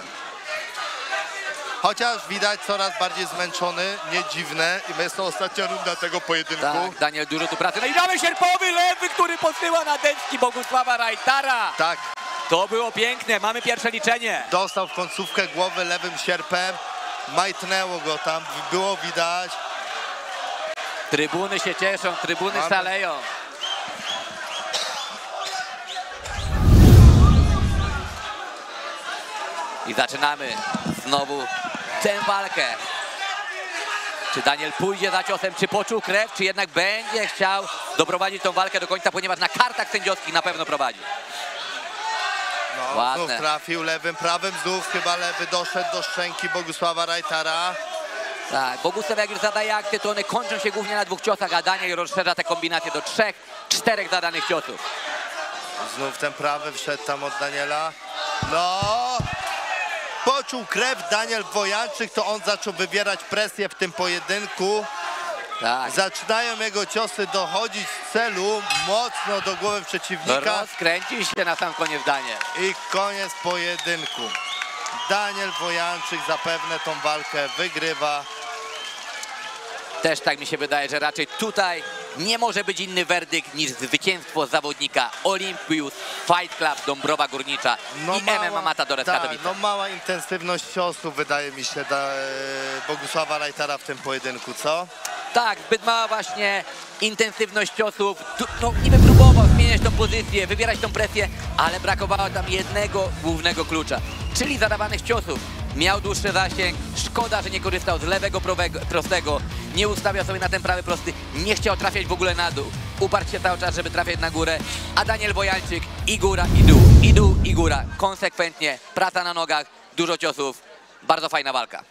Chociaż widać coraz bardziej zmęczony, nie dziwne. I jest to ostatnia runda tego pojedynku. Tak, Daniel dużo tu pracy. No i mamy sierpowy lewy, który podsyła na dęczki Bogusława Rajtara. Tak. To było piękne, mamy pierwsze liczenie. Dostał w końcówkę głowy lewym sierpem. Majtnęło go tam, było widać. Trybuny się cieszą, trybuny szaleją. I zaczynamy znowu tę walkę. Czy Daniel pójdzie za ciosem, czy poczuł krew, czy jednak będzie chciał doprowadzić tą walkę do końca, ponieważ na kartach sędziowskich na pewno prowadzi. No, znów trafił lewym, prawym znów chyba lewy doszedł do szczęki Bogusława Rajtara. Tak, Bogusław jak już zadaje akty, to one kończą się głównie na 2 ciosach, a Daniel rozszerza te kombinacje do 3, 4 zadanych ciosów. Znów ten prawy wszedł tam od Daniela. No! Poczuł krew Daniel Wojańczyk, to on zaczął wywierać presję w tym pojedynku. Tak. Zaczynają jego ciosy dochodzić z celu, mocno do głowy przeciwnika. Rozkręcił się na sam koniec Daniel. I koniec pojedynku. Daniel Wojańczyk zapewne tą walkę wygrywa. Też tak mi się wydaje, że raczej tutaj nie może być inny werdykt niż zwycięstwo zawodnika Olympus Fight Club Dąbrowa Górnicza i MMA Matadores Katowice. No mała intensywność ciosów wydaje mi się Bogusława Rajtara w tym pojedynku, co? Tak, zbyt mała właśnie intensywność ciosów. No niby próbował zmieniać tą pozycję, wywierać tą presję, ale brakowało tam jednego głównego klucza, czyli zadawanych ciosów. Miał dłuższy zasięg, szkoda, że nie korzystał z lewego prostego, nie ustawiał sobie na ten prawy prosty, nie chciał trafiać w ogóle na dół, uparł się cały czas, żeby trafiać na górę, a Daniel Wojańczyk i góra, i dół, i dół, i góra, konsekwentnie, praca na nogach, dużo ciosów, bardzo fajna walka.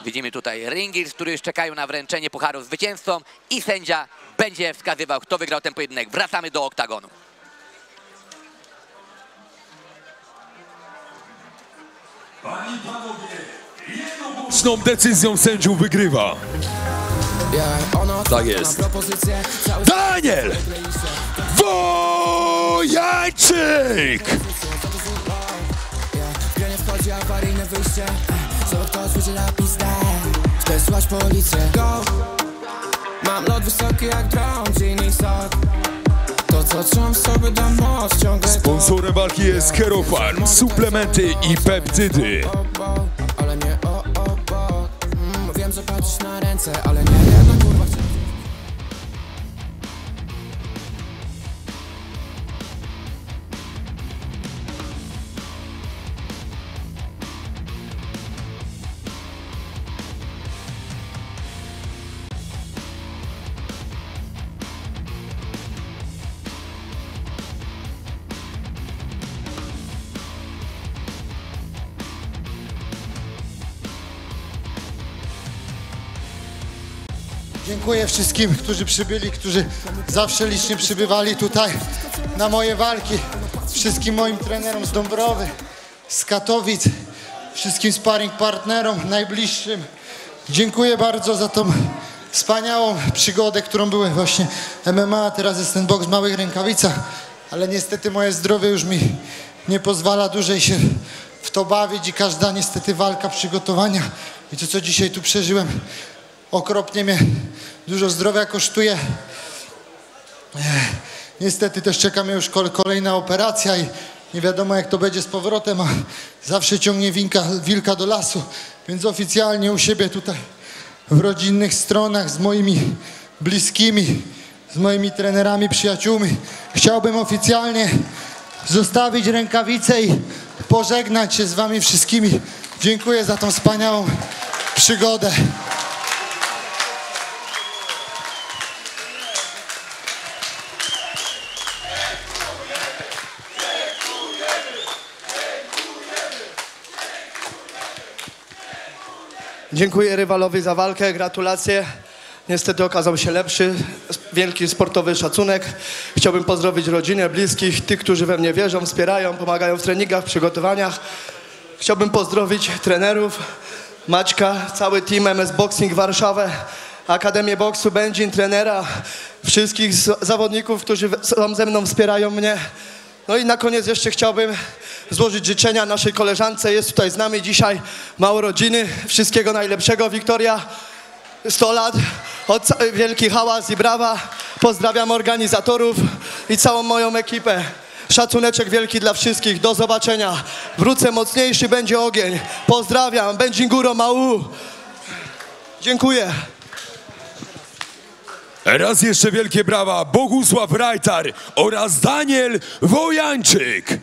Widzimy tutaj ringiers, którzy już czekają na wręczenie pucharów zwycięzcom i sędzia będzie wskazywał, kto wygrał ten pojedynek. Wracamy do oktagonu. Jednogłośną decyzją sędziów wygrywa. Tak jest. Daniel Wojańczyk! Wchodzi awaryjne wyjście, żeby ktoś wydziela pizdę. Chcę słuchać policję, go. Mam lot wysoki jak dron, dziennik sok. To co trzymam sobie da moc, ciągle to. Sponsorem walki jest Kerofarm, suplementy i peptydy. Ale nie bo wiem, że patrzysz na ręce, ale nie jedna kurwa chce. Dziękuję wszystkim, którzy przybyli, którzy zawsze licznie przybywali tutaj na moje walki. Wszystkim moim trenerom z Dąbrowy, z Katowic, wszystkim sparring partnerom najbliższym. Dziękuję bardzo za tą wspaniałą przygodę, którą były właśnie MMA, a teraz jest ten boks w małych rękawicach, ale niestety moje zdrowie już mi nie pozwala dłużej się w to bawić i każda niestety walka, przygotowania i to, co dzisiaj tu przeżyłem, okropnie mnie dużo zdrowia kosztuje. Niestety też czeka mnie już kolejna operacja i nie wiadomo, jak to będzie z powrotem, a zawsze ciągnie wilka do lasu, więc oficjalnie u siebie tutaj w rodzinnych stronach z moimi bliskimi, z moimi trenerami, przyjaciółmi chciałbym oficjalnie zostawić rękawice i pożegnać się z wami wszystkimi. Dziękuję za tą wspaniałą przygodę. Dziękuję rywalowi za walkę, gratulacje. Niestety okazał się lepszy, wielki sportowy szacunek. Chciałbym pozdrowić rodzinę, bliskich, tych, którzy we mnie wierzą, wspierają, pomagają w treningach, w przygotowaniach. Chciałbym pozdrowić trenerów, Maćka, cały team MS Boxing Warszawę, Akademię Boksu, Będzin, trenera, wszystkich zawodników, którzy są ze mną, wspierają mnie. No i na koniec jeszcze chciałbym złożyć życzenia naszej koleżance, jest tutaj z nami dzisiaj, ma urodziny, wszystkiego najlepszego, Wiktoria, 100 lat, wielki hałas i brawa, pozdrawiam organizatorów i całą moją ekipę, szacuneczek wielki dla wszystkich, do zobaczenia, wrócę mocniejszy, będzie ogień, pozdrawiam, Będzin Góro, Mału, dziękuję. Raz jeszcze wielkie brawa Bogusław Rajtar oraz Daniel Wojańczyk.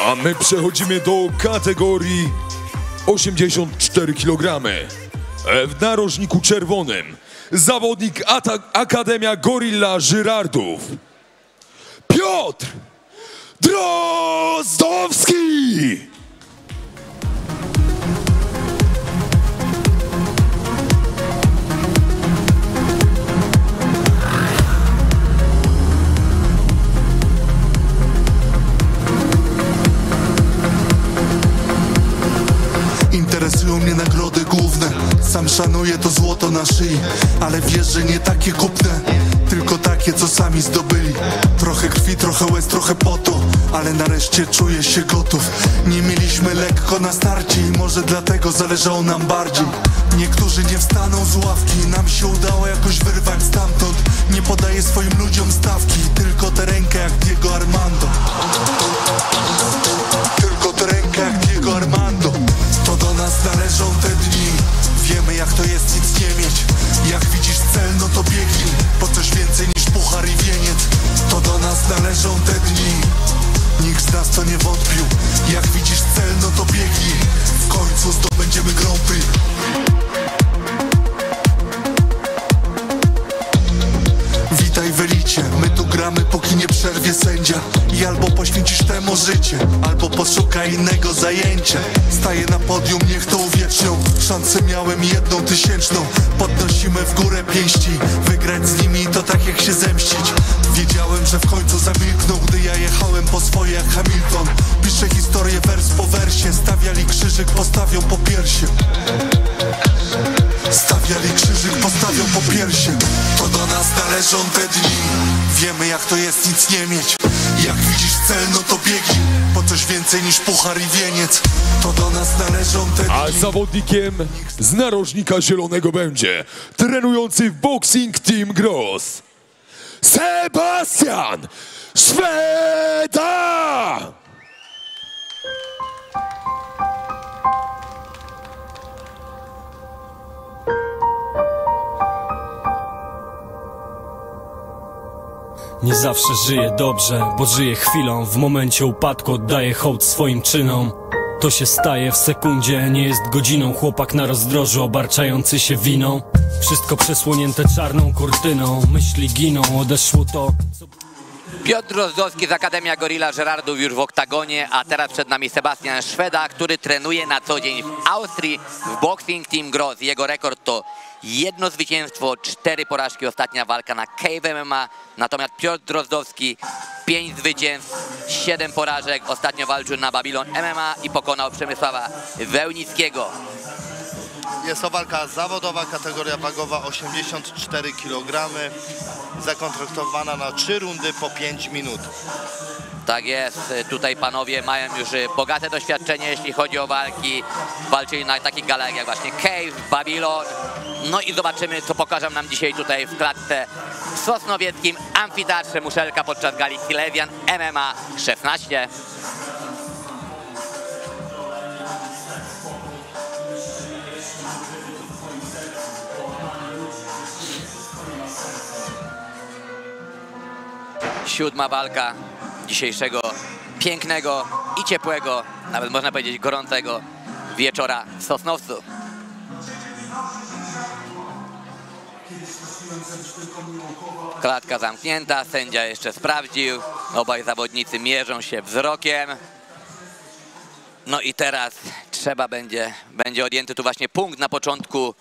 A my przechodzimy do kategorii 84 kg. W narożniku czerwonym zawodnik Akademia Gorilla Żyrardów Piotr Drozdowski. Interesują mnie nagrody główne. Sam szanuję to złoto na szyi, ale wiesz, że nie takie kupne, tylko takie, co sami zdobyli. Trochę krwi, trochę łez, trochę potu, ale nareszcie czuję się gotów. Nie mieliśmy lekko na starcie i może dlatego zależało nam bardziej. Niektórzy nie wstaną z ławki, nam się udało jakoś wyrwać stamtąd. Nie podaję swoim ludziom stawki, tylko tę rękę jak Diego Armando. Tylko tę rękę jak Diego Armando. To do nas należą te dni. Wiemy jak to jest nic nie mieć. Jak widzisz cel, no to biegnij po coś więcej niż puchar i wieniec. To do nas należą te dni. Nikt z nas to nie wątpił. Jak widzisz cel, no to biegnij. W końcu zdobędziemy Grand Prix. Witaj w elicie, my tu gramy póki nie przerwie sędzia. I albo poświęcisz temu życie, albo poszukaj innego zajęcia. Staję na podium, niech to uwiecznią. Szansę miałem 1000. Podnosimy w górę pięści. Wygrać z nimi to tak jak się zemścić. Wiedziałem, że w końcu zamilkną, gdy ja jechałem po swoje jak Hamilton. Piszę historię wers po wersie. Stawiali krzyżyk, postawią po piersie. Stawiali krzyżyk, postawią po piersie. To do nas należą te dni. Wiemy jak to jest nic nie mieć. Jak widzisz cel, no to biegnij po coś więcej niż puchar i wieniec. To do nas należą te dni. A zawodnikiem z narożnika zielonego będzie trenujący w Boxing Team Gross Sebastian Szweda! Nie zawsze żyję dobrze, bo żyję chwilą. W momencie upadku oddaję hołd swoim czynom. To się staje w sekundzie, nie jest godziną. Chłopak na rozdrożu obarczający się winą. Wszystko przesłonięte czarną kurtyną. Myśli giną, odeszło to, co... Piotr Drozdowski z Akademia Gorilla Żyrardów już w oktagonie, a teraz przed nami Sebastian Szweda, który trenuje na co dzień w Austrii w Boxing Team Gross. Jego rekord to 1 zwycięstwo, 4 porażki, ostatnia walka na Cave MMA. Natomiast Piotr Drozdowski 5 zwycięstw, 7 porażek, ostatnio walczył na Babylon MMA i pokonał Przemysława Wełnickiego. Jest to walka zawodowa, kategoria wagowa 84 kg, zakontraktowana na 3 rundy po 5 minut. Tak jest, tutaj panowie mają już bogate doświadczenie, jeśli chodzi o walki. Walczyli na takich galach jak właśnie Cave, Babylon. No i zobaczymy, co pokażą nam dzisiaj tutaj w klatce w Sosnowieckim Amfiteatrze Muszelka podczas gali Silesian MMA 16. Siódma walka dzisiejszego pięknego i ciepłego, nawet można powiedzieć gorącego wieczora w Sosnowcu. Klatka zamknięta, sędzia jeszcze sprawdził, obaj zawodnicy mierzą się wzrokiem. No i teraz trzeba będzie odjęty tu właśnie punkt na początku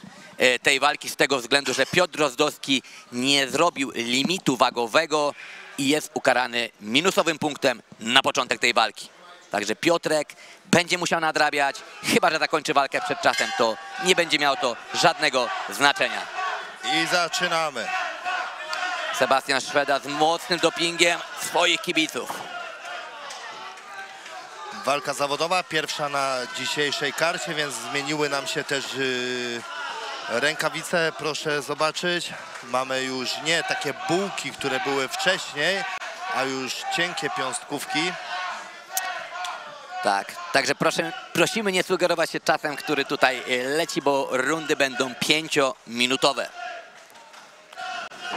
tej walki z tego względu, że Piotr Drozdowski nie zrobił limitu wagowego i jest ukarany minusowym punktem na początek tej walki. Także Piotrek będzie musiał nadrabiać, chyba że zakończy walkę przed czasem, to nie będzie miało to żadnego znaczenia. I zaczynamy. Sebastian Szweda z mocnym dopingiem swoich kibiców. Walka zawodowa, pierwsza na dzisiejszej karcie, więc zmieniły nam się też rękawice, proszę zobaczyć. Mamy już nie takie bułki, które były wcześniej, a już cienkie piąstkówki. Tak, także prosimy nie sugerować się czasem, który tutaj leci, bo rundy będą 5-minutowe.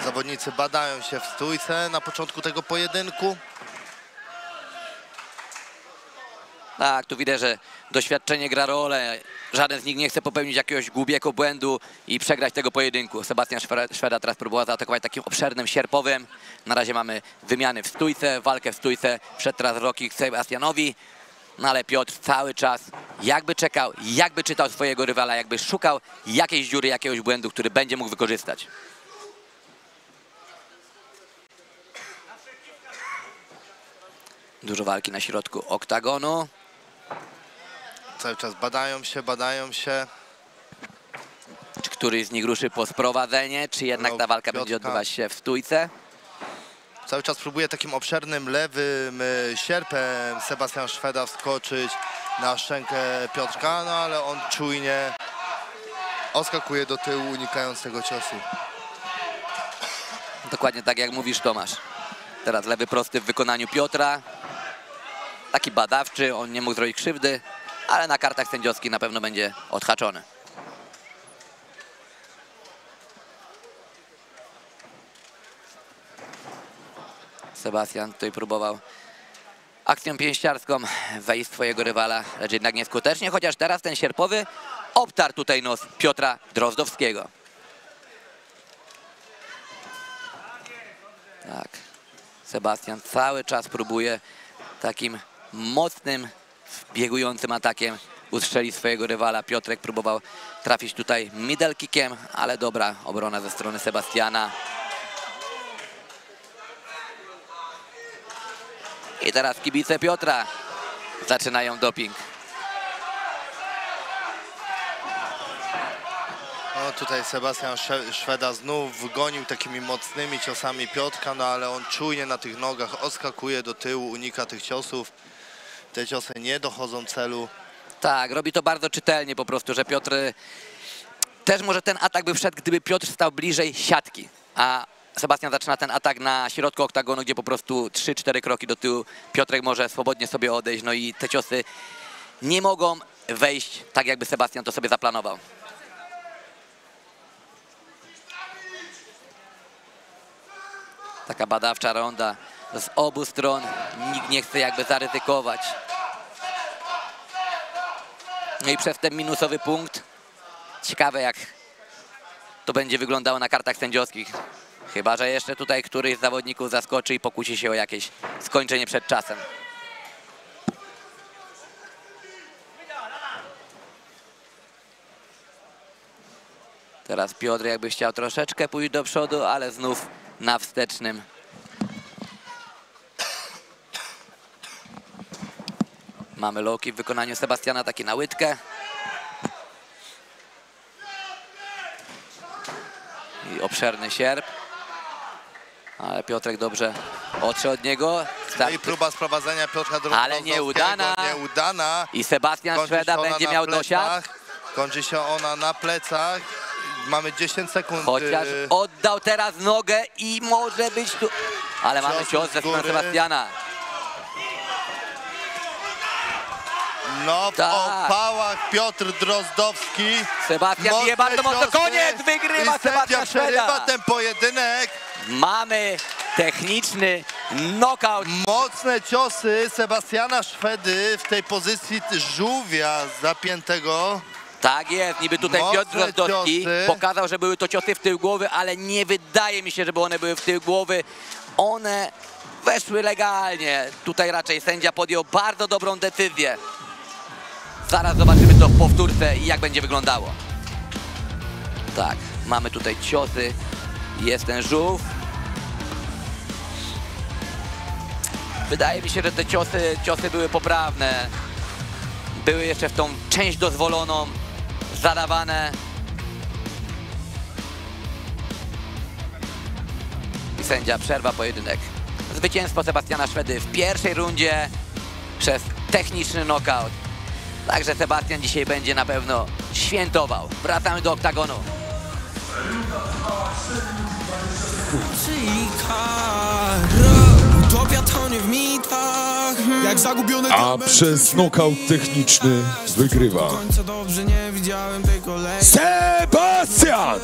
Zawodnicy badają się w stójce na początku tego pojedynku. Tak, tu widać, że doświadczenie gra rolę. Żaden z nich nie chce popełnić jakiegoś głupiego błędu i przegrać tego pojedynku. Sebastian Szweda teraz próbował zaatakować takim obszernym sierpowym. Na razie mamy wymiany w stójce, walkę w stójce. Przed teraz Rocky Sebastianowi. No ale Piotr cały czas jakby czekał, jakby czytał swojego rywala, jakby szukał jakiejś dziury, jakiegoś błędu, który będzie mógł wykorzystać. Dużo walki na środku oktagonu. Cały czas badają się. Czy któryś z nich ruszy po sprowadzenie, czy jednak ta walka będzie odbywać się w stójce? Cały czas próbuje takim obszernym lewym sierpem Sebastian Szweda wskoczyć na szczękę Piotrka, no ale on czujnie odskakuje do tyłu, unikając tego ciosu. Dokładnie tak jak mówisz, Tomasz. Teraz lewy prosty w wykonaniu Piotra. Taki badawczy, on nie mógł zrobić krzywdy, ale na kartach sędziowskich na pewno będzie odhaczony. Sebastian tutaj próbował akcją pięściarską wejść swojego rywala, lecz jednak nieskutecznie, chociaż teraz ten sierpowy obtarł tutaj nos Piotra Drozdowskiego. Tak, Sebastian cały czas próbuje takim mocnym, biegującym atakiem ustrzelić swojego rywala. Piotrek próbował trafić tutaj middle kickiem, ale dobra obrona ze strony Sebastiana. I teraz kibice Piotra zaczynają doping. No tutaj Sebastian Szweda znów gonił takimi mocnymi ciosami Piotrka, no ale on czujnie na tych nogach odskakuje do tyłu, unika tych ciosów. Te ciosy nie dochodzą celu. Tak, robi to bardzo czytelnie po prostu, że Piotr... Też może ten atak by wszedł, gdyby Piotr stał bliżej siatki, a Sebastian zaczyna ten atak na środku oktagonu, gdzie po prostu 3-4 kroki do tyłu Piotrek może swobodnie sobie odejść, no i te ciosy nie mogą wejść tak, jakby Sebastian to sobie zaplanował. Taka badawcza ronda z obu stron, nikt nie chce jakby zaryzykować. No i przez ten minusowy punkt, ciekawe jak to będzie wyglądało na kartach sędziowskich. Chyba że jeszcze tutaj któryś z zawodników zaskoczy i pokusi się o jakieś skończenie przed czasem. Teraz Piotr jakby chciał troszeczkę pójść do przodu, ale znów na wstecznym. Mamy low kick w wykonaniu Sebastiana, taki na łydkę. I obszerny sierp. Ale Piotrek dobrze odszedł od niego. No i próba sprowadzenia Piotra Drozdowskiego. Ale nieudana. Nieudana. I Sebastian Szweda będzie miał dosiad. Kończy się ona na plecach. Mamy 10 sekund. Chociaż oddał teraz nogę i może być tu... Ale mamy cios ze strony Sebastiana. No w opałach Piotr Drozdowski. Sebastian bije bardzo mocno. Koniec! Wygrywa Sebastian Szweda. Przerywa ten pojedynek. Mamy techniczny knockout. Mocne ciosy Sebastiana Szwedy w tej pozycji żółwia zapiętego. Tak jest, niby tutaj Piotr Drozdowski pokazał, że były to ciosy w tył głowy, ale nie wydaje mi się, żeby one były w tył głowy. One weszły legalnie. Tutaj raczej sędzia podjął bardzo dobrą decyzję. Zaraz zobaczymy to w powtórce i jak będzie wyglądało. Tak, mamy tutaj ciosy. Jest ten żółw. Wydaje mi się, że te ciosy były poprawne. Były jeszcze w tą część dozwoloną zadawane. I sędzia przerwa pojedynek. Zwycięstwo Sebastiana Szwedy w pierwszej rundzie przez techniczny knockout. Także Sebastian dzisiaj będzie na pewno świętował. Wracamy do oktagonu. A przez knockout techniczny wygrywa Sebastian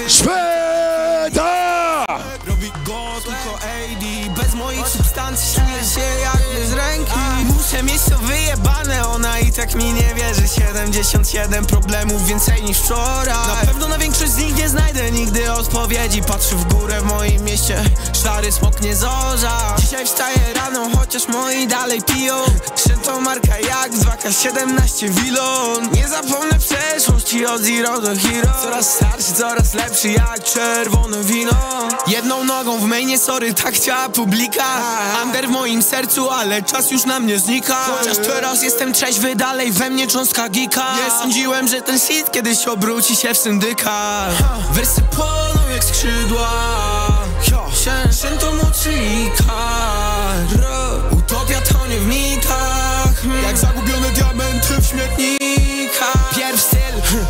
Szweda! Robi go tylko AD. Bez moich substancji śmieję się jak z ręki. Muszę mieć to wyjebane, ona i tak mi nie wierzy. 77 problemów więcej niż wczoraj. Na pewno na większość z nich nie znajdę nigdy odpowiedzi. Patrzę w górę w moim mieście, szary smok nie zorza. Dzisiaj wstaję rano, chociaż moi dalej piją. Krzętą marka jak 2K17 Wilon. Nie zapomnę przeszłości od zero do hero. Coraz starszy, coraz lepszy jak czerwone wino. Jedną nogą w mainie, sorry, tak chciała publika. Under w moim sercu, ale czas już na mnie znika. Chociaż teraz jestem trzeźwy, dalej we mnie cząstka geeka. Nie sądziłem, że ten shit kiedyś obróci się w syndykat. Wersy płoną jak skrzydła. Szętą mocy i kar. Utopia tonie w mitach, jak zagubione diamenty w śmietnikach. Pierw styl,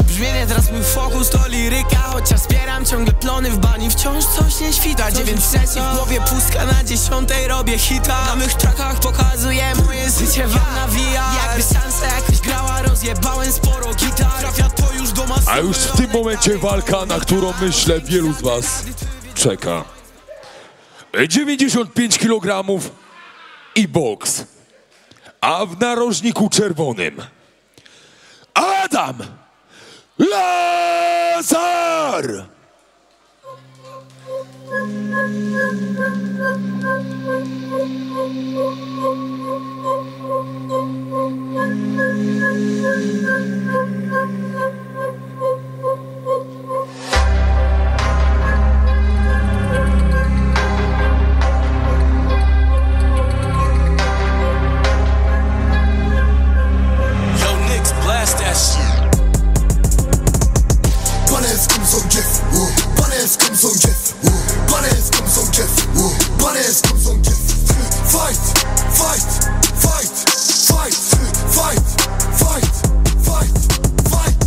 brzmienie, teraz mój fokus to liryka. Chociaż zbieram ciągle plony w bani, wciąż coś nie świta. 9 sesji w głowie, pustka na 10 robię hita. Na mych trackach pokazuję moje życie wam nawija. Jakby szansa jakaś grała, rozjebałem sporo gitar. Trafia to już do masy. A już w tym momencie walka, na którą myślę wielu z was czeka. 95 kg i boks. A w narożniku czerwonym Adam Lazar! Blast that shit. Panes comme son Jeff, panes comme son Jeff, panes comme son Jeff, panes comme son Jeff. Fight, fight, fight, fight, fight, fight, fight, fight.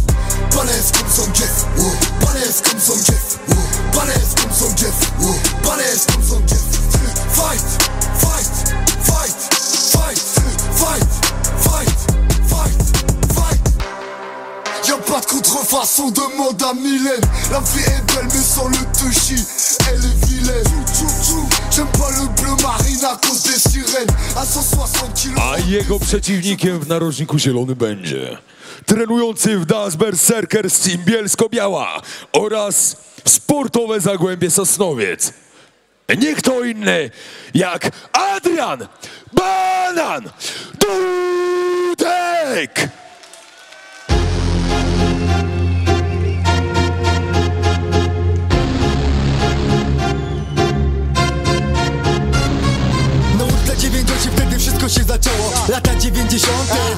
Panes comme son Jeff, panes comme son Jeff, panes comme son Jeff, panes comme son Jeff. Fight, fight, fight, fight, fight, fight, fight. Y'a pas de contrefaçon, demande à Mylène. La vie est belle mais sans le touchy, elle est vilaine. J'aime pas le bleu marine à cause des sirènes. À 160 kg. A jego przeciwnikiem w narożniku zielony będzie trenujący w Das Berserkers Team Bielsko-Biała oraz sportowe Zagłębie Sosnowiec. Nie kto inny jak Adrian Banan Dudek! Wtedy wszystko się zaczęło. Lata 90.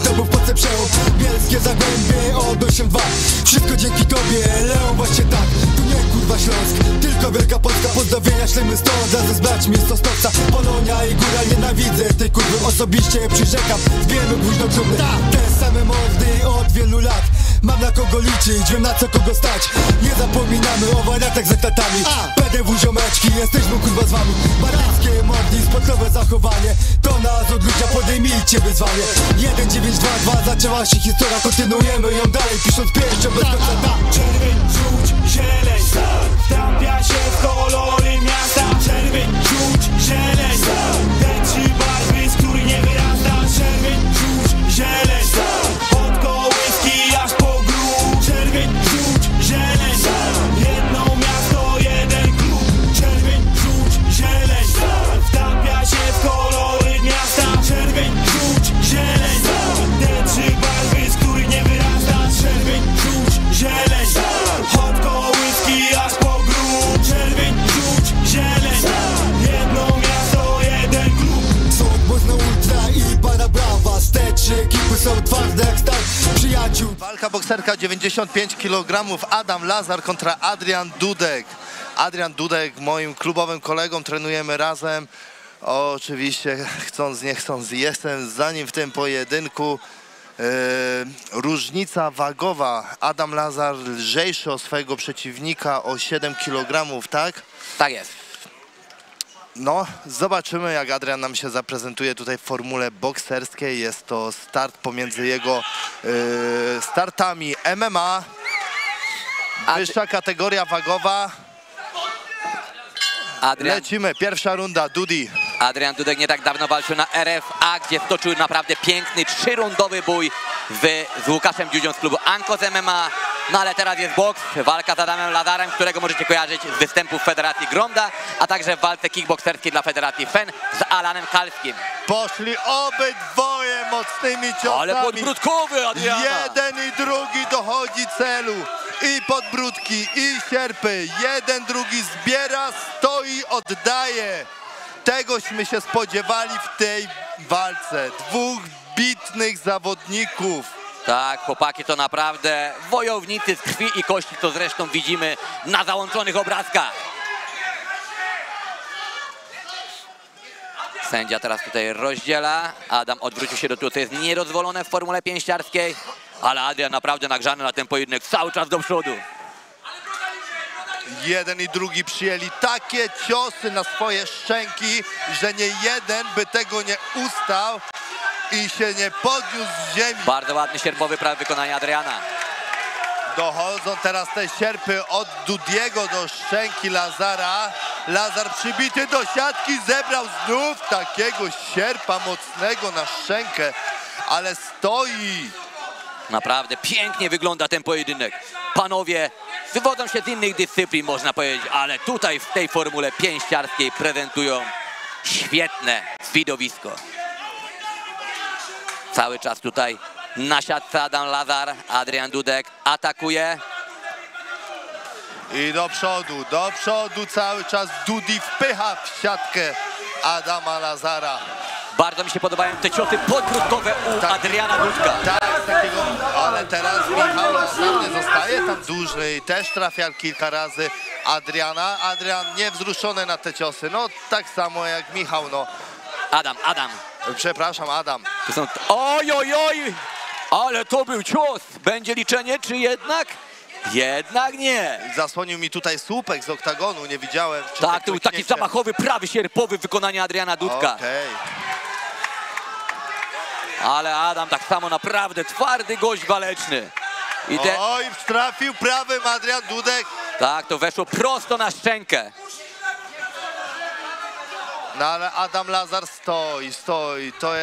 To był w Polsce przełom. Bielskie Zagłębie od 8-2. Wszystko dzięki tobie, Leon, właśnie tak. Tu nie kurwa Wisła Śląsk. Tylko Wielka Polska, pozdrowienia ślemy stąd. Razem z braćmi z Sosnowca, Polonia i Góra. Nienawidzę tej kurwy, osobiście je przyrzekam. Zbijemy gwoźdź do trumny, te same mordy od wielu lat. Mam na kogo liczyć, wiem na co kogo stać. Nie zapominamy o wariatach za klatami. PDW ziomeczki, jesteśmy kurwa z wami. Barańskie mordy, sportowe zachowanie. To nas od ludzia, podejmijcie wyzwanie. 1922, zaczęła się historia. Kontynuujemy ją dalej, pisząc pięścią bez końca. Czerwień, żółć, zieleń, wtapia się w kolory miasta. Czerwień, żółć, zieleń, te trzy barwy, z których nie wyrasta. Czerwień, żółć, zieleń, od kołyski aż po grób. Czerwień, żółć, zieleń, jedno miasto, jeden klub. Czerwień, żółć, zieleń, wtapia się w kolory miasta. Czerwień, żółć, zieleń, te trzy barwy, z których nie wyrasta. Czerwień, żółć, zieleń, od kołyski aż po grób. Czerwień, żółć, zieleń, jedno miasto, jeden klub. Są mocno ultra i para brawa. Te trzy ekipy są twarde jak stal przyjaciół. Walka bokserka 95 kg. Adam Lazar kontra Adrian Dudek. Adrian Dudek, moim klubowym kolegą, trenujemy razem. Oczywiście, chcąc nie chcąc, jestem za nim w tym pojedynku. Różnica wagowa. Adam Lazar lżejszy od swojego przeciwnika o 7 kg, tak? Tak jest. No, zobaczymy, jak Adrian nam się zaprezentuje tutaj w formule bokserskiej. Jest to start pomiędzy jego startami MMA. Wyższa kategoria wagowa. Lecimy, pierwsza runda, Dudi. Adrian Dudek nie tak dawno walczył na RFA, gdzie stoczył naprawdę piękny, 3-rundowy bój z Łukaszem Dziudzią z klubu Ankos MMA. No ale teraz jest boks, walka z Adamem Lazarem, którego możecie kojarzyć z występów Federacji Gromda, a także w walce kickbokserskiej dla Federacji FEN z Alanem Kalskim. Poszli obydwoje mocnymi ciosami. Ale podbródkowy Adriana. Jeden i drugi dochodzi celu. I podbródki, i sierpy. Jeden, drugi zbiera, stoi, oddaje. Tegośmy się spodziewali w tej walce. Dwóch bitnych zawodników. Tak, chłopaki to naprawdę wojownicy z krwi i kości, to zresztą widzimy na załączonych obrazkach. Sędzia teraz tutaj rozdziela. Adam odwrócił się do tyłu, to jest nierozwolone w formule pięściarskiej, ale Adrian naprawdę nagrzany na ten pojedynek cały czas do przodu. Jeden i drugi przyjęli takie ciosy na swoje szczęki, że nie jeden by tego nie ustał i się nie podniósł z ziemi. Bardzo ładny sierpowy prawy wykonania Adriana. Dochodzą teraz te sierpy od Dudiego do szczęki Lazara. Lazar przybity do siatki, zebrał znów takiego sierpa mocnego na szczękę, ale stoi. Naprawdę pięknie wygląda ten pojedynek. Panowie wywodzą się z innych dyscyplin, można powiedzieć, ale tutaj w tej formule pięściarskiej prezentują świetne widowisko. Cały czas tutaj na siatce Adam Lazar, Adrian Dudek atakuje. I do przodu cały czas Dudi wpycha w siatkę Adama Lazara. Bardzo mi się podobają te ciosy podbródkowe u Adriana Dudka. Tak, takiego, ale teraz Michał Lazar nie zostaje tam dłużny i też trafia kilka razy Adriana. Adrian niewzruszony na te ciosy, no tak samo jak Michał, no. Adam. Przepraszam, Adam. Oj, ale to był cios. Będzie liczenie, czy jednak? Jednak nie. Zasłonił mi tutaj słupek z oktagonu, nie widziałem. Tak, to był taki zamachowy, prawy sierpowy wykonanie Adriana Dudka. Okej. Ale Adam tak samo naprawdę twardy gość waleczny. Oj, trafił prawym Adrian Dudek. Tak, to weszło prosto na szczękę. No ale Adam Lazar stoi. To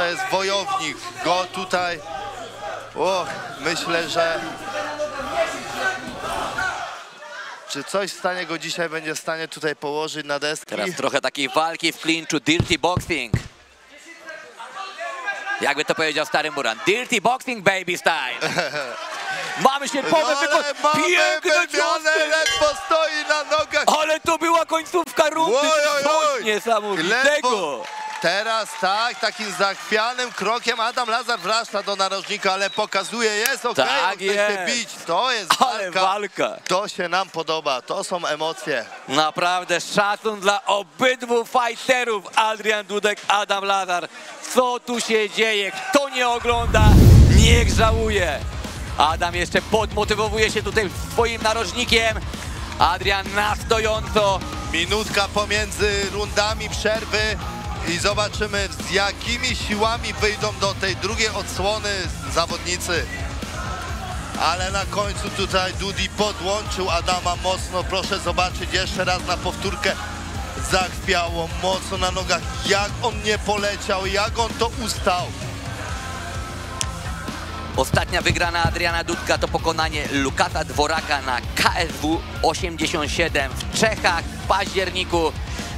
jest wojownik. Go tutaj... myślę, że... Czy coś w stanie go dzisiaj będzie w stanie tutaj położyć na deski? Teraz trochę takiej walki w clinchu, dirty boxing. Jakby to powiedział stary Muran, dirty boxing baby style. Mamy sierpowe piękne ciosy. Ledwo stoi na nogach. Ale to była końcówka rundy. Coś niesamowitego. Teraz tak, takim zachwianym krokiem Adam Lazar wrasta do narożnika, ale pokazuje, jest okej, Tak chce się bić. To jest walka. To się nam podoba, to są emocje. Naprawdę szacun dla obydwu fighterów, Adrian Dudek, Adam Lazar. Co tu się dzieje? Kto nie ogląda, niech żałuje. Adam jeszcze podmotywowuje się tutaj swoim narożnikiem. Adrian na stojąco. Minutka pomiędzy rundami przerwy i zobaczymy, z jakimi siłami wyjdą do tej drugiej odsłony zawodnicy. Ale na końcu tutaj Dudi podłączył Adama mocno. Proszę zobaczyć jeszcze raz na powtórkę. Zachwiało mocno na nogach. Jak on nie poleciał, jak on to ustał. Ostatnia wygrana Adriana Dudka to pokonanie Lukasa Dworaka na KSW 87 w Czechach w październiku.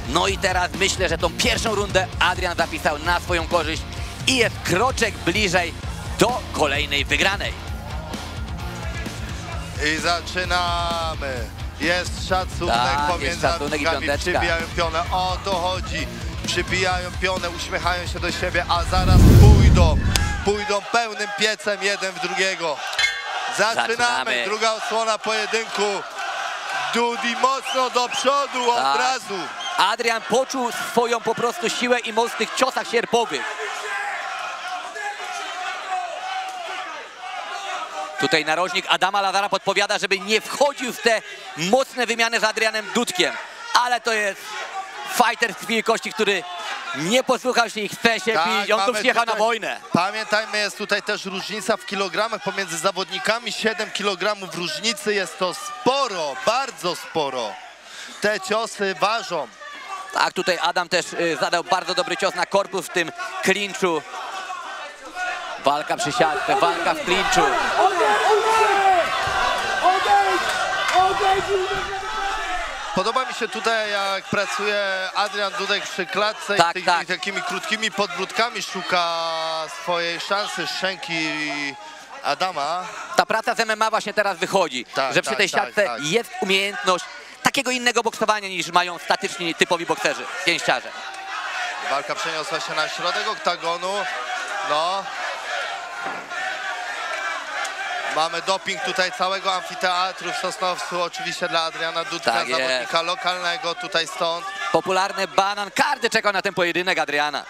No i teraz myślę, że tą pierwszą rundę Adrian zapisał na swoją korzyść i jest kroczek bliżej do kolejnej wygranej. I zaczynamy. Jest szacunek pomiędzy zawodnikami. Przybijają pionę, o to chodzi. Przybijają pionę, uśmiechają się do siebie, a zaraz pójdą pełnym piecem jeden w drugiego. Zaczynamy. Druga odsłona pojedynku. Dudi mocno do przodu od razu. Adrian poczuł swoją po prostu siłę i moc w tych ciosach sierpowych. Tutaj narożnik Adama Lazara podpowiada, żeby nie wchodził w te mocne wymiany z Adrianem Dudkiem. Ale to jest fighter z krwi i kości, który nie posłuchał się i chce się bić. On tu przyjechał na wojnę. Pamiętajmy, jest tutaj też różnica w kilogramach pomiędzy zawodnikami. 7 kg różnicy, jest to sporo, bardzo sporo. Te ciosy ważą. Tak, tutaj Adam też zadał bardzo dobry cios na korpus w tym klinczu. Walka przy siatce, walka w klinczu. Podoba mi się tutaj, jak pracuje Adrian Dudek przy klatce i takimi krótkimi podbródkami szuka swojej szansy szczęki Adama. Ta praca z MMA właśnie teraz wychodzi, że przy tej siatce jest umiejętność takiego innego boksowania niż mają statyczni, typowi bokserzy, pięściarze. Walka przeniosła się na środek oktagonu. No. Mamy doping tutaj całego amfiteatru w Sosnowcu, oczywiście dla Adriana Dudka, zawodnika lokalnego tutaj stąd. Popularny banan, każdy czekał na ten pojedynek Adriana.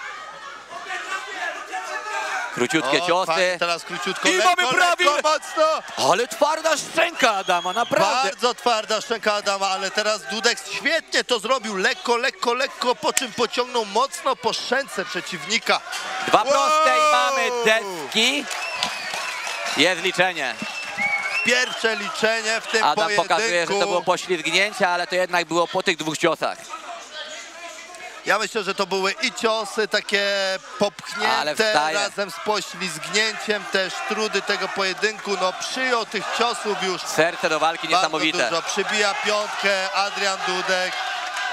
Króciutkie ciosy. Teraz króciutko, i mamy prawie mocno. Ale twarda szczęka Adama, naprawdę. Bardzo twarda szczęka Adama, ale teraz Dudek świetnie to zrobił. Lekko, lekko, lekko, po czym pociągnął mocno po szczęce przeciwnika. Dwa proste i mamy deski. Jest liczenie. Pierwsze liczenie w tym Adam pojedynku. pokazuje, że to było poślizgnięcie, ale to jednak było po tych dwóch ciosach. Ja myślę, że to były i ciosy takie popchnięte razem z poślizgnięciem, też trudy tego pojedynku. No przyjął tych ciosów już. Serce do walki niesamowite. Dużo. Przybija piątkę Adrian Dudek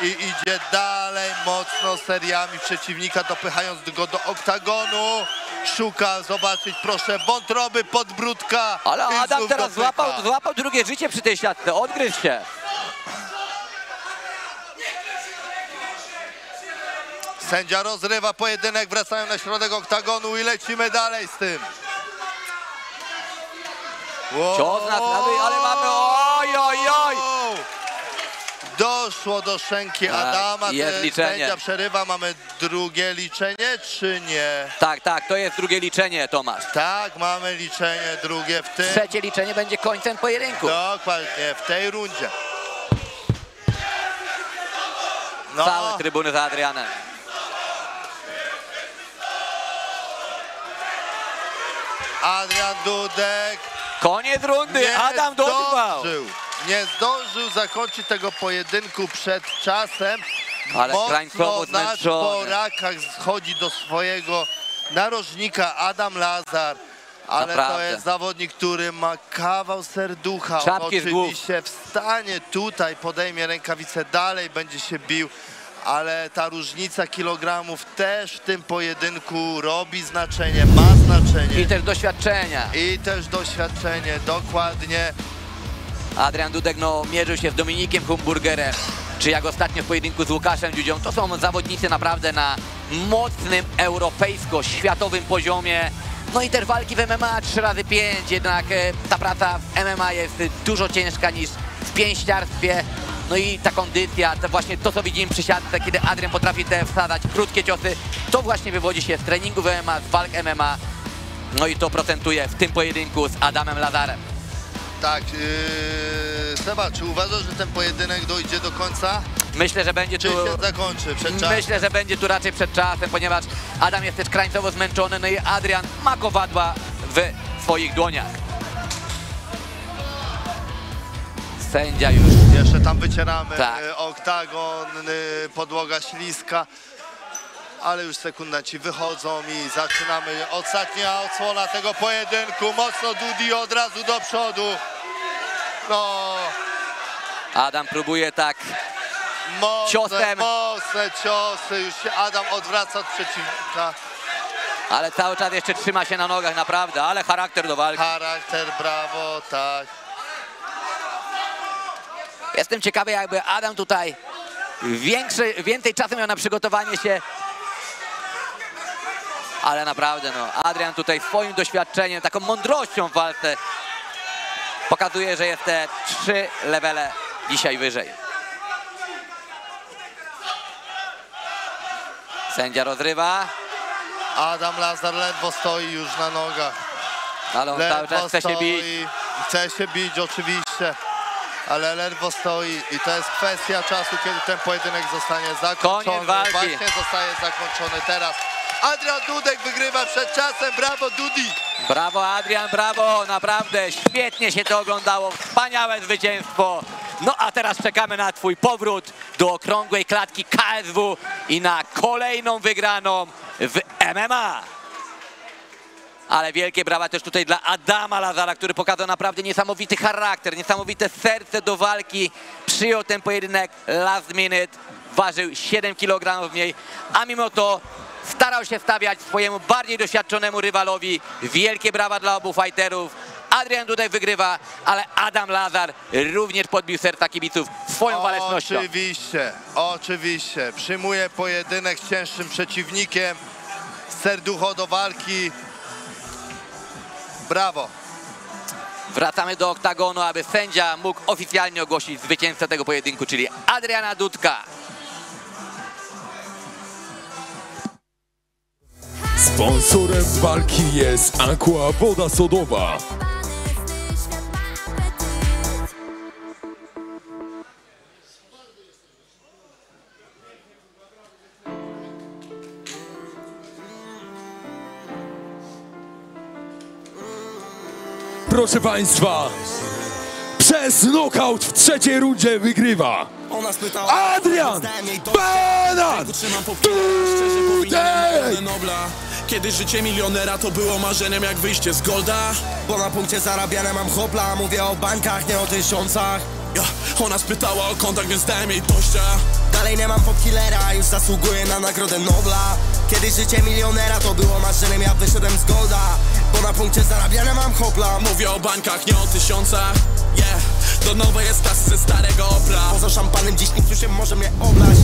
i idzie dalej mocno seriami przeciwnika, dopychając go do oktagonu. Szuka zobaczyć, proszę, wątroby, podbródka. Ale Adam teraz złapał drugie życie przy tej siatce, odgryzł się. Sędzia rozrywa pojedynek, wracają na środek oktagonu i lecimy dalej z tym. Cios na prawej, ale mamy oj. Doszło do szczęki Adama, jest liczenie. Sędzia przerywa, mamy drugie liczenie, czy nie? Tak, to jest drugie liczenie, Tomasz. Tak, mamy liczenie drugie w tym. Trzecie liczenie będzie końcem pojedynku. Dokładnie, w tej rundzie. No. Całe trybuny za Adrianem. Adrian Dudek. Koniec rundy, Adam dotrwał. Nie zdążył zakończyć tego pojedynku przed czasem. Ale mocno na szporakach schodzi do swojego narożnika Adam Lazar. Ale naprawdę, to jest zawodnik, który ma kawał serducha. On oczywiście wstanie tutaj, podejmie rękawicę, dalej będzie się bił. Ale ta różnica kilogramów też w tym pojedynku robi znaczenie, ma znaczenie. I też doświadczenia. I też doświadczenie, dokładnie. Adrian Dudek mierzył się z Dominikiem Humburgerem. czy jak ostatnio w pojedynku z Łukaszem Dziudzią, to są zawodnicy naprawdę na mocnym europejsko-światowym poziomie. No i też walki w MMA 3x5, jednak ta praca w MMA jest dużo ciężka niż w pięściarstwie. No i ta kondycja, to właśnie to, co widzimy przy siatce, kiedy Adrian potrafi te wsadzać krótkie ciosy, to właśnie wywodzi się z treningu w MMA, z walk MMA. No i to procentuje w tym pojedynku z Adamem Lazarem. Tak, Seba, czy uważasz, że ten pojedynek dojdzie do końca? Myślę, że będzie tu... Czy się zakończy przed czasem? Myślę, że będzie tu raczej przed czasem, ponieważ Adam jest też krańcowo zmęczony, no i Adrian ma kowadła w swoich dłoniach. Sędzia już. Jeszcze tam wycieramy, tak. Oktagon, podłoga śliska, ale już sekundanci wychodzą i zaczynamy. Ostatnia odsłona tego pojedynku, mocno Dudi od razu do przodu. No. Adam próbuje tak ciosem. Mocne ciosy, już się Adam odwraca od przeciwnika. Ale cały czas jeszcze trzyma się na nogach, naprawdę, ale charakter do walki. Charakter, brawo, tak. Jestem ciekawy, jakby Adam tutaj więcej czasu miał na przygotowanie się. Ale naprawdę, no, Adrian tutaj swoim doświadczeniem, taką mądrością w walce pokazuje, że jest te 3 levele dzisiaj wyżej. Sędzia rozrywa. Adam Lazar ledwo stoi już na nogach. Ale on cały czas chce się bić. Chce się bić oczywiście, ale ledwo stoi i to jest kwestia czasu, kiedy ten pojedynek zostanie zakończony. Koniec walki. Właśnie zostaje zakończony teraz. Adrian Dudek wygrywa przed czasem, brawo Dudi! Brawo Adrian, brawo, naprawdę świetnie się to oglądało, wspaniałe zwycięstwo. No a teraz czekamy na twój powrót do okrągłej klatki KSW i na kolejną wygraną w MMA. Ale wielkie brawa też tutaj dla Adama Lazara, który pokazał naprawdę niesamowity charakter, niesamowite serce do walki. Przyjął ten pojedynek last minute, ważył 7 kg mniej, a mimo to starał się stawiać swojemu bardziej doświadczonemu rywalowi. Wielkie brawa dla obu fighterów. Adrian tutaj wygrywa, ale Adam Lazar również podbił serca kibiców swoją walecznością. Oczywiście, oczywiście. Przyjmuje pojedynek z cięższym przeciwnikiem. Serducho do walki. Brawo. Wracamy do oktagonu, aby sędzia mógł oficjalnie ogłosić zwycięzcę tego pojedynku, czyli Adriana Dudka. Sponsorem walki jest Aqua Woda Sodowa. Proszę Państwa, przez knockout w trzeciej rundzie wygrywa Adrian Dudek! Kiedy życie milionera to było marzeniem jak wyjście z Golda. Bo na punkcie zarabiania mam hopla. Mówię o bankach, nie o tysiącach. Ona spytała o kontakt, więc dałem jej tościa. Dalej nie mam popkillera, już zasługuję na nagrodę Nobla. Kiedy życie milionera to było marzeniem, ja wyszedłem z Golda. Bo na punkcie zarabiania mam hopla. Mówię o bankach, nie o tysiącach. Do nowej jest klasy ze starego Opla. Poza szampanem dziś nikt już nie może mnie oblać.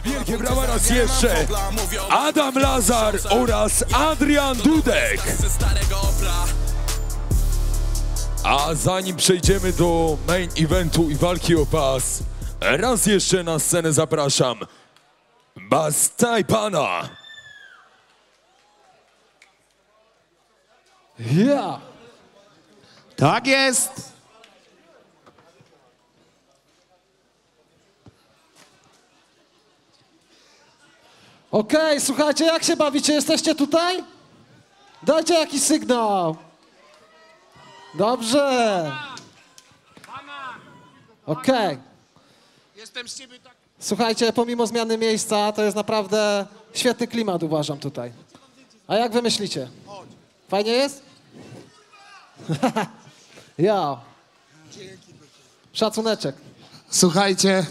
Wielkie brawa raz jeszcze Adam Lazar oraz Adrian Dudek. A zanim przejdziemy do main eventu i walki o pas, Raz jeszcze na scenę zapraszam Bastajpana. Ja. Tak jest. Okej, słuchajcie, jak się bawicie? Jesteście tutaj? Dajcie jakiś sygnał. Dobrze. Okej. Jestem z ciebie tak... Słuchajcie, pomimo zmiany miejsca, to jest naprawdę świetny klimat, uważam tutaj. A jak wy myślicie? Fajnie jest? Ja. Szacuneczek. Słuchajcie,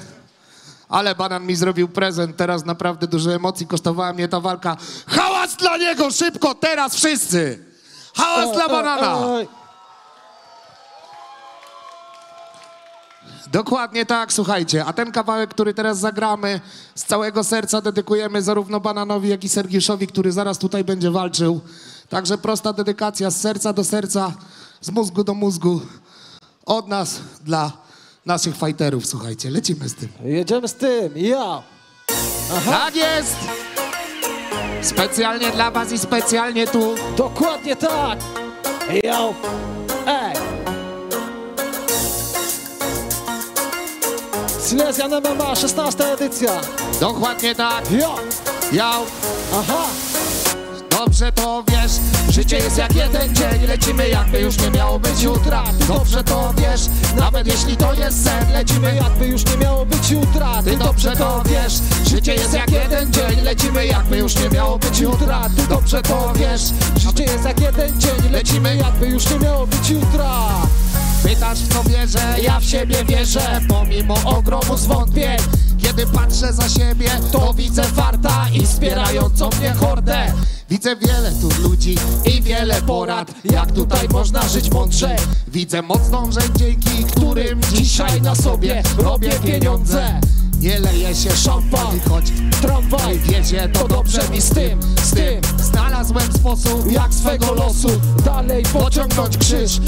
ale Banan mi zrobił prezent, teraz naprawdę dużo emocji kosztowała mnie ta walka. Hałas dla niego, szybko, teraz wszyscy! Hałas dla Banana! Dokładnie tak, słuchajcie, a ten kawałek, który teraz zagramy, z całego serca dedykujemy zarówno Bananowi, jak i Sergiuszowi, który zaraz tutaj będzie walczył. Także prosta dedykacja z serca do serca, z mózgu do mózgu, od nas dla naszych fighterów, słuchajcie, lecimy z tym. Jedziemy z tym, ja. Aha. Tak jest! Specjalnie dla was i specjalnie tu. Dokładnie tak! Yo! Ej! Silesian MMA, 16 edycja. Dokładnie tak. Jo! Yo! Aha! Dobrze to wiesz, życie jest jak jeden dzień, lecimy jakby już nie miało być jutra. Ty dobrze to wiesz, nawet jeśli to jest sen, lecimy jakby już nie miało być jutra. Ty dobrze to wiesz, życie jest jak jeden dzień, lecimy jakby już nie miało być jutra. Ty dobrze to wiesz, życie jest jak jeden dzień, lecimy jakby już nie miało być jutra. Pytasz w co wierzę, ja w siebie wierzę, pomimo ogromu zwątpień. Kiedy patrzę za siebie, to widzę farta i wspierającą mnie hordę. Widzę wiele tu ludzi i wiele porad, jak tutaj można żyć mądrze. Widzę mocną rzecz, dzięki którym dzisiaj na sobie robię pieniądze. Nie leje się szampan, choć tramwaj wiezie, to dobrze mi z tym. Znalazłem sposób, jak swego losu dalej pociągnąć krzyż.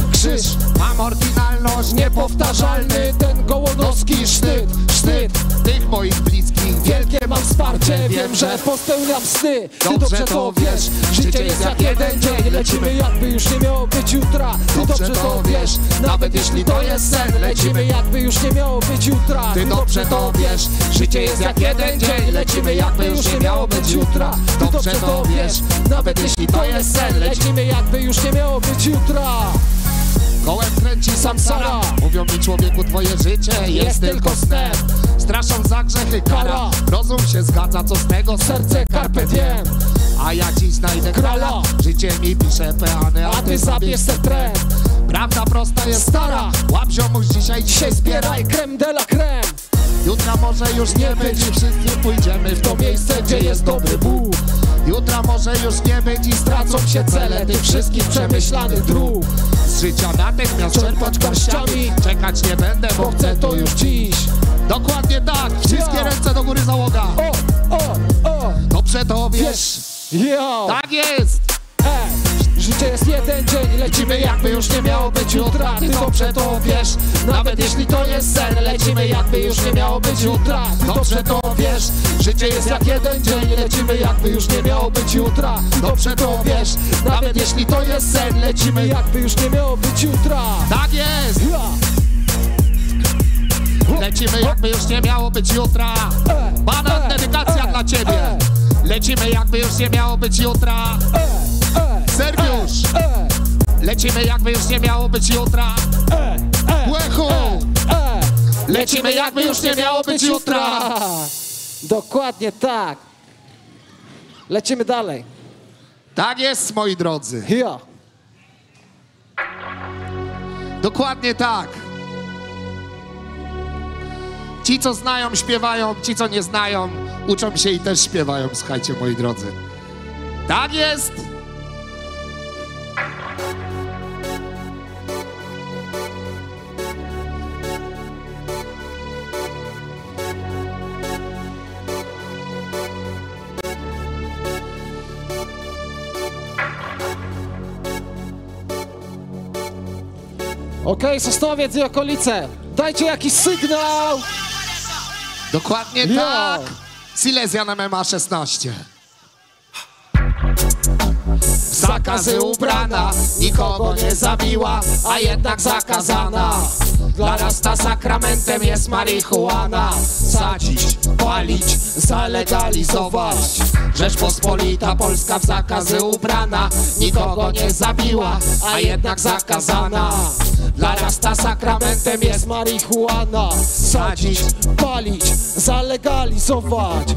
Mam oryginalność, niepowtarzalny, ten gołodowski sznyt. Tych moich bliskich, wielkie mam wsparcie, wiem, że pospełniam sny. Ty dobrze to wiesz, życie jest jak jeden dzień, lecimy jakby już nie miało być jutra. Ty dobrze to wiesz, nawet jeśli to jest sen, lecimy jakby już nie miało być jutra. Ty dobrze to wiesz, życie jest jak jeden dzień, lecimy jakby już nie miało być jutra. Ty dobrze to wiesz, nawet jeśli to jest sen, lecimy jakby już nie miało być jutra. Kołem kręci samsara, mówią mi człowieku twoje życie jest tylko snem. Straszą za grzechy kara, rozum się zgadza, co z tego serce carpe diem. A ja dziś znajdę krala, życie mi pisze peany, a ty zabierz se trend. Prawda prosta jest stara, łap ziomuś dzisiaj zbieraj creme de la creme. Jutra może już nie być i wszyscy pójdziemy w to miejsce, gdzie jest dobry Bóg. Jutra może już nie być i stracą się cele tych wszystkich przemyślanych dróg. Z życia natychmiast czerpać garściami, czekać nie będę, bo chcę to już dziś. Dokładnie tak, wszystkie ręce do góry załoga. Dobrze to wiesz, tak jest. Życie jest jeden dzień, lecimy jakby już nie miało być jutra. Ty dobrze to wiesz, nawet jeśli to jest sen, lecimy jakby już nie miało być jutra. Ty dobrze to wiesz, życie jest jak jeden dzień, lecimy jakby już nie miało być jutra. Dobrze to wiesz, nawet jeśli to jest sen, lecimy jakby już nie miało być jutra. Tak jest! Lecimy jakby już nie miało być jutra. Banan, dedykacja dla ciebie. Lecimy jakby już nie miało być jutra. Sergiusz! Lecimy jakby już nie miało być jutra. Łechu! Lecimy jakby już nie miało być jutra. Dokładnie tak. Lecimy dalej. Tak jest, moi drodzy. Dokładnie tak. Ci, co znają, śpiewają, ci, co nie znają, uczą się i też śpiewają, słuchajcie, moi drodzy. Tak jest! Okej, Sosnowiec i okolice, dajcie jakiś sygnał! Dokładnie tak. Silesian MMA 16. W zakazy ubrana, nikogo nie zabiła, a jednak zakazana. Dla Rasta sakramentem jest marihuana. Sadzić, palić, zalegalizować. Rzeczpospolita Polska w zakazy ubrana, nikogo nie zabiła, a jednak zakazana. Dla Rasta sakramentem jest marihuana. Sadzić, palić, zalegalizować.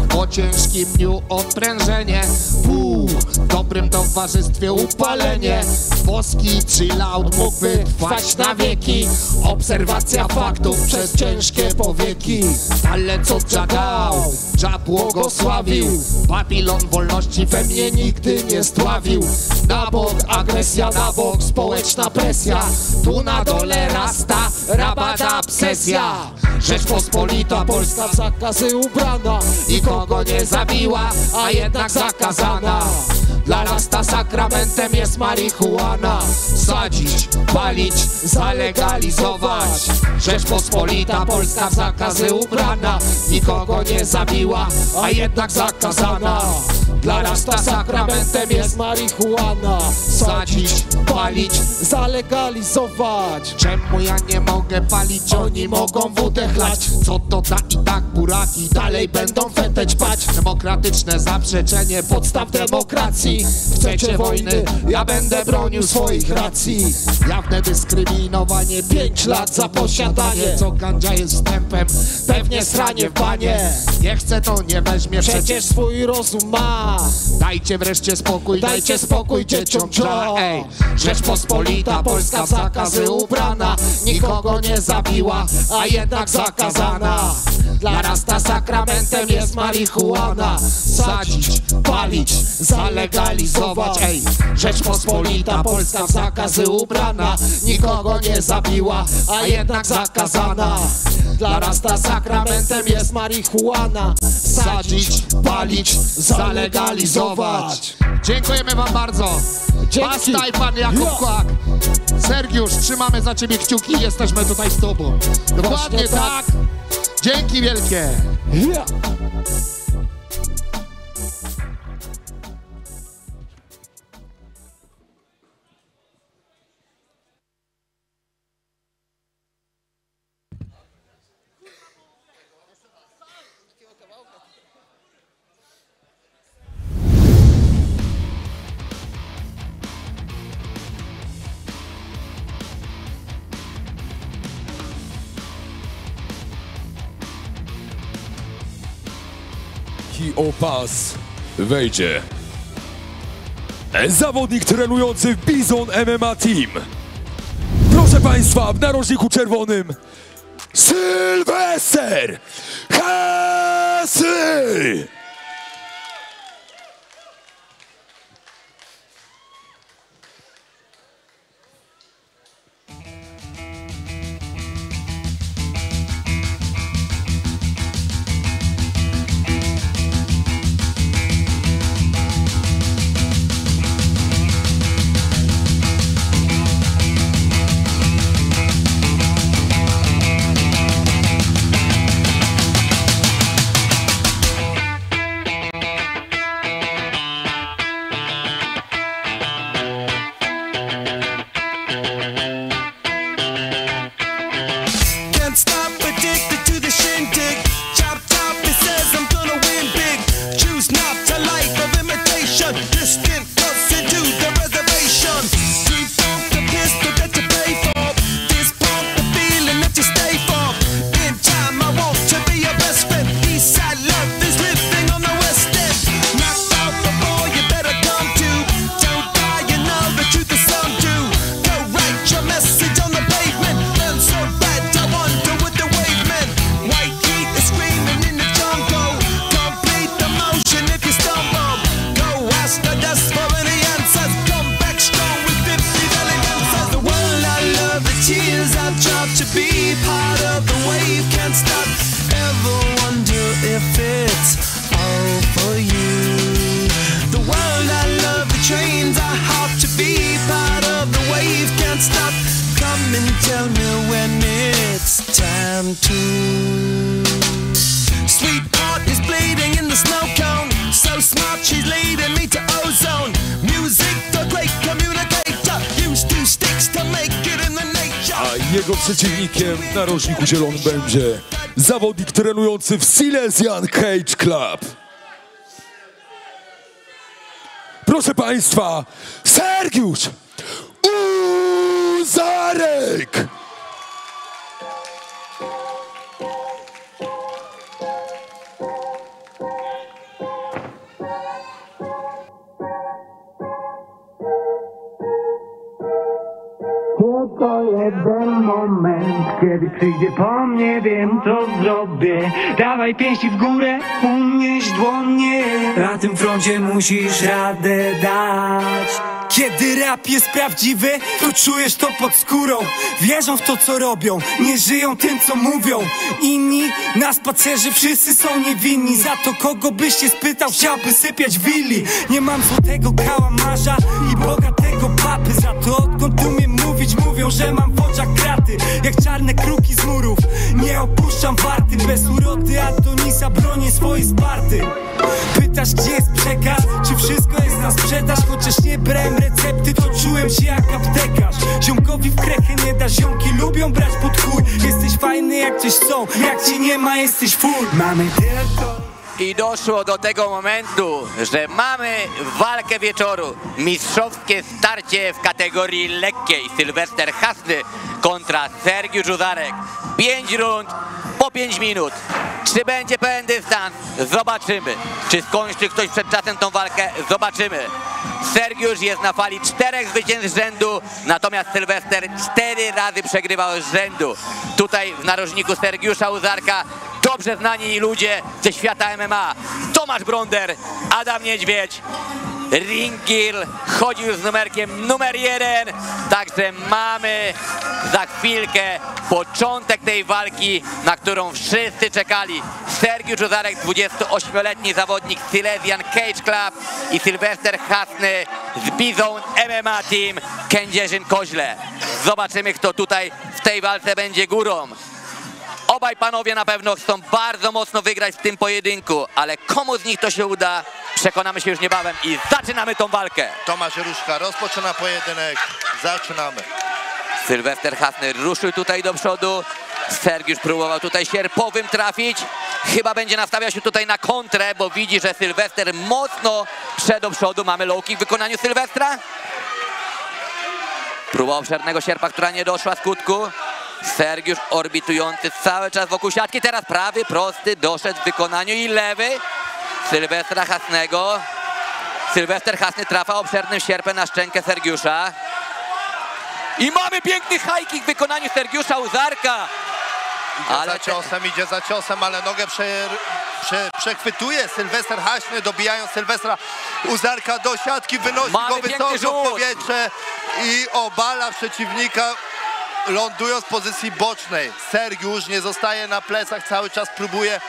Po ciężkim dniu odprężenie. W dobrym towarzystwie upalenie. Boski chillout mógłby trwać na wieki. Obserwacja faktów przez ciężkie powieki. Ale co Dża dał, Dża błogosławił. Babilon wolności we mnie nigdy nie stławił. Na bok agresja, na bok społeczna presja. Tu na dole Rasta, rabada obsesja. Rzeczpospolita Polska w zakazy ubrana, nikogo nie zabiła, a jednak zakazana. Dla Rasta sakramentem jest marihuana. Sadzić, palić, zalegalizować. Rzeczpospolita Polska w zakazy ubrana, nikogo nie zabiła, a jednak zakazana. Dla Rasta sakramentem jest marihuana. Sadzić, palić, zalegalizować. Czemu ja nie mogę palić, oni mogą wódę chlać? Co to da i tak buraki dalej będą feteć pać? Demokratyczne zaprzeczenie podstaw demokracji. Chcecie wojny, ja będę bronił swoich racji. Jawne dyskryminowanie, 5 lat za posiadanie. Co gandzia jest wstępem, pewnie sranie w banie. Nie chce to nie weźmie, przecież swój rozum ma. Dajcie wreszcie spokój dzieciom Dża. Ej, Rzeczpospolita Polska w zakazy ubrana, nikogo nie zabiła, a jednak zakazana. Dla Rasta sakramentem jest marihuana. Sadzić, palić, zalegalizować. Ej, Rzeczpospolita Polska w zakazy ubrana, nikogo nie zabiła, a jednak zakazana. Dla Rasta sakramentem jest marihuana. Sadzić, palić, zalegalizować. Dziękujemy wam bardzo. Basta i pan Jakub Kłak. Sergiusz, trzymamy za ciebie kciuki i jesteśmy tutaj z tobą. Dokładnie tak. Dzięki wielkie. O pas wejdzie zawodnik trenujący w Bizon MMA Team. Proszę Państwa, w narożniku czerwonym Sylwester Hasy! Come and tell me when it's time to breathing in the snow cone. So smart, she's leading me to ozone. Music, the great communicator. Used two sticks to make it in the nature. A jego przeciwnikiem w narożniku zielonym będzie zawodnik trenujący w Silesian Cage Club. Proszę Państwa, Sergiusz Uzarek! Tylko jeden moment, kiedy przyjdzie po mnie, wiem co zrobię. Dawaj pięści w górę, unieś dłonie. Na tym froncie musisz radę dać. Kiedy rap jest prawdziwy, to czujesz to pod skórą. Wierzą w to co robią, nie żyją tym co mówią. Inni na spacerze wszyscy są niewinni. Za to kogo byś się spytał, chciałby sypiać willi. Nie mam złotego kałamarza i bogatego papy. Za to odkąd umiem mówić, mówią, że mam w oczach kraty. Jak czarne kruki z murów, nie opuszczam warty. Bez urody Adonisa bronię swojej Sparty. Pytasz gdzie jest przekaz, czy wszystko jest na sprzedaż. Chociaż nie brałem recepty, to czułem się jak aptekarz. Ziomkowi w krechę nie da, ziomki lubią brać pod chuj. Jesteś fajny jak coś chcą, jak ci nie ma jesteś full. Mamy tylko... I doszło do tego momentu, że mamy walkę wieczoru. Mistrzowskie starcie w kategorii lekkiej. Sylwester Hasny kontra Sergiusz Uzarek. 5 rund po 5 minut. Czy będzie pełen dystans? Zobaczymy. Czy skończy ktoś przed czasem tą walkę? Zobaczymy. Sergiusz jest na fali 4 zwycięstw z rzędu, natomiast Sylwester 4 razy przegrywał z rzędu. Tutaj w narożniku Sergiusza Uzarka dobrze znani ludzie ze świata MMA. Tomasz Bronder, Adam Niedźwiedź, Ringil chodził z numerkiem numer 1. Także mamy za chwilkę początek tej walki, na którą wszyscy czekali. Sergiusz Uzarek, 28-letni zawodnik Silesian Cage Club i Sylwester Hasny z Bizon MMA Team Kędzierzyn-Koźle. Zobaczymy, kto tutaj w tej walce będzie górą. Obaj panowie na pewno chcą bardzo mocno wygrać w tym pojedynku, ale komu z nich to się uda, przekonamy się już niebawem i zaczynamy tą walkę. Tomasz Różka rozpoczyna pojedynek, zaczynamy. Sylwester Hasny ruszył tutaj do przodu, Sergiusz próbował tutaj sierpowym trafić, chyba będzie nastawiał się tutaj na kontrę, bo widzi, że Sylwester mocno szedł do przodu. Mamy low kick w wykonaniu Sylwestra. Próba obszernego sierpa, która nie doszła skutku. Sergiusz orbitujący cały czas wokół siatki, teraz prawy, prosty, doszedł w wykonaniu i lewy Sylwestra Hasnego. Sylwester Hasny trafia obszernym sierpem na szczękę Sergiusza. I mamy piękny high kick w wykonaniu Sergiusza Uzarka. Idzie za ciosem, ale nogę przechwytuje Sylwester Hasny, dobijają Sylwestra Uzarka do siatki, wynosi go wysoko w powietrze i obala przeciwnika, lądując w pozycji bocznej. Sergiusz nie zostaje na plecach, cały czas próbuje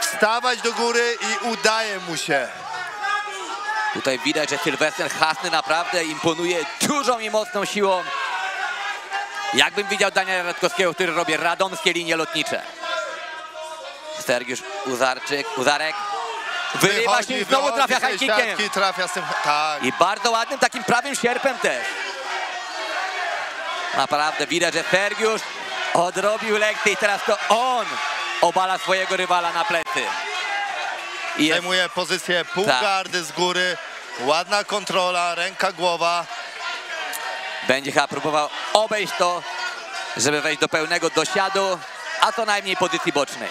wstawać do góry i udaje mu się. Tutaj widać, że Sylwester Hasny naprawdę imponuje dużą i mocną siłą. Jakbym widział Daniela Radkowskiego, który robi radomskie linie lotnicze. Sergiusz Uzarek wyrywa się i znowu trafia high kickiem. Trafia z tym, tak. I bardzo ładnym takim prawym sierpem też. Naprawdę widać, że Sergiusz odrobił lekcję i teraz to on obala swojego rywala na plecy. I zajmuje pozycję półgardy z góry. Ładna kontrola, ręka, głowa. Będzie chyba próbował obejść to, żeby wejść do pełnego dosiadu, a co najmniej pozycji bocznej.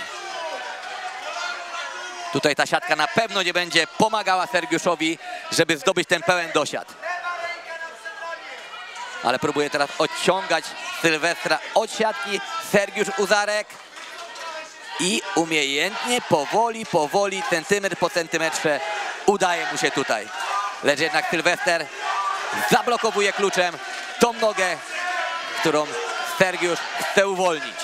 Tutaj ta siatka na pewno nie będzie pomagała Sergiuszowi, żeby zdobyć ten pełen dosiad. Ale próbuje teraz odciągać Sylwestra od siatki Sergiusz Uzarek. I umiejętnie, powoli, centymetr po centymetrze udaje mu się tutaj. Lecz jednak Sylwester zablokowuje kluczem tą nogę, którą Sergiusz chce uwolnić.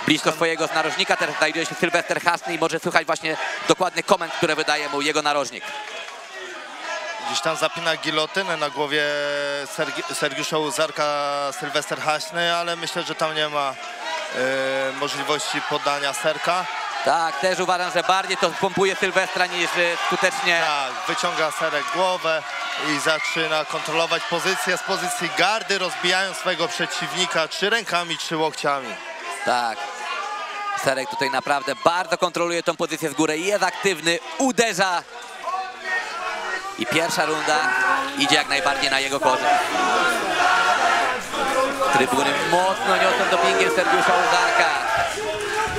Blisko swojego narożnika teraz znajduje się Sylwester Hasny i może słychać właśnie dokładny komend, które wydaje mu jego narożnik. Gdzieś tam zapina gilotynę na głowie Sergiusza Uzarka Sylwester Hasny, ale myślę, że tam nie ma możliwości poddania Serka. Tak, też uważam, że bardziej to pompuje Sylwestra niż skutecznie. Tak, wyciąga Serek głowę i zaczyna kontrolować pozycję z pozycji gardy, rozbijając swojego przeciwnika czy rękami, czy łokciami. Tak. Serek tutaj naprawdę bardzo kontroluje tą pozycję z góry, jest aktywny, uderza. I pierwsza runda idzie jak najbardziej na jego korzyść. Trybuny mocno niosą dopingiem Sergiusza Uzarka.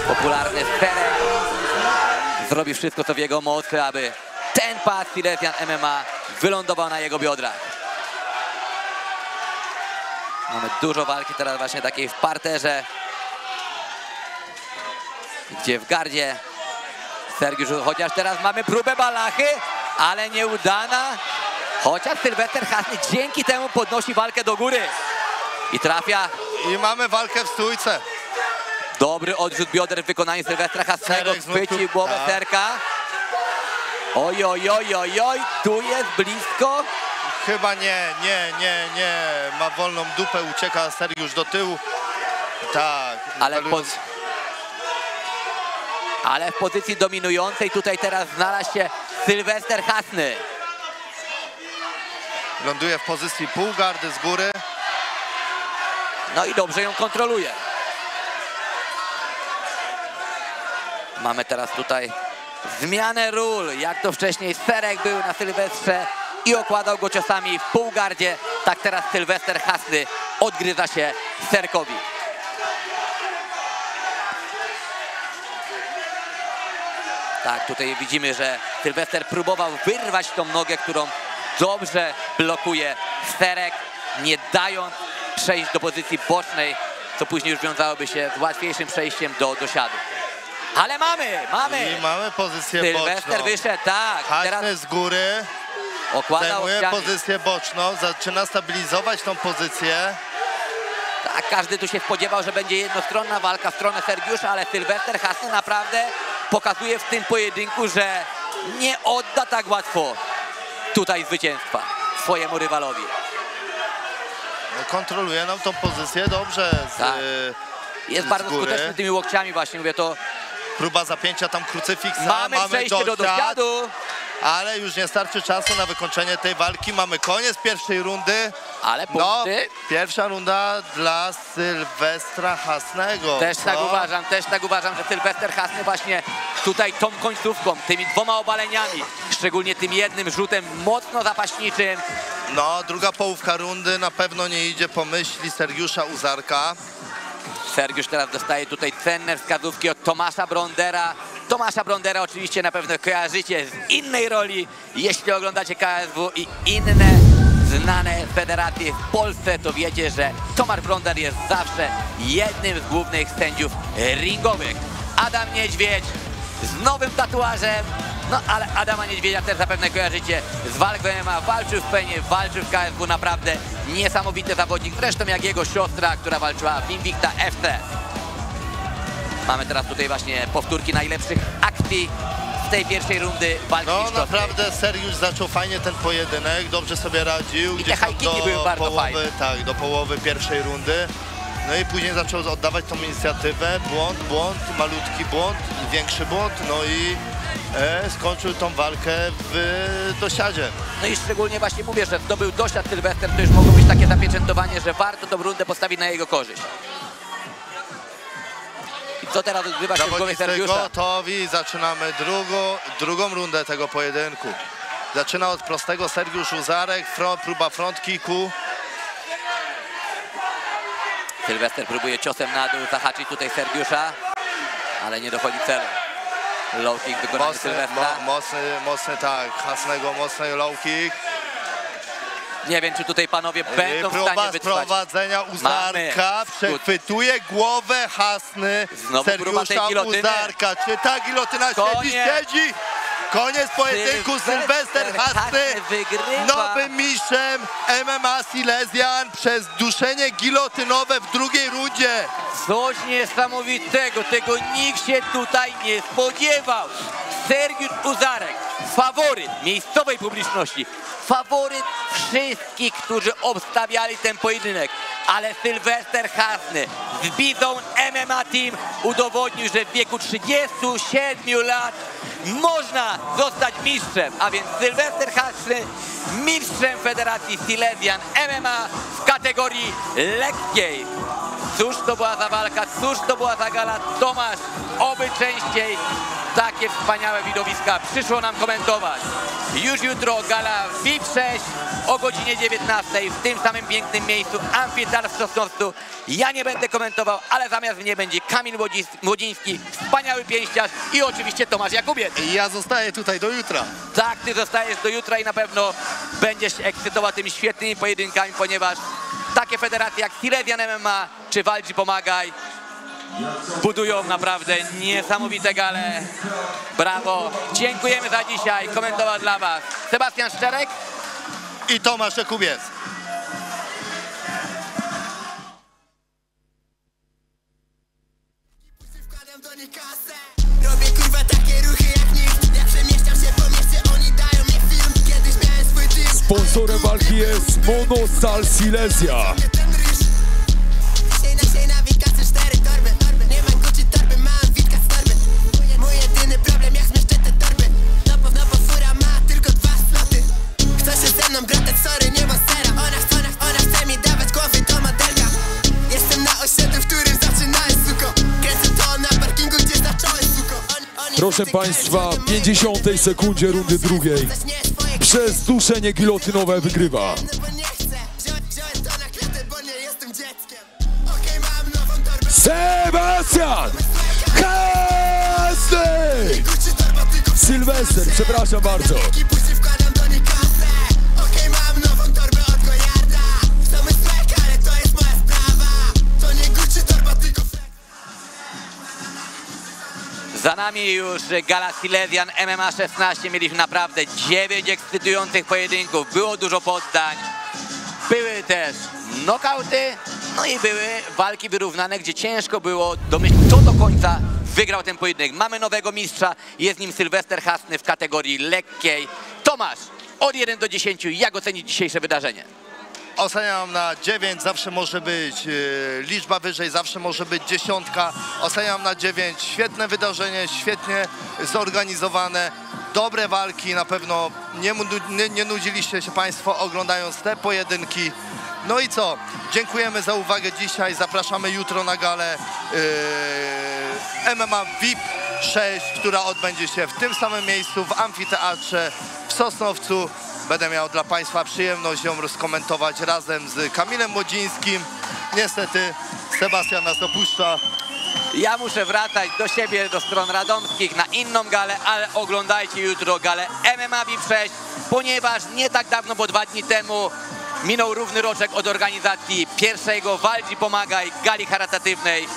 Popularny Serek zrobi wszystko, co w jego mocy, aby ten pas Silesian MMA wylądował na jego biodrach. Mamy dużo walki teraz właśnie takiej w parterze, gdzie w gardzie Sergiusz, chociaż teraz mamy próbę balachy, ale nieudana. Chociaż Sylwester Hasny dzięki temu podnosi walkę do góry. I trafia. I mamy walkę w stójce. Dobry odrzut bioder w wykonaniu Sylwestra Hasnego. Chwycił głowę Serka. Oj, oj, oj, oj, oj, tu jest blisko. Chyba nie. Ma wolną dupę, ucieka Sergiusz do tyłu. Tak. Ale w pozycji dominującej tutaj teraz znalazł się Sylwester Hasny. Ląduje w pozycji półgardy z góry. No i dobrze ją kontroluje. Mamy teraz tutaj zmianę ról. Jak to wcześniej Serek był na Sylwestrze i okładał go ciosami w półgardzie, tak teraz Sylwester Hasny odgryza się Serkowi. Tak, tutaj widzimy, że Sylwester próbował wyrwać tą nogę, którą dobrze blokuje Serek, nie dając przejść do pozycji bocznej, co później już wiązałoby się z łatwiejszym przejściem do siadu. Ale mamy! I mamy pozycję Sylwester boczną. wyszedł, tak. Hasny z góry zajmuje pozycję boczną, zaczyna stabilizować tą pozycję. Tak, każdy tu się spodziewał, że będzie jednostronna walka w stronę Sergiusza, ale Sylwester Hasny naprawdę pokazuje w tym pojedynku, że nie odda tak łatwo tutaj zwycięstwa swojemu rywalowi. No, kontroluje nam tą pozycję dobrze. Jest bardzo skuteczny tymi łokciami właśnie, mówię to. Próba zapięcia tam krucyfiksa. Mamy przejście do dosiadu. Ale już nie starczy czasu na wykończenie tej walki. Mamy koniec pierwszej rundy. Ale punkty. No, pierwsza runda dla Sylwestra Hasnego. Też tak uważam, że Sylwester Hasny właśnie tutaj tą końcówką, tymi dwoma obaleniami, szczególnie tym jednym rzutem mocno zapaśniczym. No, druga połówka rundy na pewno nie idzie po myśli Sergiusza Uzarka. Sergiusz teraz dostaje tutaj cenne wskazówki od Tomasza Brondera. Tomasza Brondera oczywiście na pewno kojarzycie z innej roli, jeśli oglądacie KSW i inne znane federacje w Polsce, to wiecie, że Tomasz Bronder jest zawsze jednym z głównych sędziów ringowych. Adam Niedźwiedź z nowym tatuażem, no ale Adama Niedźwiedzia też zapewne kojarzycie z walk w MMA, walczył w Penie, walczył w KSW, naprawdę niesamowity zawodnik, zresztą jak jego siostra, która walczyła w Invicta FC. Mamy teraz tutaj właśnie powtórki najlepszych akcji z tej pierwszej rundy walki. No naprawdę Sergiusz zaczął fajnie ten pojedynek, dobrze sobie radził. I te high kicki były bardzo fajne. Tak, do połowy pierwszej rundy. No i później zaczął oddawać tą inicjatywę. Błąd, malutki błąd, większy błąd. No i skończył tą walkę w dosiadzie. No i szczególnie właśnie mówię, że zdobył dosiad Sylwester, to już mogło być takie zapieczętowanie, że warto tą rundę postawić na jego korzyść. I co teraz odbywa się w głowie Sergiusza? Gotowi, zaczynamy drugą rundę tego pojedynku. Zaczyna od prostego Sergiusz Uzarek, próba front kicku. Sylwester próbuje ciosem na dół zahaczyć tutaj Sergiusza, ale nie dochodzi celu. Low kick wykonany Sylwestra. Mocny tak, Hasnego mocny low kick. Nie wiem, czy tutaj panowie będą w stanie wytrwać. Próba sprowadzenia Uzarka, przechwytuje głowę Hasny Sergiusza Uzarka. Czy ta gilotyna siedzi? Koniec pojedynku, Sylwester Hasny nowym mistrzem MMA Silesian przez duszenie gilotynowe w drugiej rundzie. Coś niesamowitego, tego nikt się tutaj nie spodziewał. Sergiusz Uzarek faworyt miejscowej publiczności, faworyt wszystkich, którzy obstawiali ten pojedynek, ale Sylwester Hasny z Bizon MMA Team udowodnił, że w wieku 37 lat można zostać mistrzem, a więc Sylwester Hasny mistrzem Federacji Silesian MMA w kategorii lekkiej. Cóż to była za walka, cóż to była za gala. Tomasz, oby częściej takie wspaniałe widowiska przyszło nam komentować. Już jutro gala VIP 6 o godzinie 19 w tym samym pięknym miejscu, Amfiteatr w Sosnowcu. Ja nie będę komentował, ale zamiast mnie będzie Kamil Młodziński, wspaniały pięściarz i oczywiście Tomasz Jakubiec. Ja zostaję tutaj do jutra. Tak, ty zostajesz do jutra i na pewno będziesz się ekscytował tymi świetnymi pojedynkami, ponieważ takie federacje jak Silesian MMA czy Walcz i Pomagaj budują naprawdę niesamowite gale. Brawo, dziękujemy za dzisiaj. Komentował dla was Sebastian Szczerek i Tomasz Jakubiec. Robię kurwa takie ruchy jak nikt. Jak przemieszczam się po mieście, oni dają mi film. Kiedyś miałem swój team. Sponsorem walki jest Monostal Silesia. Nie mam Gucci torby, mam Witka z torby. Mój jedyny problem jak zmieszczę te torby. No bo fura ma tylko 2 sloty. Chce się ze mną bratać, sorry, nie ma sera. Ona chce mi dawać głowy, to modelka. Jestem na osiedlu, w którym zaczynałem, suko. Kręcę to na parkingu, gdzie zacząłem, suko. Proszę Państwa, w 50 sekundzie rundy drugiej przez duszenie gilotynowe wygrywa Sebastian Hasny! Sylwester, przepraszam bardzo. Za nami już gala Silesian MMA 16. Mieliśmy naprawdę 9 ekscytujących pojedynków. Było dużo poddań. Były też nokauty. No i były walki wyrównane, gdzie ciężko było domyślić, kto do końca wygrał ten pojedynek. Mamy nowego mistrza. Jest nim Sylwester Hasny w kategorii lekkiej. Tomasz, od 1 do 10, jak ocenić dzisiejsze wydarzenie? Oceniam na 9, zawsze może być liczba wyżej, zawsze może być 10. Oceniam na 9, świetne wydarzenie, świetnie zorganizowane, dobre walki, na pewno nie nudziliście się Państwo oglądając te pojedynki. No i co? Dziękujemy za uwagę dzisiaj, zapraszamy jutro na galę MMA VIP 6, która odbędzie się w tym samym miejscu w Amfiteatrze w Sosnowcu. Będę miał dla Państwa przyjemność ją skomentować razem z Kamilem Młodzińskim. Niestety Sebastian nas opuszcza. Ja muszę wracać do siebie, do stron radomskich na inną galę, ale oglądajcie jutro galę MMA VIP 6, ponieważ nie tak dawno, bo 2 dni temu minął równy roczek od organizacji pierwszego Walcz i Pomagaj gali charytatywnej.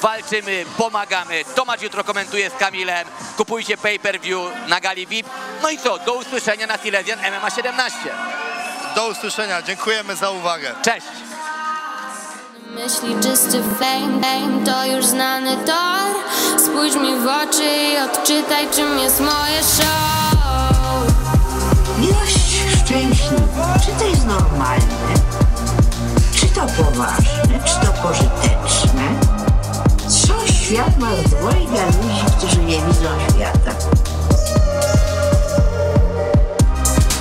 Walczymy, pomagamy. Tomasz jutro komentuje z Kamilem. Kupujcie pay-per-view na gali VIP. No i co? Do usłyszenia na Silesian MMA 17. Do usłyszenia. Dziękujemy za uwagę. Cześć. Myśli czysty fame, to już znany tor. Spójrz mi w oczy i odczytaj, czym jest moje show. Miłość szczęśliwa, czy to jest normalne? Czy to poważne, czy to pożyteczne? Co świat ma dwojga ludzi, którzy nie widzą świata?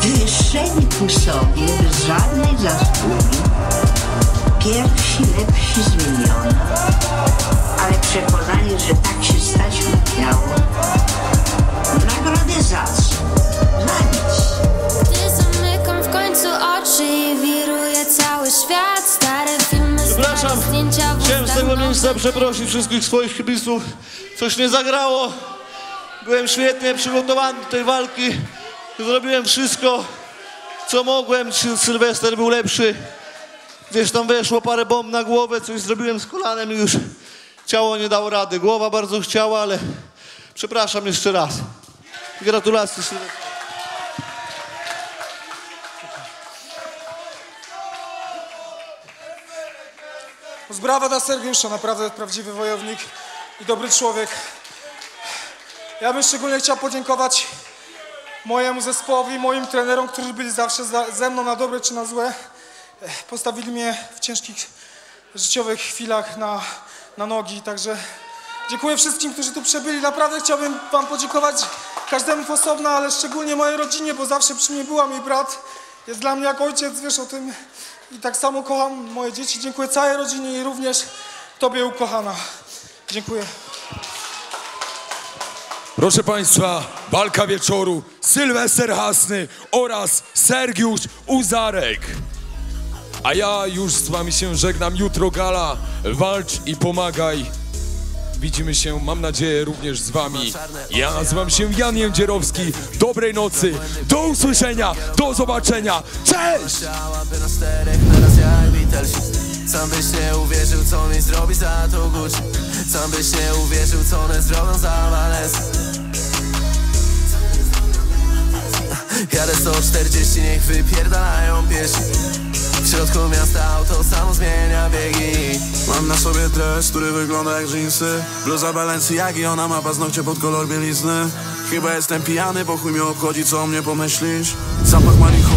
Wywyższeni ku sobie bez żadnej zasługi, pierwsi, lepsi zmienione, ale przekonanie, że tak się stać musiało. Nagrody za co? Za nic. Gdy zamykam w końcu oczy i wiruje cały świat. Stare filmy, stare zdjęcia. Chciałem z tego miejsca przeprosić wszystkich swoich kibiców. Coś nie zagrało. Byłem świetnie przygotowany do tej walki. Zrobiłem wszystko, co mogłem. Sylwester był lepszy. Gdzieś tam weszło parę bomb na głowę, coś zrobiłem z kolanem i już ciało nie dało rady. Głowa bardzo chciała, ale przepraszam jeszcze raz. Gratulacje, Sylwester. Brawa dla Sergiusza, naprawdę prawdziwy wojownik i dobry człowiek. Ja bym szczególnie chciał podziękować mojemu zespołowi, moim trenerom, którzy byli zawsze ze mną na dobre czy na złe. Postawili mnie w ciężkich życiowych chwilach na nogi, także dziękuję wszystkim, którzy tu przybyli. Naprawdę chciałbym wam podziękować każdemu osobno, ale szczególnie mojej rodzinie, bo zawsze przy mnie była. Mój brat jest dla mnie jak ojciec, wiesz o tym. I tak samo kocham moje dzieci. Dziękuję całej rodzinie i również tobie, ukochana. Dziękuję. Proszę Państwa, walka wieczoru, Sylwester Hasny oraz Sergiusz Uzarek. A ja już z wami się żegnam. Jutro gala, walcz i pomagaj. Widzimy się, mam nadzieję, również z wami. Ja nazywam się Jan Jędzierowski. Dobrej nocy, do usłyszenia, do zobaczenia. Cześć! Sam byś nie uwierzył, co mi zrobi za to Gucci. Sam byś nie uwierzył, co one zrobią za Valencia. Jadę 140, niech wypierdalają piesi. W środku miasta auto samo zmienia biegi. Mam na sobie dres, który wygląda jak dżinsy. Bluza Balenciagi, ona ma paznokcie pod kolor bielizny. Chyba jestem pijany, bo chuj mnie obchodzi, co o mnie pomyślisz. Zapach marihuany